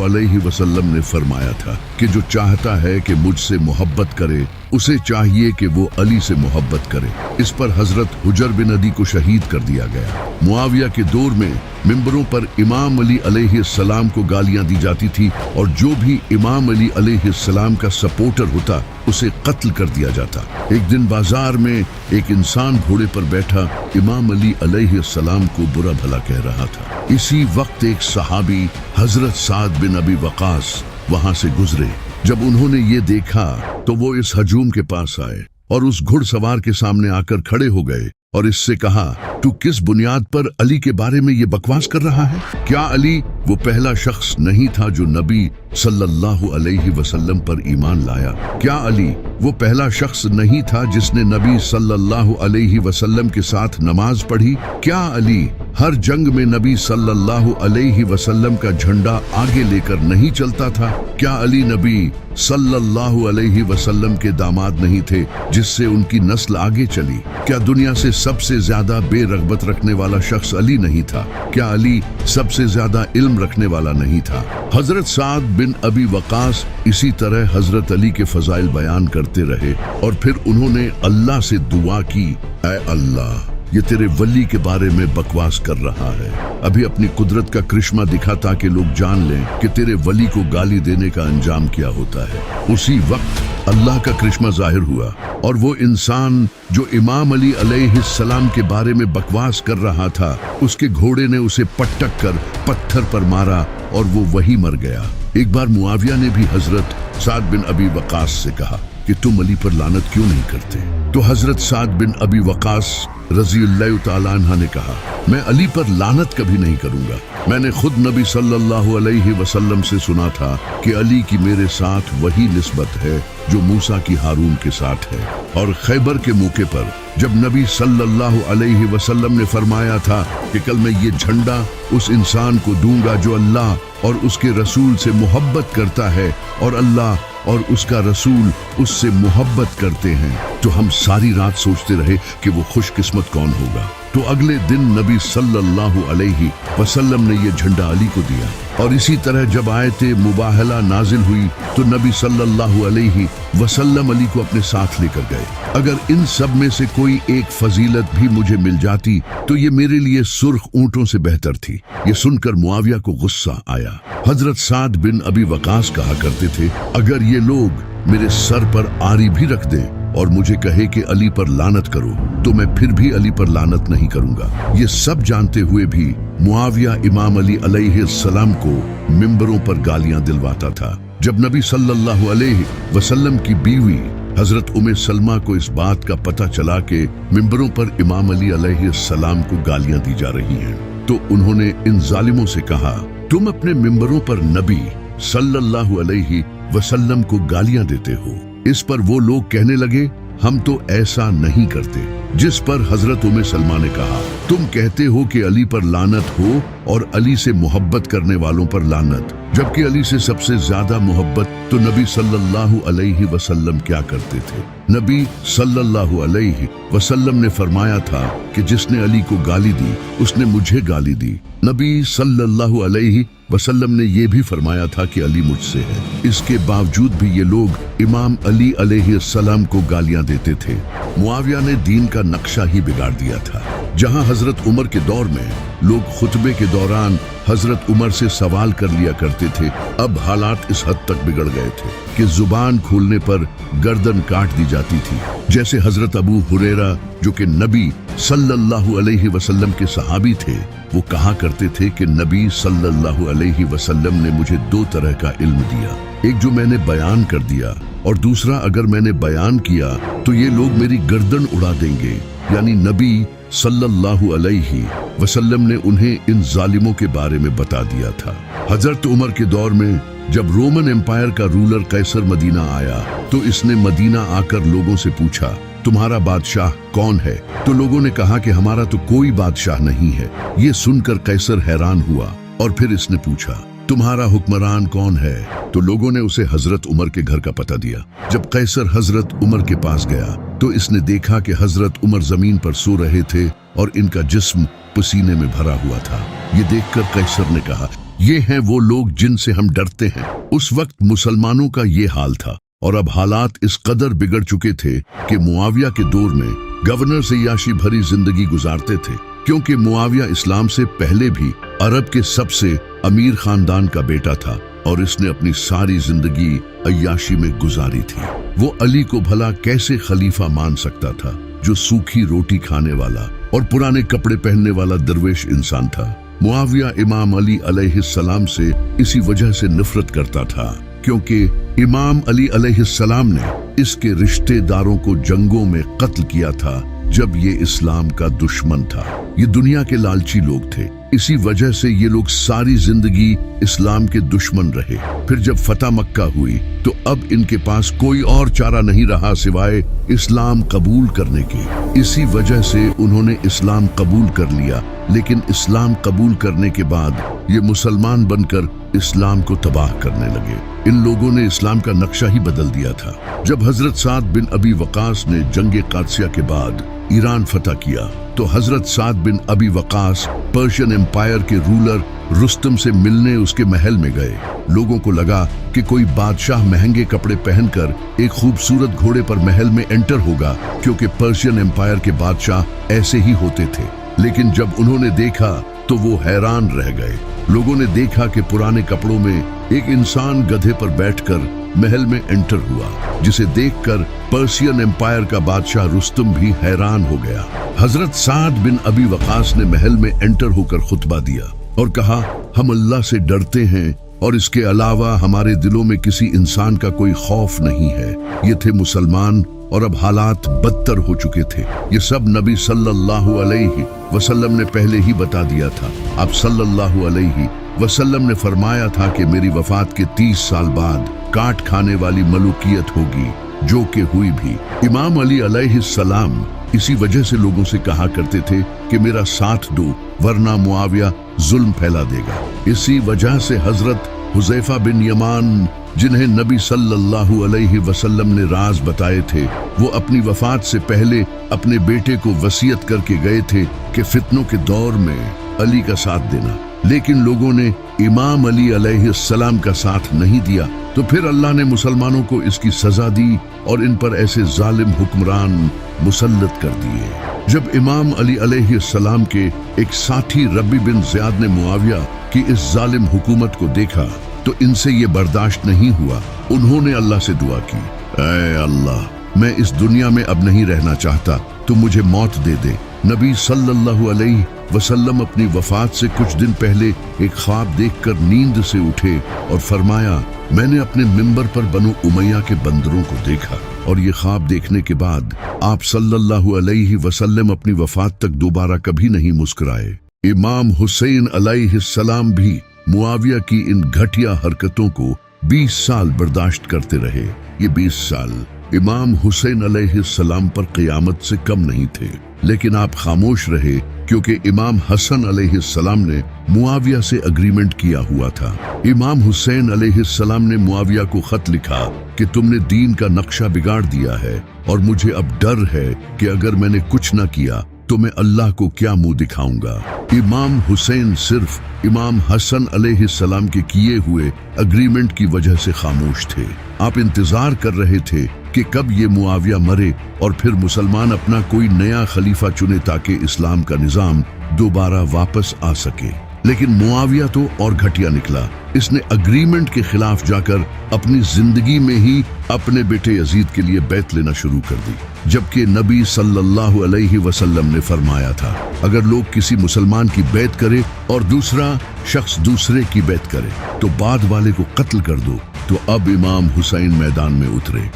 अलैहि वसल्लम ने फरमाया था कि जो चाहता है कि मुझसे मोहब्बत करे उसे चाहिए कि वो अली से मोहब्बत करे। इस पर हजरत हुजर बिन अदी को शहीद कर दिया गया। मुआविया के दौर में मिंबरों पर इमाम अली अलैहिस्सलाम को गालियां दी जाती थी और जो भी इमाम अली अलैहिस्सलाम का सपोर्टर होता उसे कत्ल कर दिया जाता। एक दिन बाजार में एक इंसान घोड़े पर बैठा इमाम अली अलैहिस्सलाम को बुरा भला कह रहा था। इसी वक्त एक सहाबी हजरत साद बिन अबी वकास वहां से गुजरे। जब उन्होंने ये देखा तो वो इस हजूम के पास आए और उस घुड़सवार के सामने आकर खड़े हो गए और इससे कहा, तू किस बुनियाद पर अली के बारे में ये बकवास कर रहा है? क्या अली वो पहला शख्स नहीं था जो नबी सल्लल्लाहु अलैहि वसल्लम पर ईमान लाया? क्या अली वो पहला शख्स नहीं था जिसने नबी सल्लल्लाहु अलैहि वसल्लम के साथ नमाज पढ़ी? क्या अली हर जंग में नबी सल्लल्लाहु अलैहि वसल्लम का झंडा आगे लेकर नहीं चलता था? क्या अली नबी सल्लल्लाहु अलैहि वसल्लम के दामाद नहीं थे जिससे उनकी नस्ल आगे चली? क्या दुनिया से सबसे ज्यादा बेरगबत रखने वाला शख्स अली नहीं था? क्या अली सबसे ज्यादा इल्म रखने वाला नहीं था? हजरत साद बिन अबी वकास इसी तरह हजरत अली के फजाइल बयान करते रहे और फिर उन्होंने अल्लाह से दुआ की, ऐ अल्लाह, ये तेरे वली के बारे में बकवास कर रहा है। अभी अपनी कुदरत का करिश्मा दिखा ताकि लोग जान लें कि तेरे वली को गाली देने का अंजाम क्या होता है। उसी वक्त अल्लाह का करिश्मा जाहिर हुआ और वो इंसान जो इमाम अली अलैहिस्सलाम के बारे में बकवास कर रहा था, उसके घोड़े ने उसे पटक कर पत्थर पर मारा और वो वही मर गया। एक बार मुआविया ने भी हजरत साद बिन अबी वकास से कहा कि तुम अली पर लानत क्यों नहीं करते? तो हजरत साद बिन अबी वकास रज़ियल्लाहु ताला अन्हा ने कहा, मैं अली पर लानत कभी नहीं करूंगा। मैंने खुद नबी सल्लल्लाहु अलैहि वसल्लम से सुना था कि अली की मेरे साथ वही निस्बत है जो मूसा की हारून के साथ है। और खैबर के मौके पर जब नबी सल्लल्लाहु अलैहि वसल्लम ने फरमाया था कि कल मैं ये झंडा उस इंसान को दूंगा जो अल्लाह और उसके रसूल से मोहब्बत करता है और अल्लाह और उसका रसूल उससे मोहब्बत करते हैं, तो हम सारी रात सोचते रहे कि वो खुशकिस्मत कौन होगा। तो अगले दिन नबी सल्लल्लाहु अलैहि वसल्लम ने ये झंडा अली को दिया। और इसी तरह जब आयते मुबाहला नाजिल हुई तो नबी सल्लल्लाहु अलैहि वसल्लम अली को अपने साथ लेकर गए। अगर इन सब में से कोई एक फजीलत भी मुझे मिल जाती तो ये मेरे लिए सुर्ख ऊंटों से बेहतर थी। ये सुनकर मुआविया को गुस्सा आया। हजरत साद बिन अबी वकास कहा करते थे, अगर ये लोग मेरे सर पर आरी भी रख दें और मुझे कहे कि अली पर लानत करो तो मैं फिर भी अली पर लानत नहीं करूंगा। ये सब जानते हुए भी मुआविया इमाम अली अलैहिस्सलाम को मिंबरों पर गालियां दिलवाता था। जब नबी सल्लल्लाहु अलैहि वसल्लम की बीवी हजरत उम्मे सलमा को इस बात का पता चला कि मिंबरों पर इमाम अली अलैहिस्सलाम को गालियां दी जा रही हैं, तो उन्होंने इन जालिमों से कहा, तुम अपने मिंबरों पर नबी सल्लल्लाहु अलैहि वसल्लम को गालियां देते हो। इस पर वो लोग कहने लगे, हम तो ऐसा नहीं करते। जिस पर हजरत उम्मे सलमा ने कहा, तुम कहते हो कि अली पर लानत हो और अली से मोहब्बत करने वालों पर लानत, जबकि अली से सबसे ज्यादा मोहब्बत तो नबी सल्लल्लाहु अलैहि वसल्लम क्या करते थे। नबी सल्लल्लाहु अलैहि वसल्लम ने फरमाया था कि जिसने अली को गाली दी उसने मुझे गाली दी। नबी सल्लल्लाहु अलैहि वसल्लम ने यह भी फरमाया था कि अली मुझसे है। इसके बावजूद भी ये लोग इमाम अली अलैहिस्सलाम को गालियां देते थे। मुआविया ने दीन का नक्शा ही बिगाड़ दिया था। जहां हजरत उमर के दौर में लोग खुतबे के दौरान हजरत उमर से सवाल कर लिया करते थे, अब हालात इस हद तक बिगड़ गए थे कि जुबान खोलने पर गर्दन काट दी जाती थी। जैसे हजरत अबू हुरैरा जो कि नबी सल्लल्लाहु अलैहि वसल्लम के सहाबी थे, वो कहा करते थे कि नबी सल्लल्लाहु अलैहि वसल्लम ने मुझे दो तरह का इल्म दिया, एक जो मैंने बयान कर दिया और दूसरा अगर मैंने बयान किया तो ये लोग मेरी गर्दन उड़ा देंगे। यानी नबी सल्लल्लाहु अलैहि वसल्लम ने उन्हें इन जालिमों के बारे में बता दिया था। हजरत उमर के दौर में जब रोमन एम्पायर का रूलर कैसर मदीना आया तो इसने मदीना आकर लोगों से पूछा, तुम्हारा बादशाह कौन है? तो लोगों ने कहा कि हमारा तो कोई बादशाह नहीं है। ये सुनकर कैसर हैरान हुआ और फिर इसने पूछा, तुम्हारा हुक्मरान कौन है? तो लोगों ने उसे हजरत उमर के घर का पता दिया। जब कैसर हजरत उमर के पास गया तो इसने देखा कि हजरत उमर जमीन पर सो रहे थे और इनका जिस्म पसीने में भरा हुआ था। ये देखकर कैसर ने कहा, ये हैं वो लोग जिनसे हम डरते हैं। उस वक्त मुसलमानों का ये हाल था और अब हालात इस कदर बिगड़ चुके थे कि मुआविया के दौर में गवर्नर से याशी भरी जिंदगी गुजारते थे, क्योंकि मुआविया इस्लाम से पहले भी अरब के सबसे अमीर खानदान का बेटा था और इसने अपनी सारी जिंदगी अय्याशी में गुजारी थी। वो अली को भला कैसे खलीफा मान सकता था जो सूखी रोटी खाने वाला और पुराने कपड़े पहनने वाला दरवेश इंसान था। मुआविया इमाम अली अलैहिस्सलाम से इसी वजह से नफरत करता था, क्योंकि इमाम अली अलैहिस्सलाम ने इसके रिश्तेदारों को जंगों में कत्ल किया था जब ये इस्लाम का दुश्मन था। ये दुनिया के लालची लोग थे, इसी वजह से ये लोग सारी जिंदगी इस्लाम के दुश्मन रहे। फिर जब फतह मक्का हुई तो अब इनके पास कोई और चारा नहीं रहा सिवाय इस्लाम कबूल करने के। इसी वजह से उन्होंने इस्लाम कबूल कर लिया, लेकिन इस्लाम कबूल करने के बाद ये मुसलमान बनकर इस्लाम को तबाह करने लगे। इन लोगों ने इस्लाम का नक्शा ही बदल दिया था। जब हजरत साद बिन अबी वकास ने जंगे कादसिया के बाद ईरान फतह किया तो हजरत साद बिन अबी वकास पर्शियन एम्पायर के रूलर रुस्तम से मिलने उसके महल में गए। लोगों को लगा कि कोई बादशाह महंगे कपड़े पहनकर एक खूबसूरत घोड़े पर महल में एंटर होगा, क्योंकि पर्शियन एम्पायर के बादशाह ऐसे ही होते थे। लेकिन जब उन्होंने देखा तो वो हैरान रह गए। लोगों ने देखा कि पुराने कपड़ों में एक इंसान गधे पर बैठकर महल में एंटर हुआ, जिसे देखकर पर्शियन एम्पायर का बादशाह रुस्तम भी हैरान हो गया। हजरत साद बिन अबी वकास ने महल में एंटर होकर खुतबा दिया और कहा, हम अल्लाह से डरते हैं और इसके अलावा हमारे दिलों में किसी इंसान का कोई खौफ नहीं है। ये थे मुसलमान और अब हालात बदतर हो चुके थे। ये सब नबी सल्लल्लाहु अलैहि वसल्लम ने पहले ही बता दिया था। आप सल्लल्लाहु अलैहि वसल्लम ने फरमाया था कि मेरी वफात के 30 साल बाद काट खाने वाली मलूकियत होगी, जो कि हुई भी। इमाम अली अलैहिस्सलाम इसी वजह से लोगों से कहा करते थे कि मेरा साथ दो वरना मुआविया जुल्म फैला देगा। इसी वजह से हजरत हुज़ैफा बिन यमान, जिन्हें नबी सल्लल्लाहु अलैहि वसल्लम ने राज बताए थे, वो अपनी वफात से पहले अपने बेटे को वसीयत करके गए थे कि फितनों के दौर में अली का साथ देना। लेकिन लोगों ने इमाम अली अलैहिस्सलाम का साथ नहीं दिया, तो फिर अल्लाह ने मुसलमानों को इसकी सजा दी और इन पर ऐसे जालिम हुक्मरान मुसल्लत कर दिए। जब इमाम अली अलैहिस्सलाम के एक साथी रबी बिन ज़ियाद ने मुआविया की इस जालिम हुकूमत को देखा तो इनसे ये बर्दाश्त नहीं हुआ। उन्होंने अल्लाह से दुआ की, ऐ अल्लाह, मैं इस दुनिया में अब नहीं रहना चाहता, तो मुझे मौत दे दे। नबी सल्लल्लाहु अलैहि वसल्लम अपनी वफात से कुछ दिन पहले एक ख्वाब देखकर नींद से उठे और फरमाया, मैंने अपने मिंबर पर बनु उमैया के बंदरों को देखा। और ये ख्वाब देखने के बाद आप सल्लल्लाहु अलैहि वसल्लम अपनी वफात तक दोबारा कभी नहीं मुस्कुराए। इमाम हुसैन अलैहिस्सलाम भी मुआविया की इन घटिया हरकतों को 20 साल बर्दाश्त करते रहे। ये 20 साल इमाम हुसैन अलैहिस्सलाम पर क़यामत से कम नहीं थे, लेकिन आप खामोश रहे क्योंकि इमाम हसन अलैहिस्सलाम ने मुआविया से अग्रीमेंट किया हुआ था। इमाम हुसैन अलैहिस्सलाम ने मुआविया को खत लिखा कि तुमने दीन का नक्शा बिगाड़ दिया है और मुझे अब डर है कि अगर मैंने कुछ न किया तो मैं अल्लाह को क्या मुंह दिखाऊंगा। इमाम हुसैन सिर्फ इमाम हसन अलैहिस्सलाम के किए हुए अग्रीमेंट की वजह से खामोश थे। आप इंतजार कर रहे थे कि कब ये मुआविया मरे और फिर मुसलमान अपना कोई नया खलीफा चुने ताकि इस्लाम का निजाम दोबारा वापस आ सके। लेकिन मुआविया तो और घटिया निकला। इसने अग्रीमेंट के खिलाफ जाकर अपनी जिंदगी में ही अपने बेटे यजीद के लिए बैत लेना शुरू कर दी, जबकि नबी सल्लल्लाहु अलैहि वसल्लम ने फरमाया था, अगर लोग किसी मुसलमान की बैत करे और दूसरा शख्स दूसरे की बैत करे तो बाद वाले को कत्ल कर दो। तो अब इमाम हुसैन मैदान में उतरे।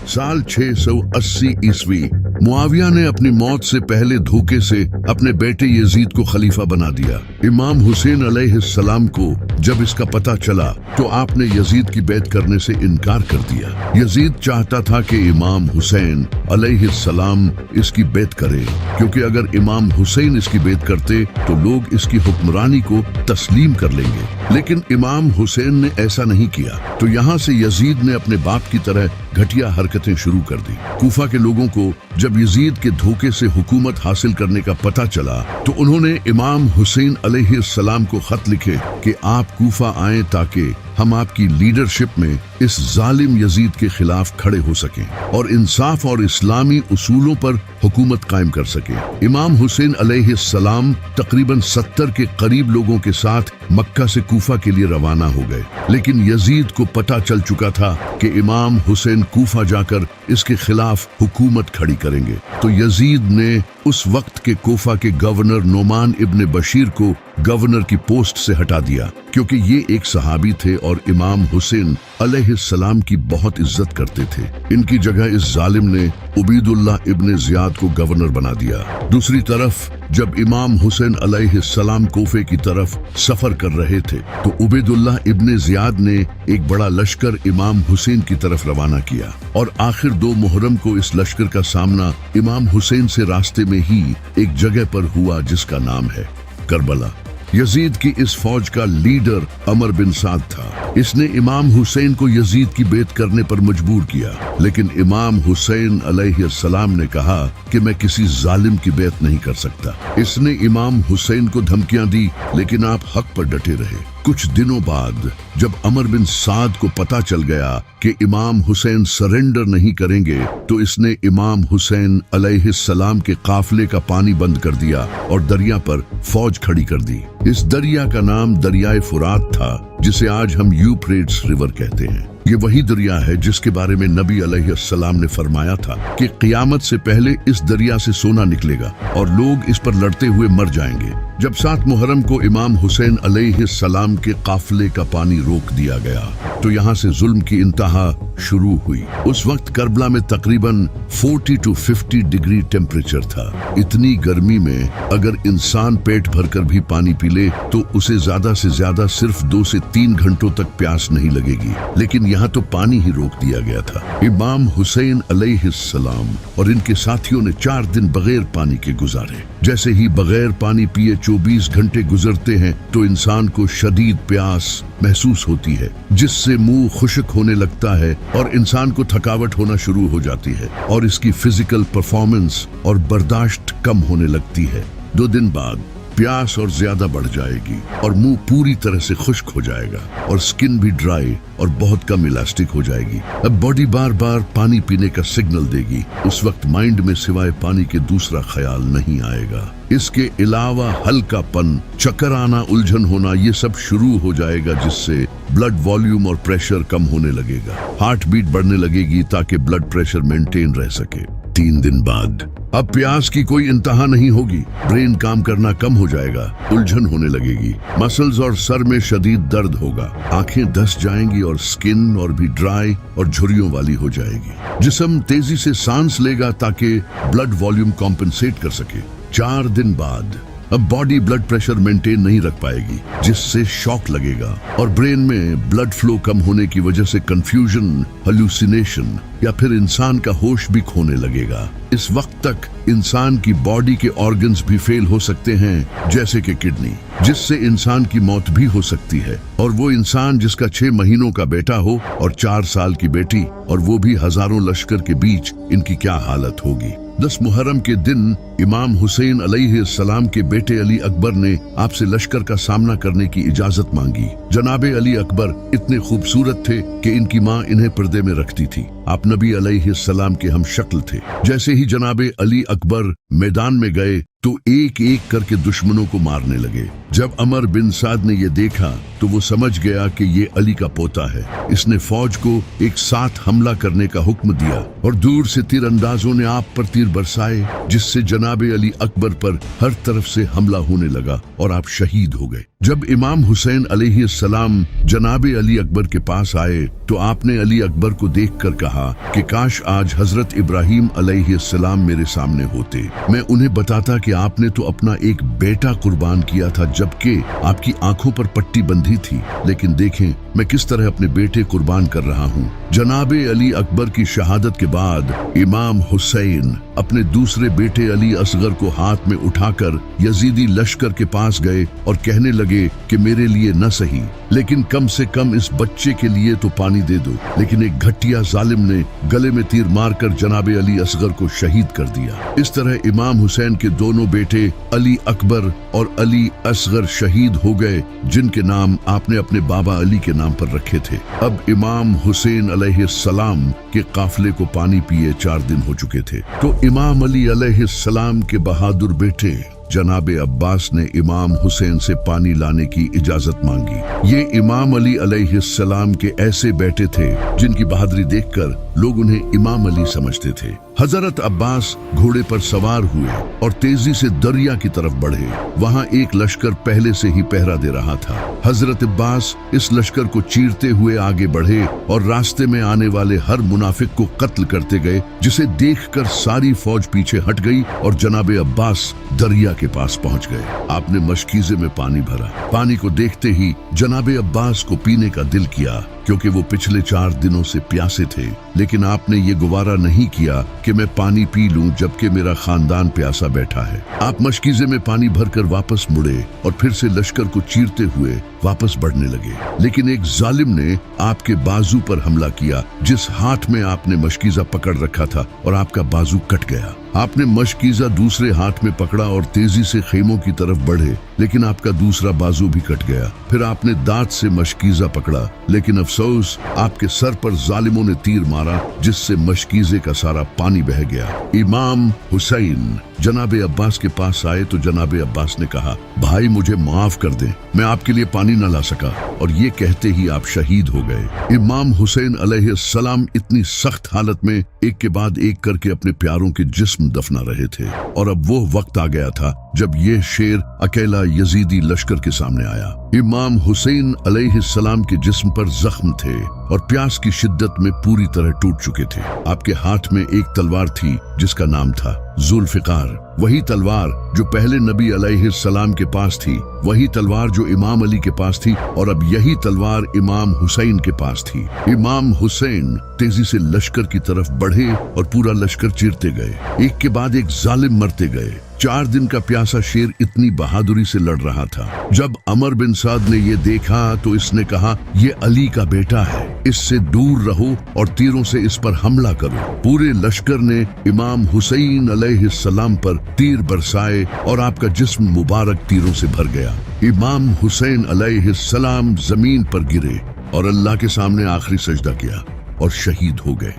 साल 680 ईस्वी मुआविया ने अपनी मौत से पहले धोखे से अपने बेटे यजीद को खलीफा बना दिया। इमाम हुसैन अलैहिस्सलाम को जब इसका पता चला तो आपने यजीद की बैत करने से इनकार कर दिया। यजीद चाहता था कि इमाम हुसैन अलैहिस्सलाम इसकी बैत करे, क्योंकि अगर इमाम हुसैन इसकी बैत करते तो लोग इसकी हुक्मरानी को तस्लीम कर लेंगे। लेकिन इमाम हुसैन ने ऐसा नहीं किया, तो यहाँ से यजीद ने अपने बाप की तरह घटिया हरकतें शुरू कर दी। कूफा के लोगों को जब यजीद के धोखे से हुकूमत हासिल करने का पता चला तो उन्होंने इमाम हुसैन अलैहिस्सलाम को खत लिखे कि आप कूफा आएं ताकि हम आपकी लीडरशिप में इस जालिम यजीद के खिलाफ खड़े हो सकें और इंसाफ और इस्लामी उसूलों पर हुकूमत कायम कर सकें। इमाम हुसैन अलैहिस्सलाम तकरीबन 70 के करीब लोगों के साथ मक्का से कूफा के लिए रवाना हो गए, लेकिन यजीद को पता चल चुका था कि इमाम हुसैन कूफा जाकर इसके खिलाफ हुकूमत खड़ी करेंगे। तो यजीद ने उस वक्त के कूफा के गवर्नर नोमान इब्न बशीर को गवर्नर की पोस्ट से हटा दिया, क्योंकि ये एक सहाबी थे और इमाम हुसैन अलैहिस्सलाम की बहुत इज्जत करते थे। इनकी जगह इस जालिम ने उबैदुल्लाह इब्न ज़ियाद को गवर्नर बना दिया। दूसरी तरफ जब इमाम हुसैन अलैहिस्सलाम कोफे की तरफ सफर कर रहे थे तो उबैदुल्लाह इब्न ज़ियाद ने एक बड़ा लश्कर इमाम हुसैन की तरफ रवाना किया और आखिर 2 मुहर्रम को इस लश्कर का सामना इमाम हुसैन से रास्ते में ही एक जगह पर हुआ जिसका नाम है करबला। यजीद की इस फौज का लीडर अमर बिन साद था। इसने इमाम हुसैन को यजीद की बैत करने पर मजबूर किया, लेकिन इमाम हुसैन अलैहिस्सलाम ने कहा कि मैं किसी जालिम की बैत नहीं कर सकता। इसने इमाम हुसैन को धमकियां दी, लेकिन आप हक पर डटे रहे। कुछ दिनों बाद जब अमर बिन साद को पता चल गया कि इमाम हुसैन सरेंडर नहीं करेंगे तो इसने इमाम हुसैन अलैहिस्सलाम के काफिले का पानी बंद कर दिया और दरिया पर फौज खड़ी कर दी। इस दरिया का नाम दरियाए फुरात था, जिसे आज हम यूफ्रेट्स रिवर कहते हैं। ये वही दरिया है जिसके बारे में नबी अलैहिस्सलाम ने फरमाया था कि क़यामत से पहले इस दरिया से सोना निकलेगा और लोग इस पर लड़ते हुए मर जाएंगे। जब 7 मुहर्रम को इमाम हुसैन अलैहिस्सलाम के काफिले का पानी रोक दिया गया तो यहाँ से जुल्म की इंतहा शुरू हुई। उस वक्त करबला में तकरीबन 40 to 50 डिग्री टेम्परेचर था। इतनी गर्मी में अगर इंसान पेट भरकर भी पानी पी ले तो उसे ज्यादा से ज्यादा सिर्फ 2 से 3 घंटों तक प्यास नहीं लगेगी, लेकिन यहाँ तो पानी ही रोक दिया गया था। इमाम हुसैन अलैहिस्सलाम और इनके साथियों ने 4 दिन बगैर पानी के गुजारे। जैसे ही बगैर पानी पिए 24 घंटे गुजरते हैं तो इंसान को शदीद प्यास महसूस होती है, जिससे मुंह खुश्क होने लगता है और इंसान को थकावट होना शुरू हो जाती है और इसकी फिजिकल परफॉर्मेंस और बर्दाश्त कम होने लगती है। 2 दिन बाद प्यास और ज्यादा बढ़ जाएगी और मुंह पूरी तरह से खुश्क हो जाएगा और स्किन भी ड्राई और बहुत कम इलास्टिक हो जाएगी। अब बॉडी बार बार पानी पीने का सिग्नल देगी। उस वक्त माइंड में सिवाय पानी के दूसरा ख्याल नहीं आएगा। इसके अलावा हल्कापन, चक्कर आना, उलझन होना, ये सब शुरू हो जाएगा, जिससे ब्लड वॉल्यूम और प्रेशर कम होने लगेगा। हार्ट बीट बढ़ने लगेगी ताकि ब्लड प्रेशर मेंटेन रह सके। 3 दिन बाद अब प्यास की कोई इंतहा नहीं होगी। ब्रेन काम करना कम हो जाएगा, उलझन होने लगेगी, मसल्स और सर में शदीद दर्द होगा, आंखें धंस जाएंगी और स्किन और भी ड्राई और झुर्रियों वाली हो जाएगी। जिस्म तेजी से सांस लेगा ताकि ब्लड वॉल्यूम कॉम्पेंसेट कर सके। 4 दिन बाद अब बॉडी ब्लड प्रेशर मेंटेन नहीं रख पाएगी, जिससे शॉक लगेगा और ब्रेन में ब्लड फ्लो कम होने की वजह से कंफ्यूजन, हेलुसिनेशन या फिर इंसान का होश भी खोने लगेगा। इस वक्त तक इंसान की बॉडी के ऑर्गन्स भी फेल हो सकते हैं, जैसे कि किडनी, जिससे इंसान की मौत भी हो सकती है। और वो इंसान जिसका 6 महीनों का बेटा हो और 4 साल की बेटी, और वो भी हजारों लश्कर के बीच, इनकी क्या हालत होगी। 10 मुहर्रम के दिन इमाम हुसैन अलैहिस्सलाम के बेटे अली अकबर ने आपसे लश्कर का सामना करने की इजाजत मांगी। जनाबे अली अकबर इतने खूबसूरत थे कि इनकी माँ इन्हें पर्दे में रखती थी। आप नबी अलैहिस्सलाम के हम शक्ल थे। जैसे ही जनाबे अली अकबर मैदान में गए तो एक एक करके दुश्मनों को मारने लगे। जब अमर बिन साद ने ये देखा तो वो समझ गया कि ये अली का पोता है। इसने फौज को एक साथ हमला करने का हुक्म दिया और दूर से तीरंदाजों ने आप पर तीर बरसाए, जिससे जनाबे अली अकबर पर हर तरफ से हमला होने लगा और आप शहीद हो गए। जब इमाम हुसैन अलैहिस्सलाम जनाबे अली अकबर के पास आए तो आपने अली अकबर को देखकर कहा कि काश आज हजरत इब्राहिम अलैहिस्सलाम मेरे सामने होते, मैं उन्हें बताता कि आपने तो अपना एक बेटा कुर्बान किया था जबकि आपकी आंखों पर पट्टी बंधी थी, लेकिन देखें मैं किस तरह अपने बेटे कुर्बान कर रहा हूँ। जनाबे अली अकबर की शहादत के बाद इमाम हुसैन अपने दूसरे बेटे अली असगर को हाथ में उठाकर यजीदी लश्कर के पास गए और कहने लगे कि मेरे लिए न सही लेकिन कम से कम इस बच्चे के लिए तो पानी दे दो। लेकिन एक घटिया जालिम ने गले में तीर मारकर जनाबे अली असगर को शहीद कर दिया। इस तरह इमाम हुसैन के दोनों बेटे अली अकबर और अली असगर शहीद हो गए, जिनके नाम आपने अपने बाबा अली के नाम पर रखे थे। अब इमाम हुसैन अलैहिस्सलाम के काफिले को पानी पिए 4 दिन हो चुके थे तो इमाम अली अलैहिस्सलाम के बहादुर बेटे जनाबे अब्बास ने इमाम हुसैन से पानी लाने की इजाजत मांगी। ये इमाम अली अलैहिस्सलाम के ऐसे बेटे थे जिनकी बहादुरी देखकर लोग उन्हें इमाम अली समझते थे। हजरत अब्बास घोड़े पर सवार हुए और तेजी से दरिया की तरफ बढ़े। वहाँ एक लश्कर पहले से ही पहरा दे रहा था। हजरत अब्बास इस लश्कर को चीरते हुए आगे बढ़े और रास्ते में आने वाले हर मुनाफिक को कत्ल करते गए, जिसे देखकर सारी फौज पीछे हट गई और जनाबे अब्बास दरिया के पास पहुंच गए। आपने मशकीजे में पानी भरा। पानी को देखते ही जनाबे अब्बास को पीने का दिल किया, क्योंकि वो पिछले 4 दिनों से प्यासे थे। लेकिन आपने ये गुवारा नहीं किया कि मैं पानी पी लूं जबकि मेरा खानदान प्यासा बैठा है। आप मशकीजे में पानी भरकर वापस मुड़े और फिर से लश्कर को चीरते हुए वापस बढ़ने लगे। लेकिन एक जालिम ने आपके बाजू पर हमला किया, जिस हाथ में आपने मशकीजा पकड़ रखा था, और आपका बाजू कट गया। आपने मशकीजा दूसरे हाथ में पकड़ा और तेजी से खेमों की तरफ बढ़े, लेकिन आपका दूसरा बाजू भी कट गया। फिर आपने दांत से मशकीजा पकड़ा, लेकिन अफसोस आपके सर पर जालिमों ने तीर मारा, जिससे मशकीजे का सारा पानी बह गया। इमाम हुसैन जनाबे अब्बास के पास आए तो जनाबे अब्बास ने कहा, भाई मुझे माफ कर दें, मैं आपके लिए पानी न ला सका। और ये कहते ही आप शहीद हो गए। इमाम हुसैन अलैहिस्सलाम इतनी सख्त हालत में एक के बाद एक करके अपने प्यारों के जिस्म दफना रहे थे, और अब वो वक्त आ गया था जब ये शेर अकेला यजीदी लश्कर के सामने आया। इमाम हुसैन अलैहिस्सलाम के जिस्म पर जख्म थे और प्यास की शिद्दत में पूरी तरह टूट चुके थे। आपके हाथ में एक तलवार थी जिसका नाम था जुल्फिकार। वही तलवार जो पहले नबी अलैहिस्सलाम के पास थी, वही तलवार जो इमाम अली के पास थी, और अब यही तलवार इमाम हुसैन के पास थी। इमाम हुसैन तेजी से लश्कर की तरफ बढ़े और पूरा लश्कर चीरते गए। एक के बाद एक जालिम मरते गए। 4 दिन का प्यासा शेर इतनी बहादुरी से लड़ रहा था। जब अमर बिन साद ने ये देखा तो इसने कहा, ये अली का बेटा है, इससे दूर रहो और तीरों से इस पर हमला करो। पूरे लश्कर ने इमाम हुसैन अलैहिस्सलाम पर तीर बरसाए और आपका जिस्म मुबारक तीरों से भर गया। इमाम हुसैन अलैहिस्सलाम जमीन पर गिरे और अल्लाह के सामने आखिरी सजदा किया और शहीद हो गए।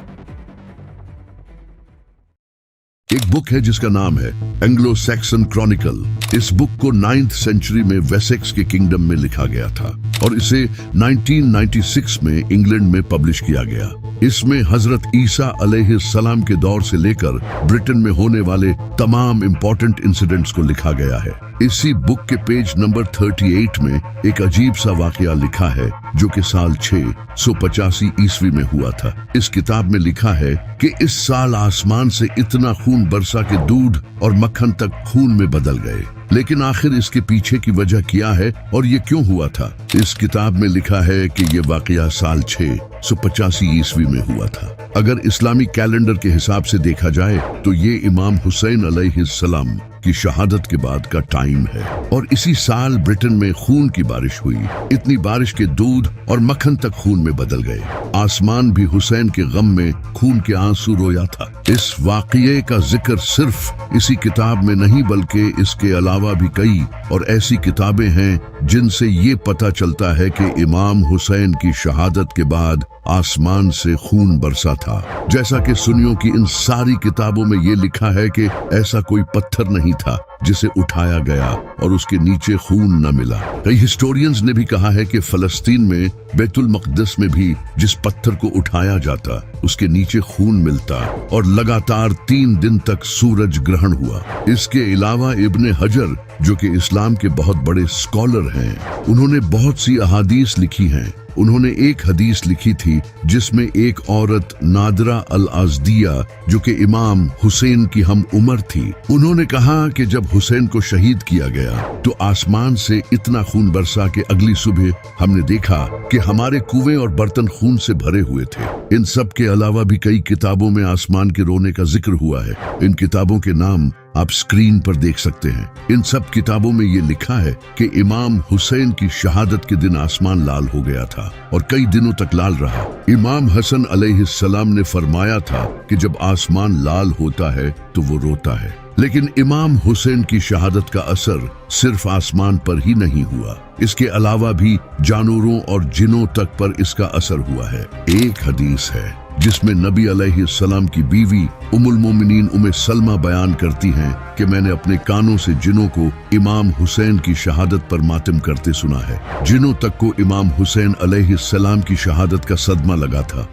एक बुक है जिसका नाम है एंग्लो सैक्सन क्रॉनिकल। इस बुक को 9th सेंचुरी में वेसेक्स के किंगडम में लिखा गया था और इसे 1996 में इंग्लैंड में पब्लिश किया गया। इसमें हजरत ईसा अलैहिस्सलाम के दौर से लेकर ब्रिटेन में होने वाले तमाम इंपॉर्टेंट इंसिडेंट्स को लिखा गया है। इसी बुक के पेज नंबर 38 में एक अजीब सा वाकया लिखा है जो कि साल 685 ईस्वी में हुआ था। इस किताब में लिखा है कि इस साल आसमान से इतना खून बरसा कि दूध और मक्खन तक खून में बदल गए। लेकिन आखिर इसके पीछे की वजह क्या है और ये क्यों हुआ था? इस किताब में लिखा है कि ये वाकया साल 685 ईस्वी में हुआ था। अगर इस्लामी कैलेंडर के हिसाब से देखा जाए तो ये इमाम हुसैन अलैहिस्सलाम की शहादत के बाद का टाइम है और इसी साल ब्रिटेन में खून की बारिश हुई। इतनी बारिश के दूध और मक्खन तक खून में बदल गए। आसमान भी हुसैन के गम में खून के आंसू रोया था। इस वाकये का जिक्र सिर्फ इसी किताब में नहीं बल्कि इसके अलावा भी कई और ऐसी किताबें हैं जिनसे ये पता चलता है कि इमाम हुसैन की शहादत के बाद आसमान से खून बरसा था। जैसा कि सुन्नियों की इन सारी किताबों में ये लिखा है कि ऐसा कोई पत्थर नहीं था जिसे उठाया गया और उसके नीचे खून न मिला। कई हिस्टोरियंस ने भी कहा है कि फलस्तीन में बैतुल मक़दिस में भी जिस पत्थर को उठाया जाता उसके नीचे खून मिलता और लगातार 3 दिन तक सूरज ग्रहण हुआ। इसके अलावा इब्ने हजर जो कि इस्लाम के बहुत बड़े स्कॉलर हैं, उन्होंने बहुत सी अहादीस लिखी हैं। उन्होंने एक हदीस लिखी थी जिसमें एक औरत नादरा अल अज़दिया जो कि इमाम हुसैन की हम उम्र थी, उन्होंने कहा कि जब हुसैन को शहीद किया गया तो आसमान से इतना खून बरसा कि अगली सुबह हमने देखा कि हमारे कुएं और बर्तन खून से भरे हुए थे। इन सब के अलावा भी कई किताबों में आसमान के रोने का जिक्र हुआ है। इन किताबों के नाम आप स्क्रीन पर देख सकते हैं। इन सब किताबों में ये लिखा है कि इमाम हुसैन की शहादत के दिन आसमान लाल हो गया था और कई दिनों तक लाल रहा। इमाम हसन अलैहिस्सलाम ने फरमाया था कि जब आसमान लाल होता है तो वो रोता है। लेकिन इमाम हुसैन की शहादत का असर सिर्फ आसमान पर ही नहीं हुआ, इसके अलावा भी जानवरों और जिनों तक पर इसका असर हुआ है। एक हदीस है जिसमें नबी अलैहिस्सलाम की बीवी उम्मुल मोमिनीन उम्मे सलमा बयान करती हैं कि मैंने अपने कानों से जिनों को इमाम हुसैन की शहादत पर मातम करते सुना है। जिनों तक को इमाम हुसैन अलैहिस्सलाम की शहादत का सदमा लगा था।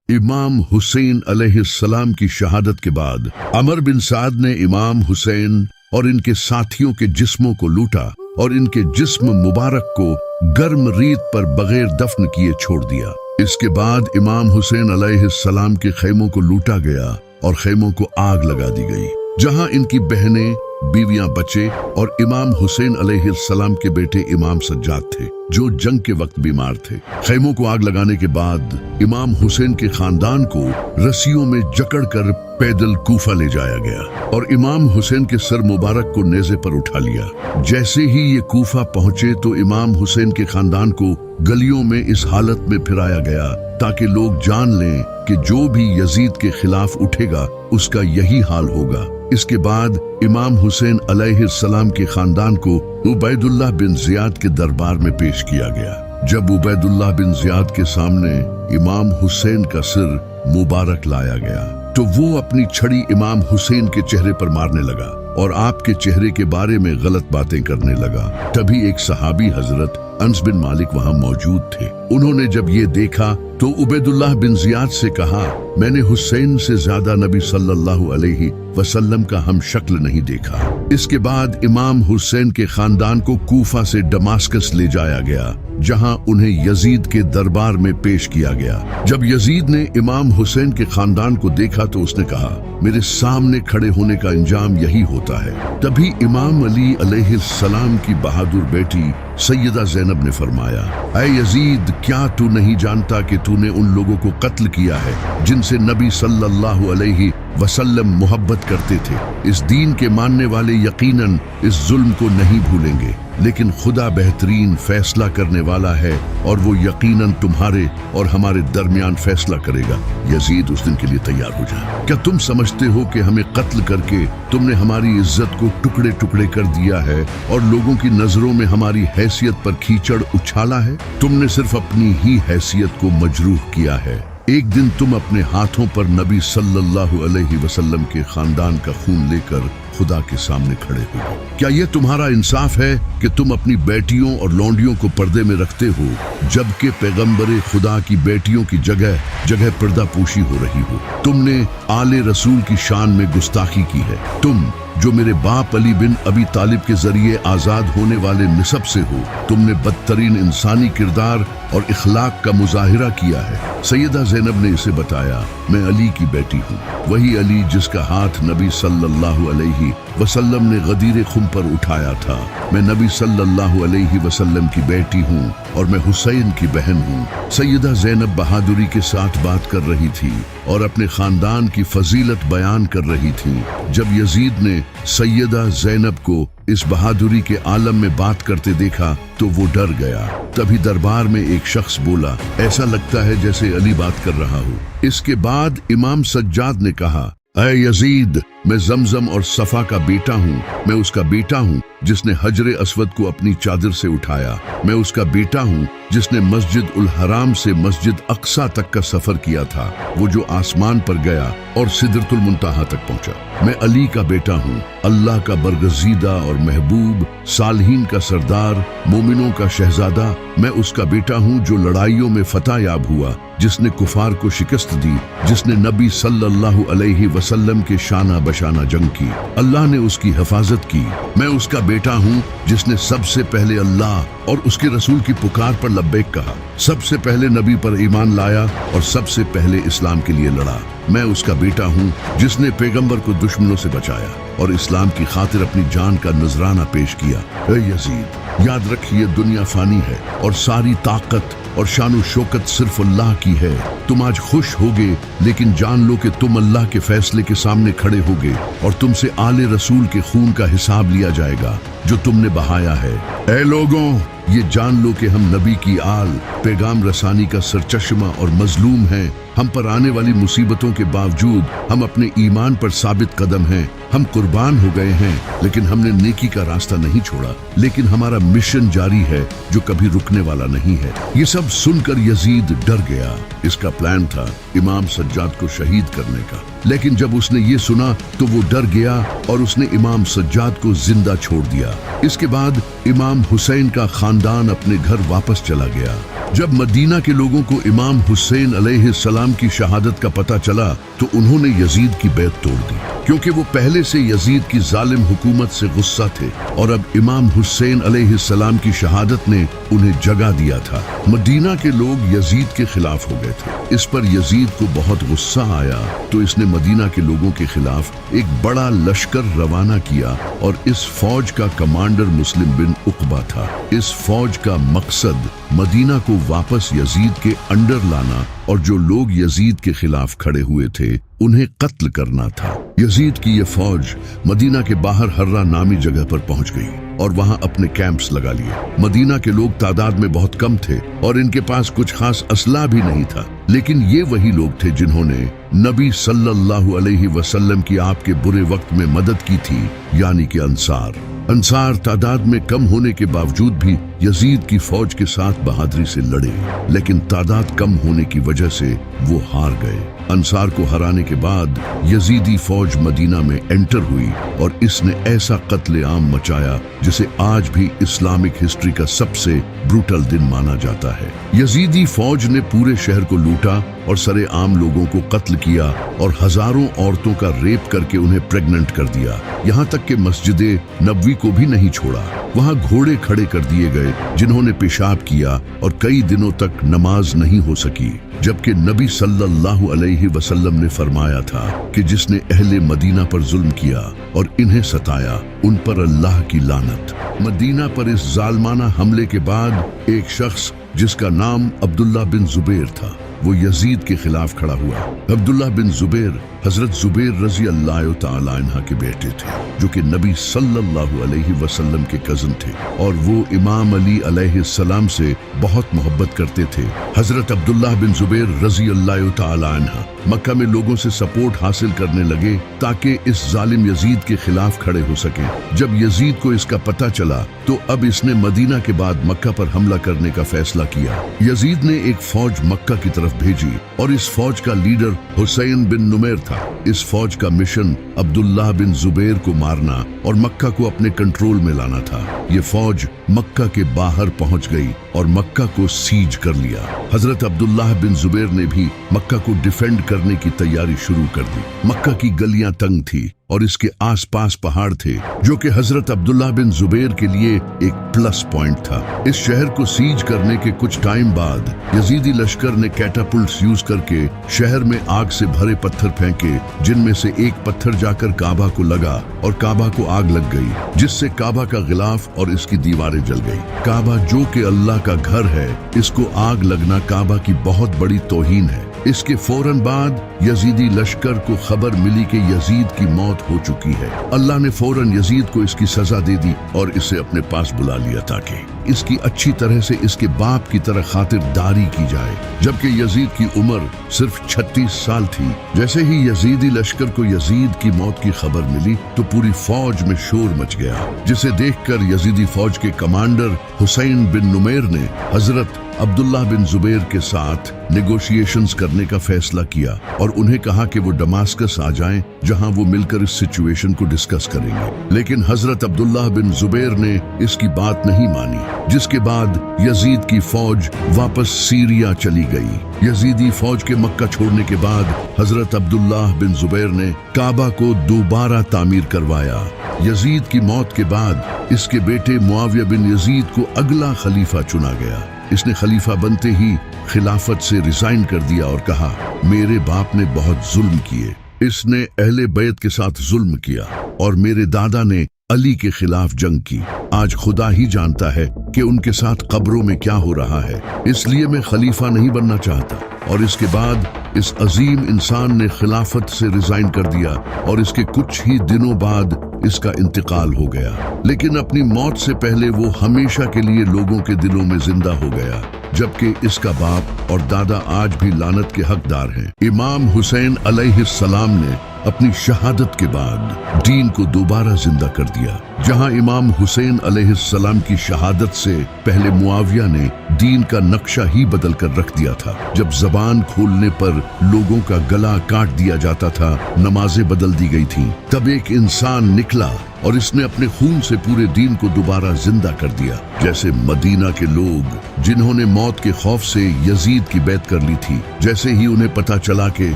इमाम हुसैन अलैहिस्सलाम की शहादत के बाद अमर बिन साद ने इमाम हुसैन और इनके साथियों के जिस्मों को लूटा और इनके जिस्म मुबारक को गर्म रीत पर बगैर दफन किए छोड़ दिया। इसके बाद इमाम हुसैन अलैहिस्सलाम के खेमों को लूटा गया और खेमों को आग लगा दी गई, जहां इनकी बहनें, बीवियां, बच्चे और इमाम हुसैन अलैहिस्सलाम के बेटे इमाम सज्जाद थे जो जंग के वक्त बीमार थे। खेमों को आग लगाने के बाद इमाम हुसैन के खानदान को रस्सियों में जकड़कर पैदल कूफा ले जाया गया और इमाम हुसैन के सर मुबारक को नेज़े पर उठा लिया। जैसे ही ये कूफा पहुंचे तो इमाम हुसैन के खानदान को गलियों में इस हालत में फिराया गया ताकि लोग जान लें कि जो भी यजीद के खिलाफ उठेगा उसका यही हाल होगा। इसके बाद इमाम हुसैन अलैहिस्सलाम के खानदान को उबैदुल्लाह बिन ज़ियाद के दरबार में पेश किया गया। जब उबैदुल्लाह बिन ज़ियाद के सामने इमाम हुसैन का सिर मुबारक लाया गया तो वो अपनी छड़ी इमाम हुसैन के चेहरे पर मारने लगा और आपके चेहरे के बारे में गलत बातें करने लगा। तभी एक सहाबी हजरत अनस बिन मालिक वहां मौजूद थे। उन्होंने जब ये देखा तो उबैदुल्लाह बिन ज़ियाद से कहा, मैंने हुसैन से ज्यादा नबी सल्लल्लाहु अलैहि वसल्लम का हम शक्ल नहीं देखा। इसके बाद इमाम हुसैन के खानदान को कूफा से दमास्कस ले जाया गया जहां उन्हें यजीद के दरबार में पेश किया गया। जब यजीद ने इमाम हुसैन के खानदान को देखा तो उसने कहा, मेरे सामने खड़े होने का अंजाम यही होता है। तभी इमाम अली अलैहिस्सलाम की बहादुर बेटी सैयदा ज़ैनब ने फरमाया, ऐ यजीद, क्या तू नहीं जानता कि तूने उन लोगों को कत्ल किया है जिनसे नबी सल्लल्लाहु अलैहि वसल्लम मोहब्बत करते थे। इस दीन के मानने वाले यकीनन इस जुल्म को नहीं भूलेंगे, लेकिन खुदा बेहतरीन फैसला करने वाला है और वो यकीनन तुम्हारे और हमारे दरमियान फैसला करेगा। यजीद, उस दिन के लिए तैयार हो जा। क्या तुम समझते हो कि हमें कत्ल करके तुमने हमारी इज्जत को टुकड़े टुकड़े कर दिया है और लोगों की नजरों में हमारी हैसियत पर कीचड़ उछाला है? तुमने सिर्फ अपनी ही हैसियत को मजरूह किया है। एक दिन तुम अपने हाथों पर नबी सल्लल्लाहु अलैहि वसल्लम के खानदान का खून लेकर खुदा के सामने खड़े हो। क्या ये तुम्हारा इंसाफ है कि तुम अपनी बेटियों और लौंडियों को पर्दे में रखते हो, जबकि पैगंबरे खुदा की बेटियों की जगह जगह पर्दा पोशी हो रही हो? तुमने आले रसूल की शान में गुस्ताखी की है। तुम जो मेरे बाप अली बिन अबी तालिब के जरिए आजाद होने वाले निसब से हो, तुमने बदतरीन इंसानी किरदार और इखलाक का मुजाहिरा किया है। सैयदा ज़ैनब ने इसे बताया, मैं अली की बेटी हूँ, वही अली जिसका हाथ नबी सल्लल्लाहु अलैहि वसल्लम ने गदीर खुम पर उठाया था। मैं नबी सल्लल्लाहु अलैहि वसल्लम की बेटी हूँ और मैं हुसैन की बहन हूँ। सैयदा ज़ैनब बहादुरी के साथ बात कर रही थी और अपने खानदान की फजीलत बयान कर रही थी। जब यजीद ने सैयदा ज़ैनब को इस बहादुरी के आलम में बात करते देखा तो वो डर गया। तभी दरबार में एक शख्स बोला, ऐसा लगता है जैसे अली बात कर रहा हो। इसके बाद इमाम सज्जाद ने कहा, ऐ यजीद, मैं जमजम और सफा का बेटा हूँ। मैं उसका बेटा हूँ जिसने हजरे अस्वद को अपनी चादर से उठाया। मैं उसका बेटा हूँ जिसने मस्जिद उल हराम से मस्जिद अक्सा तक का सफर किया था, वो जो आसमान पर गया और सिदरतुल मुंतहा तक पहुंचा। मैं अली का बेटा हूँ, अल्लाह का बरगजीदा और महबूब, सालहीन का सरदार, मोमिनों का शहजादा। मैं उसका बेटा हूँ जो लड़ाइयों में फतह याब हुआ, जिसने कुफार को शिकस्त दी, जिसने नबी सल्लल्लाहु अलैहि वसल्लम के शाना बशाना जंग की। अल्लाह ने उसकी हिफाजत की। मैं उसका बेटा हूँ जिसने सबसे पहले अल्लाह और उसके रसूल की पुकार पर लब्बैक कहा, सबसे पहले नबी पर ईमान लाया और सबसे पहले इस्लाम के लिए लड़ा। मैं उसका बेटा हूँ जिसने पैगंबर को दुश्मनों से बचाया और इस्लाम की खातिर अपनी जान का नजराना पेश किया। ऐ यजीद, याद रखिए, दुनिया फानी है और सारी ताकत और शानो शौकत सिर्फ अल्लाह की है। तुम आज खुश होगे, लेकिन जान लो कि तुम अल्लाह के फैसले के सामने खड़े होगे और तुमसे आले रसूल के खून का हिसाब लिया जाएगा जो तुमने बहाया है। ऐ लोगों, ये जान लो कि हम नबी की आल, पैगाम रसानी का सरचश्मा और मजलूम हैं। हम पर आने वाली मुसीबतों के बावजूद हम अपने ईमान पर साबित कदम हैं। हम कुर्बान हो गए हैं, लेकिन हमने नेकी का रास्ता नहीं छोड़ा। लेकिन हमारा मिशन जारी है जो कभी रुकने वाला नहीं है। ये सब सुनकर यजीद डर गया। इसका प्लान था इमाम सज्जाद को शहीद करने का, लेकिन जब उसने ये सुना तो वो डर गया और उसने इमाम सज्जाद को जिंदा छोड़ दिया। इसके बाद इमाम हुसैन का खानदान अपने घर वापस चला गया। जब मदीना के लोगों को इमाम हुसैन अलैहिस्सलाम की शहादत का पता चला तो उन्होंने यजीद की बैत तोड़ दी, क्योंकि वो पहले से यजीद की जालिम हुकूमत से गुस्सा थे और अब इमाम हुसैन अलैहिस्सलाम की शहादत ने उन्हें जगा दिया था। मदीना के लोग यजीद के खिलाफ हो गए थे। इस पर यजीद को बहुत गुस्सा आया तो इसने मदीना के लोगों के खिलाफ एक बड़ा लश्कर रवाना किया और इस फौज का कमांडर मुस्लिम बिन उकबा था। इस फौज का मकसद मदीना को वापस यजीद के अंडर लाना और जो लोग यजीद के खिलाफ खड़े हुए थे उन्हें कत्ल करना था। यजीद की ये फौज मदीना के बाहर हर्रा नामी जगह पर पहुंच गई और वहां अपने कैंप्स लगा लिए। मदीना के लोग तादाद में बहुत कम थे और इनके पास कुछ खास असला भी नहीं था, लेकिन ये वही लोग थे जिन्होंने नबी सल्लल्लाहु अलैहि वसल्लम की आपके बुरे वक्त में मदद की थी, यानी कि अंसार। अंसार तादाद में कम होने के बावजूद भी यजीद की फौज के साथ बहादुरी से लड़े, लेकिन तादाद कम होने की वजह से वो हार गए। अंसार को हराने के बाद यजीदी फौज मदीना में एंटर हुई और इसने ऐसा कत्ले आम मचाया जिसे आज भी इस्लामिक हिस्ट्री का सबसे ब्रूटल दिन माना जाता है। यजीदी फौज ने पूरे शहर को लूटा और सरे आम लोगों को कत्ल किया और हजारों औरतों का रेप करके उन्हें प्रेग्नेंट कर दिया। यहाँ तक कि मस्जिदे नबवी को भी नहीं छोड़ा। वहाँ घोड़े खड़े कर दिए गए जिन्होंने पेशाब किया और कई दिनों तक नमाज नहीं हो सकी, जबकि नबी सल्लल्लाहु अलैहि वसल्लम ने फरमाया था कि जिसने अहले मदीना पर जुल्म किया और इन्हें सताया, उन पर अल्लाह की लानत। मदीना पर इस जालमाना हमले के बाद एक शख्स जिसका नाम अब्दुल्ला बिन जुबैर था, वो यजीद के खिलाफ खड़ा हुआ। अब्दुल्ला बिन जुबैर हजरत जुबैर रजी अल्लाह तआला अन्हा के बेटे थे, जो कि नबी सल्लल्लाहु अलैहि वसल्लम के कजन थे और वो इमाम अली अलैहिस्सलाम से बहुत मोहब्बत करते थे। हजरत अब्दुल्ला बिन जुबैर रजी अल्लाह तआला अन्हा मक्का में लोगों से सपोर्ट हासिल करने लगे ताकि इस जालिम यजीद के खिलाफ खड़े हो सके। जब यजीद को इसका पता चला तो अब इसने मदीना के बाद मक्का पर हमला करने का फैसला किया। यजीद ने एक फौज मक्का की तरफ भेजी और इस फौज का लीडर हुसैन बिन नुमैर था। इस फौज का मिशन अब्दुल्ला बिन जुबैर को मारना और मक्का को अपने कंट्रोल में लाना था। ये फौज मक्का के बाहर पहुंच गई और मक्का को सीज कर लिया। हजरत अब्दुल्ला बिन जुबैर ने भी मक्का को डिफेंड करने की तैयारी शुरू कर दी। मक्का की गलियां तंग थी और इसके आसपास पहाड़ थे, जो कि हजरत अब्दुल्ला बिन जुबैर के लिए एक प्लस पॉइंट था। इस शहर को सीज करने के कुछ टाइम बाद यजीदी लश्कर ने कैटापुल्ट्स यूज करके शहर में आग से भरे पत्थर फेंके, जिनमें से एक पत्थर जाकर काबा को लगा और काबा को आग लग गई, जिससे काबा का गिलाफ और इसकी दीवारें जल गई। काबा जो कि अल्लाह का घर है, इसको आग लगना काबा की बहुत बड़ी तौहीन है। इसके फौरन बाद यजीदी लश्कर को खबर मिली कि यजीद की मौत हो चुकी है। अल्लाह ने फौरन यजीद को इसकी सजा दे दी और इसे अपने पास बुला लिया ताकि इसकी अच्छी तरह से इसके बाप की तरह खातिरदारी की जाए, जबकि यजीद की उम्र सिर्फ 36 साल थी। जैसे ही यजीदी लश्कर को यजीद की मौत की खबर मिली तो पूरी फौज में शोर मच गया, जिसे देखकर यजीदी फौज के कमांडर हुसैन बिन नुमैर ने हजरत अब्दुल्ला बिन जुबैर के साथ नेगोशिएशंस करने का फैसला किया और उन्हें कहा कि वो दमास्कस आ जाएं, जहां वो मिलकर इस सिचुएशन को डिस्कस करेंगे। लेकिन हजरत अब्दुल्ला बिन जुबैर ने इसकी बात नहीं मानी, जिसके बाद यजीद की फौज वापस सीरिया चली गई। यजीदी फौज के मक्का छोड़ने के बाद हजरत अब्दुल्ला बिन जुबैर ने काबा को दोबारा तामीर करवाया। यजीद की मौत के बाद इसके बेटे मुआविया बिन यजीद को अगला खलीफा चुना गया। इसने खलीफा बनते ही खिलाफत से रिजाइन कर दिया और कहा, मेरे बाप ने बहुत जुल्म किए, इसने अहले बैत के साथ जुल्म किया और मेरे दादा ने अली के खिलाफ जंग की। आज खुदा ही जानता है कि उनके साथ कब्रों में क्या हो रहा है, इसलिए मैं खलीफा नहीं बनना चाहता। और इसके बाद इस अजीम इंसान ने खिलाफत से रिजाइन कर दिया और इसके कुछ ही दिनों बाद इसका इंतकाल हो गया। लेकिन अपनी मौत से पहले वो हमेशा के लिए लोगों के दिलों में जिंदा हो गया, जबकि इसका बाप और दादा आज भी लानत के हकदार हैं। इमाम हुसैन अलैहिस्सलाम ने अपनी शहादत के बाद दीन को दोबारा जिंदा कर दिया। जहां इमाम हुसैन अलैहिस्सलाम की शहादत से पहले मुआविया ने दीन का नक्शा ही बदल कर रख दिया था। जब जबान खोलने पर लोगों का गला काट दिया जाता था, नमाजें बदल दी गई थीं, तब एक इंसान निकला और इसने अपने खून से पूरे दीन को दोबारा जिंदा कर दिया। जैसे मदीना के लोग जिन्होंने मौत के खौफ से यजीद की बैत कर ली थी, जैसे ही उन्हें पता चला कि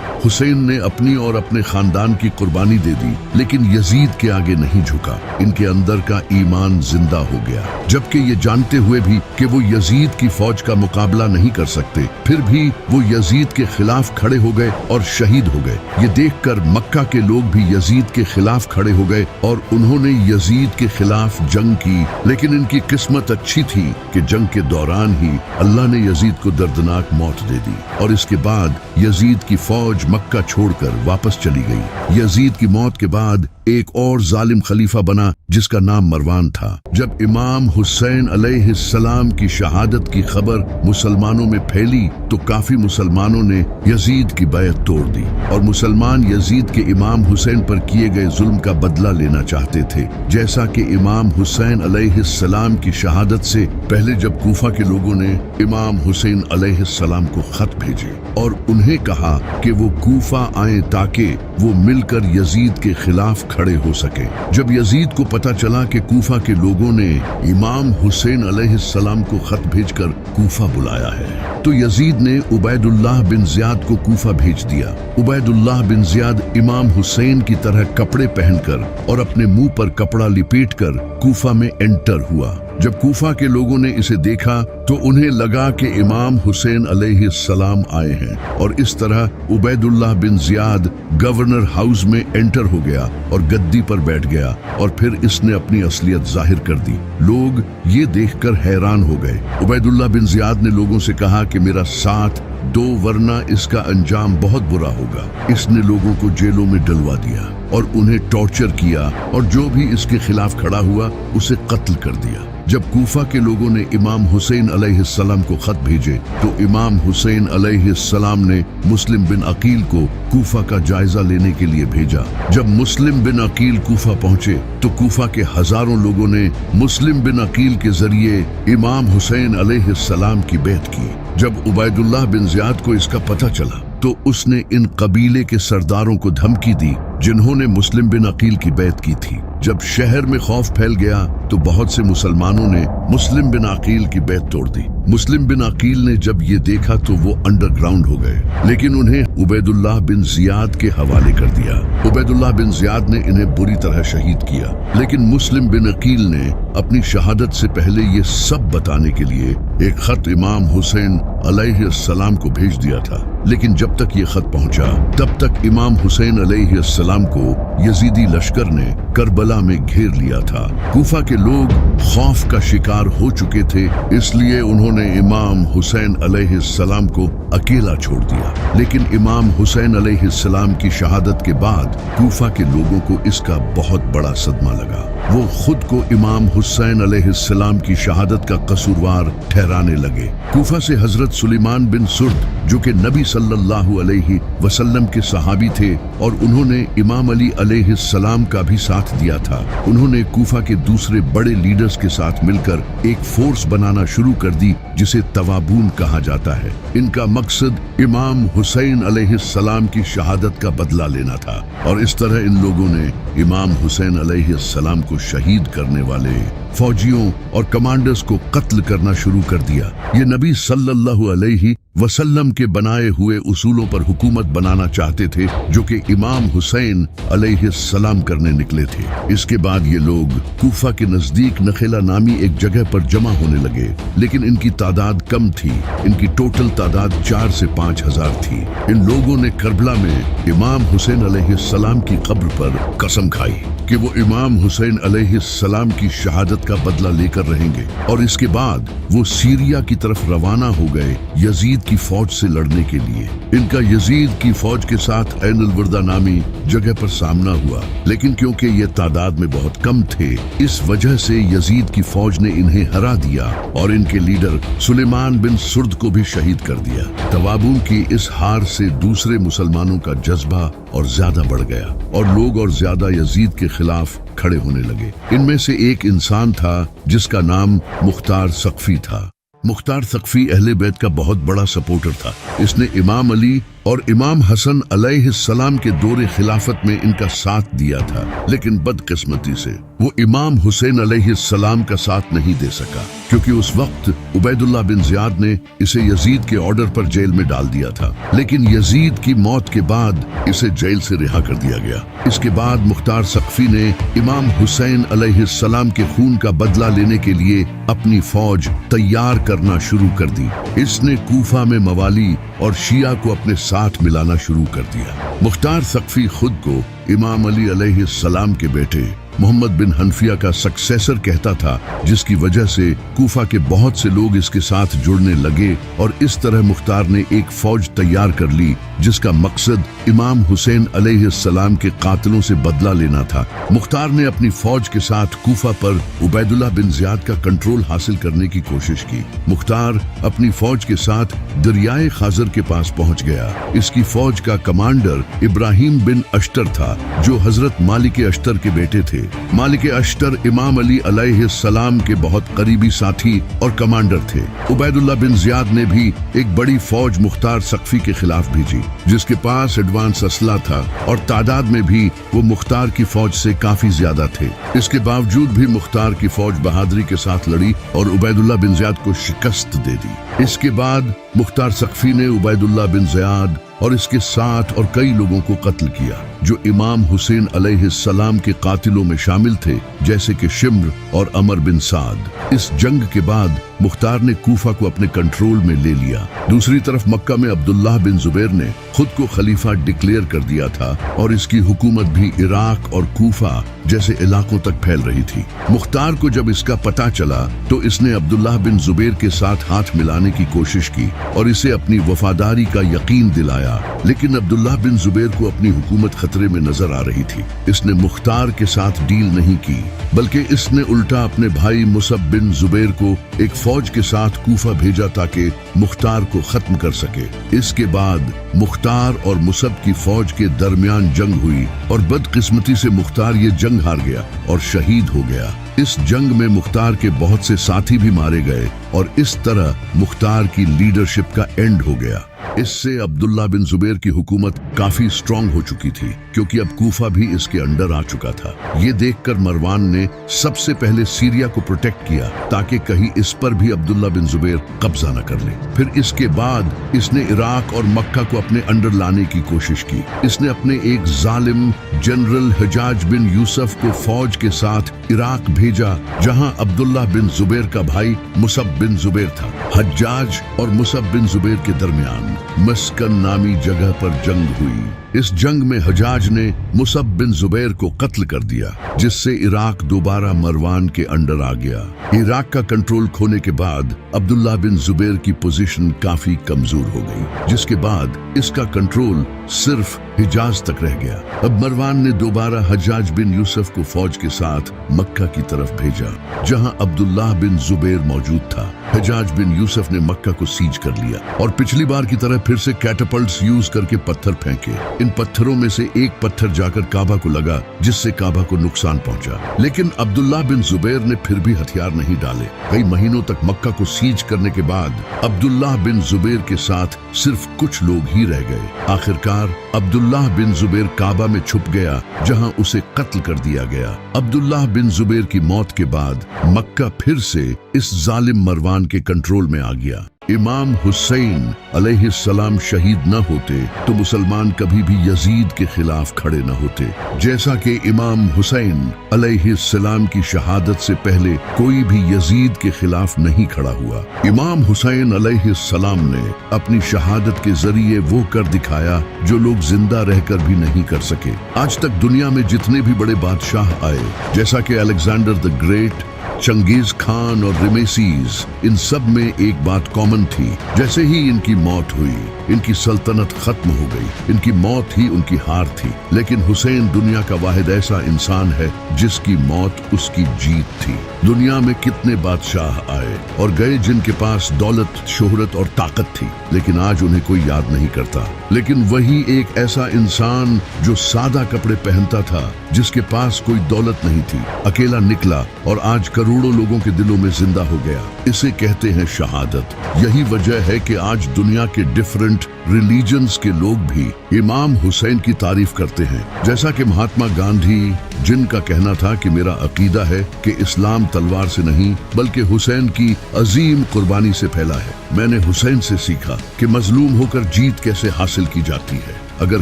हुसैन ने अपनी और अपने खानदान की कुर्बानी दे दी लेकिन यजीद के आगे नहीं झुका, इनके अंदर का ईमान जिंदा हो गया। जबकि ये जानते हुए भी कि वो यजीद की फौज का मुकाबला नहीं कर सकते, फिर भी वो यजीद के खिलाफ खड़े हो गए और शहीद हो गए। ये देखकर मक्का के लोग भी यजीद के खिलाफ खड़े हो गए और उन्होंने यजीद के खिलाफ जंग की। लेकिन इनकी किस्मत अच्छी थी कि जंग के दौरान ही अल्लाह ने यजीद को दर्दनाक मौत दे दी और इसके बाद यजीद की फौज मक्का छोड़कर वापस चली गई। यजीद की मौत के बाद एक और जालिम खलीफा बना जिसका नाम मरवान था। जब इमाम हुसैन अलैहिस्सलाम की शहादत की खबर मुसलमानों में फैली तो काफी मुसलमानों ने यजीद की बैत तोड़ दी और मुसलमान यजीद के इमाम हुसैन पर किए गए जुल्म का बदला लेना चाहते थे। जैसा कि इमाम हुसैन अलैहिस्सलाम की शहादत से पहले जब कूफा के लोगों ने इमाम हुसैन अलैहिस्सलाम को खत भेजे और उन्हें कहा कि वो कूफा आए ताकि वो मिलकर यजीद के खिलाफ खड़े हो सके। जब यजीद को पता चला कि कूफा के लोगों ने इमाम हुसैन अलैहिस्सलाम को खत भेजकर कूफा बुलाया है, तो यजीद ने उबैदुल्लाह बिन ज़ियाद को कूफा भेज दिया। उबैदुल्लाह बिन ज़ियाद इमाम हुसैन की तरह कपड़े पहनकर और अपने मुंह पर कपड़ा लिपेटकर कूफा में एंटर हुआ। जब कूफा के लोगों ने इसे देखा तो उन्हें लगा कि इमाम हुसैन अलैहिस्सलाम आए हैं और इस तरह Ubaidullah bin Ziyad governor house में एंटर हो गया और गद्दी पर बैठ गया और फिर इसने अपनी असलियत जाहिर कर दी। लोग ये देखकर हैरान हो गए। उबैदुल्लाह बिन ज़ियाद ने लोगों से कहा कि मेरा साथ دو ورنہ اس کا انجام بہت برا ہوگا۔ اس نے لوگوں کو جیلوں میں ڈلوا دیا اور انہیں ٹارچر کیا اور جو بھی اس کے خلاف کھڑا ہوا اسے قتل کر دیا۔ جب کوفہ کے لوگوں نے امام حسین علیہ السلام کو خط بھیجے تو امام حسین علیہ السلام نے مسلم بن عقیل کو کوفہ کا جائزہ لینے کے لیے بھیجا۔ جب مسلم بن عقیل کوفہ پہنچے تو کوفہ کے ہزاروں لوگوں نے مسلم بن عقیل کے ذریعے امام حسین علیہ السلام کی بیعت کی۔ جب عبید اللہ بن زیاد کو اس کا پتہ چلا تو اس نے ان قبیلے کے سرداروں کو دھمکی دی جنہوں نے مسلم بن عقیل کی بیعت کی تھی۔ جب شہر میں خوف پھیل گیا تو بہت سے مسلمانوں نے مسلم بن عقیل کی بیعت توڑ دی۔ مسلم بن عقیل نے جب یہ دیکھا تو وہ انڈر گراؤنڈ ہو گئے، لیکن انہیں عبید اللہ بن زیاد کے حوالے کر دیا۔ عبید اللہ بن زیاد نے انہیں بری طرح شہید کیا، لیکن مسلم بن عقیل نے اپنی شہادت سے پہلے یہ سب بتانے کے لیے ایک خط امام حسین علیہ السلام کو بھیج دیا تھا، لیکن جب تک یہ خط پہنچا تب تک امام حسین علیہ السلام کو یزیدی لشکر نے کربلا میں گھیر لیا تھا۔ کوفہ کے لوگ خوف کا شکار ہو چکے تھے، اس لیے انہوں نے امام حسین علیہ السلام کو اکیلا چھوڑ دیا۔ لیکن امام حسین علیہ السلام کی شہادت کے بعد کوفہ کے لوگوں کو اس کا بہت بڑا صدمہ لگا۔ وہ خود کو امام حسین علیہ السلام کی شہادت کا قصوروار ٹھہرانے لگے۔ کوفہ سے حضرت سلیمان بن سرد جو کہ نبی صلی اللہ علیہ وسلم کے صحابی تھے اور انہوں نے امام علی علیہ السلام کا بھی ساتھ دیا تھا، انہوں نے کوفہ کے دوسرے بڑے لیڈرز کے ساتھ مل کر ایک فورس بنانا شروع کر دی جسے توابون کہا جاتا ہے۔ ان کا مقصد امام حسین علیہ السلام کی شہادت کا بدلہ لینا تھا، اور اس طرح ان لوگوں نے امام حسین علیہ السلام کو شہید کرنے والے فوجیوں اور کمانڈرز کو قتل کرنا شروع کر دیا۔ یہ نبی صلی اللہ علیہ وسلم کے بنائے ہوئے اصولوں پر حکومت بنانا چاہتے تھے جو کہ امام حسین علیہ السلام کرنے نکلے تھے۔ اس کے بعد یہ لوگ کوفہ کے نزدیک نخیلا نامی ایک جگہ پر جمع ہونے لگے، لیکن ان کی تعداد کم تھی، ان کی ٹوٹل تعداد 4 سے 5 ہزار تھی۔ ان لوگوں نے کربلا میں امام حسین علیہ السلام کی قبر پر قسم کھائی کہ وہ امام حسین علیہ السلام کی شہادت کا بدلہ لے کر رہیں گے، اور اس کے بعد وہ سیریا کی طرف روانہ ہو گئے یزید کی فوج سے لڑنے کے لیے۔ ان کا یزید کی فوج کے ساتھ عین الوردہ نامی جگہ پر سامنا ہوا، لیکن کیونکہ یہ تعداد میں بہت کم تھے اس وجہ سے یزید کی فوج نے انہیں ہرا دیا اور ان کے لیڈر سلیمان بن سرد کو بھی شہید کر دیا۔ توابون کی اس ہار سے دوسرے مسلمانوں کا جذبہ اور زیادہ بڑھ گیا اور لوگ اور زیادہ یزید کے خلاف کھڑے ہونے لگے۔ ان میں سے ایک انسان تھا جس کا نام مختار ثقفی تھا۔ مختار ثقفی اہل بیت کا بہت بڑا سپورٹر تھا۔ اس نے امام علی اور امام حسن علیہ السلام کے دور خلافت میں ان کا ساتھ دیا تھا، لیکن بدقسمتی سے وہ امام حسین علیہ السلام کا ساتھ نہیں دے سکا، کیونکہ اس وقت عبید اللہ بن زیاد نے اسے یزید کے آرڈر پر جیل میں ڈال دیا تھا، لیکن یزید کی موت کے بعد اسے جیل سے رہا کر دیا گیا۔ اس کے بعد مختار ثقفی نے امام حسین علیہ السلام کے خون کا بدلہ لینے کے لیے اپنی فوج تیار کرنا شروع کر دی۔ اس نے کوفہ میں موالی اور شیعہ کو اپنے ساتھ ملانا شروع کر دیا۔ مختار ثقفی خود کو امام علی علیہ السلام کے بیٹے محمد بن حنفیہ کا سکسیسر کہتا تھا، جس کی وجہ سے کوفہ کے بہت سے لوگ اس کے ساتھ جڑنے لگے، اور اس طرح مختار نے ایک فوج تیار کر لی جس کا مقصد امام حسین علیہ السلام کے قاتلوں سے بدلہ لینا تھا۔ مختار نے اپنی فوج کے ساتھ کوفہ پر عبید اللہ بن زیاد کا کنٹرول حاصل کرنے کی کوشش کی۔ مختار اپنی فوج کے ساتھ دریائے خازر کے پاس پہنچ گیا۔ اس کی فوج کا کمانڈر ابراہیم بن اشتر تھا جو حضرت مالک اشتر کے بیٹے تھے۔ مالک اشتر امام علی علیہ السلام کے بہت قریبی ساتھی اور کمانڈر تھے۔ عبید اللہ بن زیاد نے بھی ایک بڑی فوج مختار ثقفی کے خلاف بھیجی جس کے پاس ایڈوانس اسلحہ تھا، اور تعداد میں بھی وہ مختار کی فوج سے کافی زیادہ تھے۔ اس کے باوجود بھی مختار کی فوج بہادری کے ساتھ لڑی اور عبید اللہ بن زیاد کو شکست دے دی۔ اس کے بعد مختار ثقفی نے عبید اللہ بن زیاد اور اس کے ساتھ اور کئی لوگوں کو قتل کیا۔ जो इमाम हुसैन अलैहिस्सलाम के कातिलों में शामिल थे, जैसे कि शिम्र और अमर बिन साद। इस जंग के बाद मुख्तार ने कूफा को अपने कंट्रोल में ले लिया। दूसरी तरफ मक्का में अब्दुल्लाह बिन जुबैर ने खुद को खलीफा डिक्लेयर कर दिया था और इसकी हुकूमत भी इराक और कूफा जैसे इलाकों तक फैल रही थी। मुख्तार को जब इसका पता चला तो इसने अब्दुल्लाह बिन जुबैर के साथ हाथ मिलाने की कोशिश की और इसे अपनी वफादारी का यकीन दिलाया, लेकिन अब्दुल्लाह बिन जुबैर को अपनी हुकूमत खतरे में नजर आ रही थी। इसने मुख्तार के साथ डील नहीं की, बल्कि इसने उल्टा अपने भाई मुसब बिन जुबैर को एक फौज के साथ कूफा भेजा ताकि मुख्तार को खत्म कर सके। इसके बाद मुख्तार और मुसब की फौज के दरमियान जंग हुई और बदकिस्मती से मुख्तार ये जंग हार गया और शहीद हो गया। इस जंग में मुख्तार के बहुत से साथी भी मारे गए और इस तरह मुख्तार की लीडरशिप का एंड हो गया। इससे अब्दुल्लाह बिन जुबैर की हुकूमत काफी स्ट्रांग हो चुकी थी, क्योंकि अब कूफा भी इसके अंडर आ चुका था। ये देखकर मरवान ने सबसे पहले सीरिया को प्रोटेक्ट किया ताकि कहीं इस पर भी अब्दुल्लाह बिन जुबैर कब्जा न कर ले। फिर इसके बाद इसने इराक और मक्का को अपने अंडर लाने की कोशिश की। इसने अपने एक जालिम जनरल हजाज बिन यूसुफ को फौज के साथ इराक भेजा, जहां अब्दुल्लाह बिन जुबैर का भाई मुसब बिन जुबैर था। हज्जाज और मुसब बिन जुबैर के दरमियान मस्कन नामी जगह पर जंग हुई। इस जंग में हजाज ने मुसब बिन जुबैर को कत्ल कर दिया, जिससे इराक दोबारा मरवान के अंडर आ गया। इराक का कंट्रोल खोने के बाद अब्दुल्लाह बिन जुबैर की पोजीशन काफी कमजोर हो गई, जिसके बाद इसका कंट्रोल सिर्फ हिजाज तक रह गया। अब मरवान ने दोबारा हज्जाज बिन यूसुफ को फौज के साथ मक्का की तरफ भेजा, जहां अब्दुल्लाह बिन जुबैर मौजूद था। हज्जाज बिन यूसुफ ने मक्का को सीज कर लिया और पिछली बार की तरह फिर से कैटapults यूज करके पत्थर फेंके। इन पत्थरों में से एक पत्थर जाकर काबा को लगा, जिससे काबा को नुकसान पहुंचा। लेकिन अब्दुल्लाह बिन जुबैर ने फिर भी हथियार नहीं डाले। कई महीनों तक मक्का को सीज करने के बाद अब्दुल्लाह बिन जुबैर के साथ सिर्फ कुछ लोग ही रह गए। आखिरकार अब्दुल्लाह बिन जुबैर काबा में छुप गया, जहां उसे कत्ल कर दिया गया। अब्दुल्लाह बिन जुबैर की मौत के बाद मक्का फिर से इस जालिम मरवान के कंट्रोल में आ गया। इमाम हुसैन अलैहिस्सलाम शहीद न होते तो मुसलमान कभी भी यजीद के खिलाफ खड़े न होते। जैसा कि इमाम हुसैन अलैहिस्सलाम की शहादत से पहले कोई भी यजीद के खिलाफ नहीं खड़ा हुआ। इमाम हुसैन अलैहिस्सलाम ने अपनी शहादत के जरिए वो कर दिखाया जो लोग जिंदा रहकर भी नहीं कर सके। आज तक दुनिया में जितने भी बड़े बादशाह आए, जैसा कि Alexander the Great, Genghis Khan और रेमेसीज, इन सब में एक बात कॉमन थी। जैसे ही इनकी मौत हुई, इनकी सल्तनत खत्म हो गई। इनकी मौत ही उनकी हार थी। लेकिन हुसैन दुनिया का वाहिद ऐसा इंसान है जिसकी मौत उसकी जीत थी। दुनिया में कितने बादशाह आए और गए जिनके पास दौलत, शोहरत और ताकत थी, लेकिन आज उन्हें कोई याद नहीं करता। लेकिन वही एक ऐसा इंसान जो सादा कपड़े पहनता था, जिसके पास कोई दौलत नहीं थी, अकेला निकला और आज करोड़ों लोगों के दिलों में जिंदा हो गया। इसे कहते हैं शहादत। यही वजह है कि आज दुनिया के डिफरेंट रिलीजन्स के लोग भी इमाम हुसैन की तारीफ करते हैं। जैसा कि महात्मा गांधी, जिनका कहना था कि मेरा अकीदा है कि इस्लाम तलवार से नहीं बल्कि हुसैन की अजीम कुर्बानी से फैला है। मैंने हुसैन से सीखा कि मजलूम होकर जीत कैसे हासिल की जाती है। अगर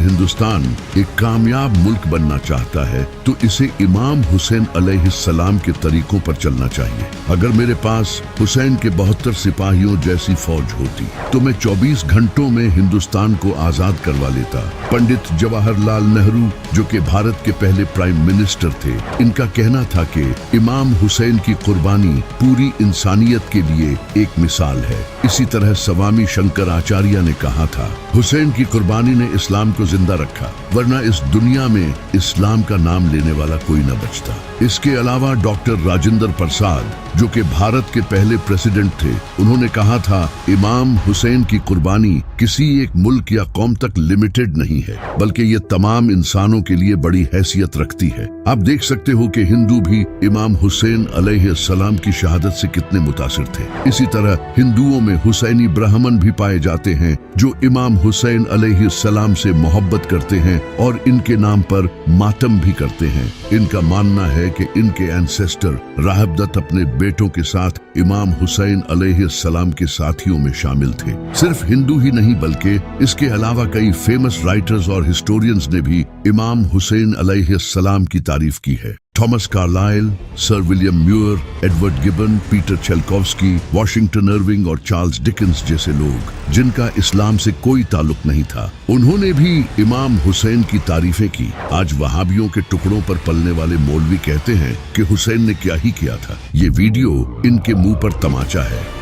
हिंदुस्तान एक कामयाब मुल्क बनना चाहता है तो इसे इमाम हुसैन अलैहिस्सलाम के तरीकों पर चलना चाहिए। अगर मेरे पास हुसैन के 72 सिपाहियों जैसी फौज होती तो मैं 24 घंटों में हिंदुस्तान को आजाद करवा लेता। पंडित जवाहरलाल नेहरू, जो कि भारत के पहले प्राइम मिनिस्टर थे, इनका कहना था कि इमाम हुसैन की कुर्बानी पूरी इंसानियत के लिए एक मिसाल है। इसी तरह स्वामी शंकराचार्य ने कहा था, हुसैन की कुर्बानी ने इस्लाम को जिंदा रखा, वरना इस दुनिया में इस्लाम का नाम लेने वाला कोई न बचता। इसके अलावा डॉक्टर राजेंद्र प्रसाद, जो कि भारत के पहले प्रेसिडेंट थे, उन्होंने कहा था, इमाम हुसैन की कुर्बानी किसी एक मुल्क या कौम तक लिमिटेड नहीं है, बल्कि ये तमाम इंसानों के लिए बड़ी हैसियत रखती है। आप देख सकते हो कि हिंदू भी इमाम हुसैन अलैहिस्सलाम की शहादत से कितने मुतासिर थे। इसी तरह हिंदुओं में हुसैनी ब्राह्मण भी पाए जाते हैं जो इमाम हुसैन अलैहिस्सलाम से मोहब्बत करते हैं और इनके नाम पर मातम भी करते हैं। इनका मानना है कि इनके एंसेस्टर राहब दत्त अपने बेटों के साथ इमाम हुसैन अलैहिस्सलाम के साथियों में शामिल थे। सिर्फ हिंदू ही नहीं बल्कि इसके अलावा कई फेमस राइटर्स और हिस्टोरियंस ने भी इमाम हुसैन अलैहिस्सलाम की तारीफ की है। Thomas Carlyle, sir William Muir, Edward Gibbon, Peter Chelkowski, Washington Irving और चार्ल्स डिकेंस जैसे लोग, जिनका इस्लाम से कोई ताल्लुक नहीं था, उन्होंने भी इमाम हुसैन की तारीफें की। आज वहाबियों के टुकड़ों पर पलने वाले मौलवी कहते हैं कि हुसैन ने क्या ही किया था। ये वीडियो इनके मुंह पर तमाचा है।